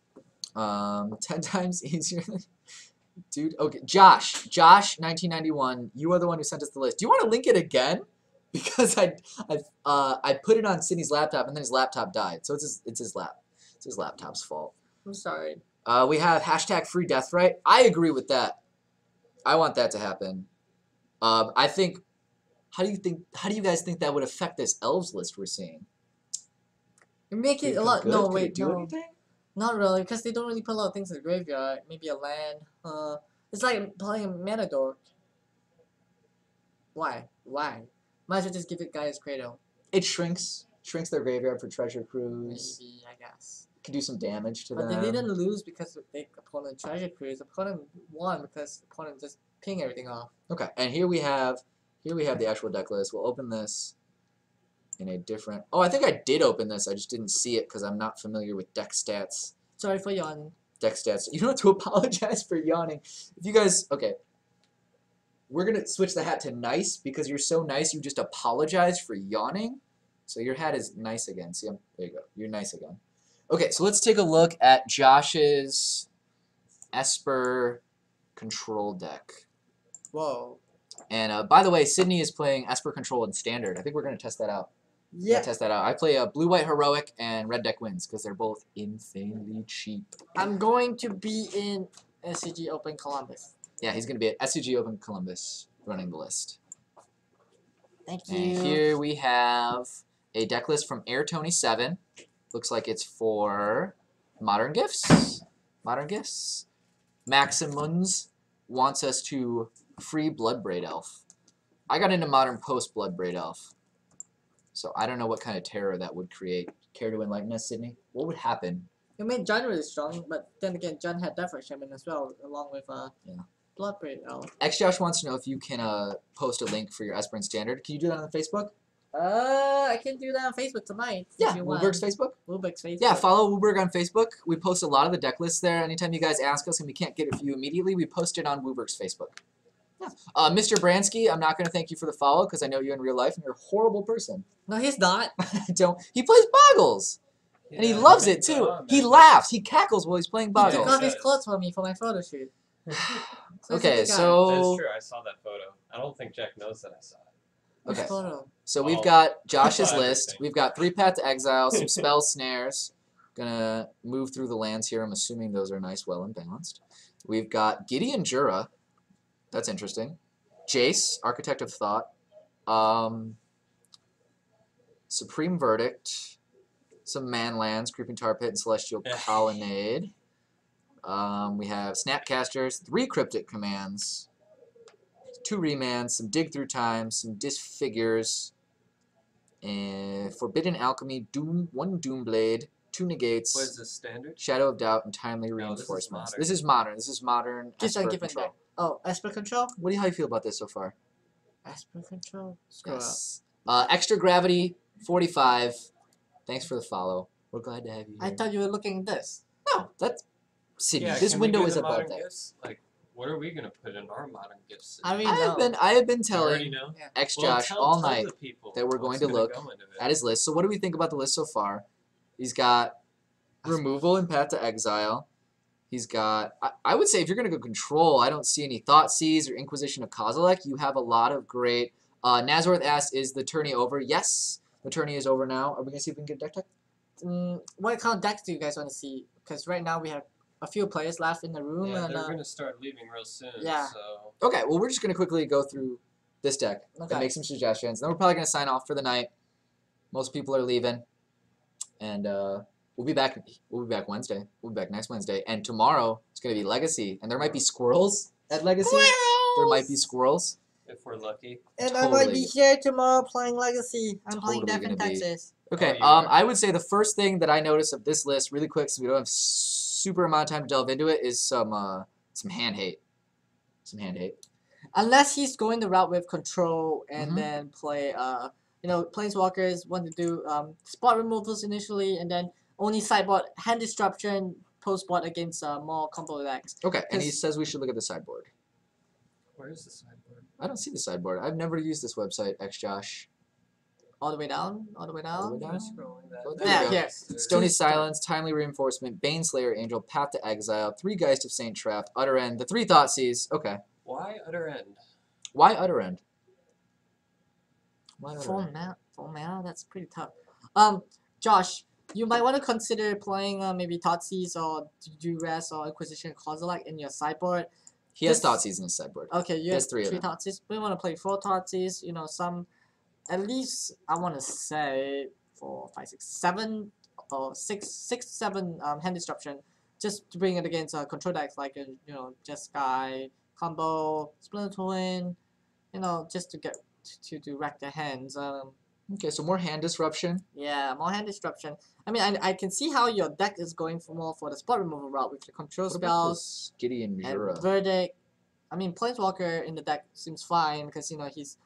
10 times easier than... Dude, okay. Josh, 1991, you are the one who sent us the list. Do you want to link it again? Because I put it on Sydney's laptop, and then his laptop died. So it's his laptop's fault. I'm sorry. We have hashtag free death right. I agree with that. I want that to happen. I think. How do you guys think that would affect this elves list we're seeing? You make it a Could lot. good? No, Could it wait, do no. anything? Not really, because they don't really put a lot of things in the graveyard. Maybe a land. It's like playing a mana dork. Why? Might as well just give it guys Cradle. It shrinks their graveyard for treasure cruise. Maybe, I guess. Could do some damage to But them. they didn't lose because the opponent treasure cruise. Opponent won because the opponent just ping everything off. Okay, and here we have the actual deck list. We'll open this in a different... Oh, I think I did open this. I just didn't see it because I'm not familiar with deck stats. Sorry for yawning. Deck stats. You don't have to apologize for yawning. If you guys... Okay. We're going to switch the hat to nice because you're so nice you just apologize for yawning. So your hat is nice again. See, there you go. You're nice again. Okay, so let's take a look at Josh's Esper control deck. Whoa. And by the way, Sydney is playing Esper control in standard. I think we're going to test that out. Yeah. Test that out. I play a blue-white heroic and red deck wins because they're both insanely cheap. I'm going to be in SCG Open Columbus. Yeah, he's going to be at SCG Open Columbus running the list. Thank you. And here we have a deck list from Air Tony 7. Looks like it's for Modern Gifts. Modern Gifts. Maximuns wants us to free Bloodbraid Elf. I got into Modern post Bloodbraid Elf. So I don't know what kind of terror that would create. Care to enlighten us, Sydney? What would happen? It made John really strong, but then again, John had Death Shaman as well, along with Bloodbraid Elf. X-Josh wants to know if you can post a link for your Esper Standard. Can you do that on Facebook? I can do that on Facebook tonight. Yeah, if you want. WUBRG's Facebook? WUBRG's Facebook. Yeah, follow WUBRG on Facebook. We post a lot of the deck lists there. Anytime you guys ask us and we can't get it for you immediately, we post it on WUBRG's Facebook. Yeah. Mr. Bransky, I'm not going to thank you for the follow because I know you in real life and you're a horrible person. No, he's not. Don't. He plays Bogles. And he loves it too. He laughs. He cackles while he's playing He Bogles. took off his clothes for me for my photo shoot. Okay, That's so... true. I saw that photo. I don't think Jack knows that I saw it. Which Okay. photo? So we've Oh. got Josh's Everything. list. We've got 3 Path to Exile, some spell snares. Gonna move through the lands here. I'm assuming those are nice, well and balanced. We've got Gideon Jura. That's interesting. Jace, Architect of Thought. Supreme Verdict. Some Manlands, Creeping Tar Pit, and Celestial Colonnade. We have Snapcasters, 3 Cryptic Commands, 2 Remands, some Dig Through Time, some Disfigures, and Forbidden Alchemy, 1 Doomblade, 2 Negates, What is this, standard? Shadow of Doubt, and Timely No, this is Reinforcements. modern. This is modern. This is modern. Just Esper give it Control. back. Oh, Esper Control? How do you feel about this so far? Esper Control? Screw Yes. Extra Gravity, 45. Thanks for the follow. We're glad to have you up. here. I thought you were looking at this. No, that's... Sydney, Yeah, this can we window do is the above modern that. gifts? Like, what are we gonna put in our modern gifts? I mean, I have been You already telling know? X-Josh tell all tons night of people that we're going what's to gonna look go into it. at his list. So what do we think about the list so far? He's got removal and Path to Exile. He's got, I would say if you're going to go control, I don't see any Thoughtseize or Inquisition of Kozilek. You have a lot of great... Nazareth asked, is the tourney over? Yes, the tourney is over now. Are we going to see if we can get deck tech? What kind of decks do you guys want to see? Because right now we have a few players left in the room. Yeah, and they're gonna start leaving real soon. yeah. So Okay, well, we're just going to quickly go through this deck Okay. and make some suggestions. Then we're probably going to sign off for the night. Most people are leaving. And we'll be back Wednesday. We'll be back next Wednesday. And tomorrow, it's going to be Legacy. And there might be squirrels at Legacy. There might be squirrels. if we're lucky. And I might Totally. be here tomorrow playing Legacy. I'm playing Totally Death in gonna be. Texas. Okay, Oh, you are. I would say the first thing that I noticed of this list, really quick, so we don't have super amount of time to delve into it, is some hand hate. Some hand hate. unless he's going the route with control and Mhm. then play planeswalkers want to do spot removals initially and then only sideboard hand disruption post board against more combo decks. Okay, and he 'Cause- says we should look at the sideboard. Where is the sideboard? I don't see the sideboard. I've never used this website, XJosh. All the way down, all the way down. All the way down? Scrolling that. Well, there Yeah, we go. here. Stony Just- Silence, Timely Reinforcement, Baneslayer Angel, Path to Exile, 3 Geist of Saint Trapped, Utter End, the 3 Thoughtseize. Okay. Why utter end? Why Utter End? Why Utter Full End? mana, that's pretty tough. Josh, you might want to consider playing maybe Thoughtseize or Duress or Inquisition Kozilek in your sideboard. He has This- Thoughtseize in his sideboard. Okay, you has have 3 of 3 them. Thoughtseize. We want to play 4 Thoughtseize, some, at least, I want to say 4, 5, 6, 7, or 6, 7 hand disruption, just to bring it against control decks like, Jeskai, Combo, Splinter-Twin, just to get to wreck their hands. Okay, so more hand disruption. Yeah, more hand disruption. I mean, I can see how your deck is going more for the spot removal route with the control What about spells this Gideon and Jura? Verdict. I mean, Planeswalker in the deck seems fine because he's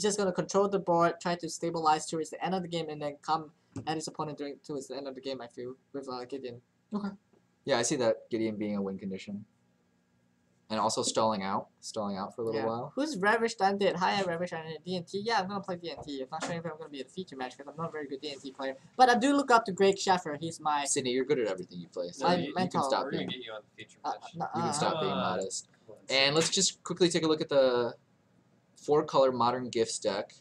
just gonna control the board, try to stabilize towards the end of the game, and then come at his opponent towards the end of the game. I feel with Gideon. Yeah, I see that Gideon being a win condition. And also stalling out for a little while. Who's Ravish Undead? Hi, I'm Ravish Undead. D&T. Yeah, I'm gonna play D&T. I'm not sure if I'm gonna be a feature match because I'm not a very good D&T player. But I do look up to Greg Schaffer. He's my Sydney, you're good at everything you play. So I'm you can mental. stop We're being gonna get you on the feature uh, match. you can stop being Uh, modest. And let's just quickly take a look at the 4-color Modern Gifts deck,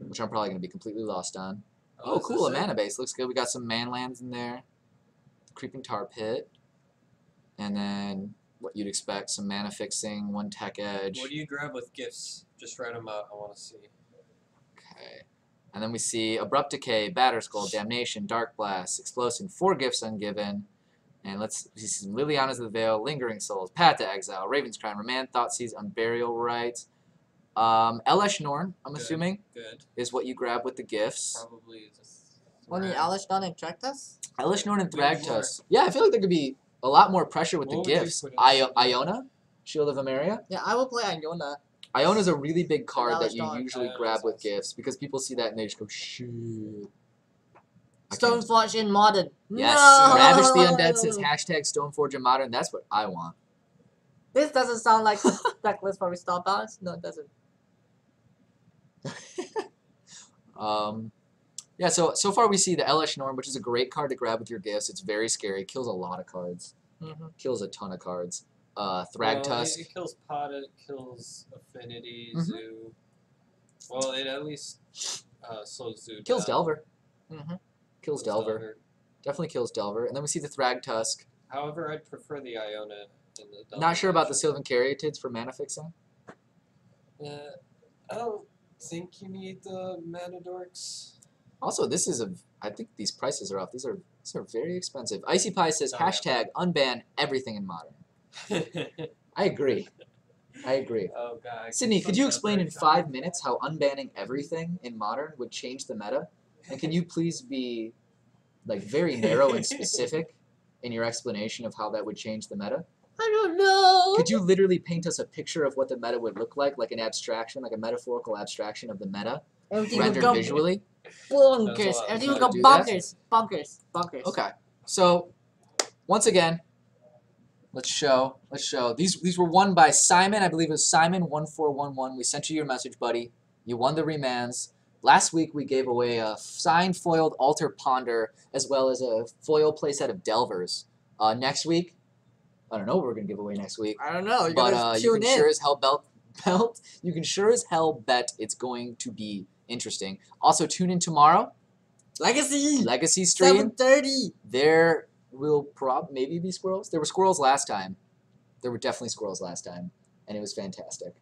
which I'm probably going to be completely lost on. Oh, is cool, a this it? mana base. Looks good. We got some man lands in there. Creeping Tar Pit. And then what you'd expect, some mana fixing, 1 tech edge. What do you grab with gifts? Just write them out. I want to see. Okay. And then we see Abrupt Decay, Batter Skull, Damnation, Dark Blast, Explosive, 4 gifts ungiven. And we see some Liliana's of the Veil, Lingering Souls, Path to Exile, Raven's Crown, Remand, Thoughtseize, Unburial Rites. Elesh Norn, I'm Good. assuming, Good. is what you grab with the gifts. Probably just. only Alice Dawn and Traktus. Elesh Norn and Maybe more. Thragtusk. Yeah, I feel like there could be a lot more pressure with What the would you gifts. put in Iona, Shield of Emeria. Yeah, I will play Iona. Iona's a really big card that Alex you Dawn. usually Iona's grab with awesome. gifts because people see that and they just go, shit. I can't- Stoneforge in Modern. Yes, No! Ravish the Undead says hashtag Stoneforge and Modern. That's what I want. This doesn't sound like deck list for Restore Balance. No, it doesn't. Yeah, so far we see the Elesh Norn, which is a great card to grab with your gifts. It's very scary. It kills a lot of cards. Kills a ton of cards. Thragtusk. It kills Pot, it kills Affinity, Mhm. Zoo. Well, it at least slows Zoo Kills down. Delver. Mhm. Kills Delver. Definitely kills Delver. And then we see the Thragtusk. However, I'd prefer the Iona in the Delver Not sure about the version. Sylvan Caryatids for mana fixing. I don't think you need the Mana Dorks. Also, this is I think these prices are off. These are very expensive. Icy Pie says Oh, yeah. hashtag unban everything in Modern. I agree. Oh god. Sydney, could you explain in 5 minutes how unbanning everything in Modern would change the meta? And can you please be like very narrow and specific in your explanation of how that would change the meta? I don't know. Could you literally paint us a picture of what the meta would look like an abstraction, like a metaphorical abstraction of the meta, Everything will rendered go visually? bonkers. That's a lot. Everything will Try go to do that? bonkers. Bonkers. Okay. So, once again, let's show. These were won by Simon. I believe it was Simon1411. We sent you your message, buddy. You won the remands. Last week we gave away a signed foiled Altar Ponder as well as a foil playset of Delvers. Next week, I don't know what we're gonna give away next week, I don't know. You but gotta you tune can in. sure as hell belt. You can sure as hell bet it's going to be interesting. Also, tune in tomorrow. Legacy. Legacy stream. 7:30. There will maybe be squirrels. There were squirrels last time. There were definitely squirrels last time, and it was fantastic.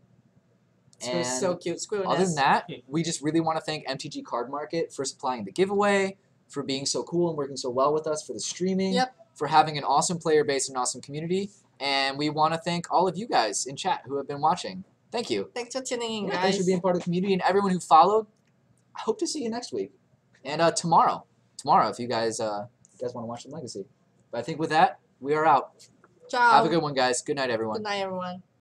It was so cute. Squirrel Other than nest. that, we just really want to thank MTG Card Market for supplying the giveaway, for being so cool and working so well with us, for the streaming, Yep. for having an awesome player base and an awesome community. And we want to thank all of you guys in chat who have been watching. Thank you. Thanks for tuning in, Yeah, guys. thanks for being part of the community and everyone who followed. I hope to see you next week. And tomorrow, if you guys want to watch some Legacy. But I think with that, we are out. Ciao. Have a good one, guys. Good night, everyone. Good night, everyone.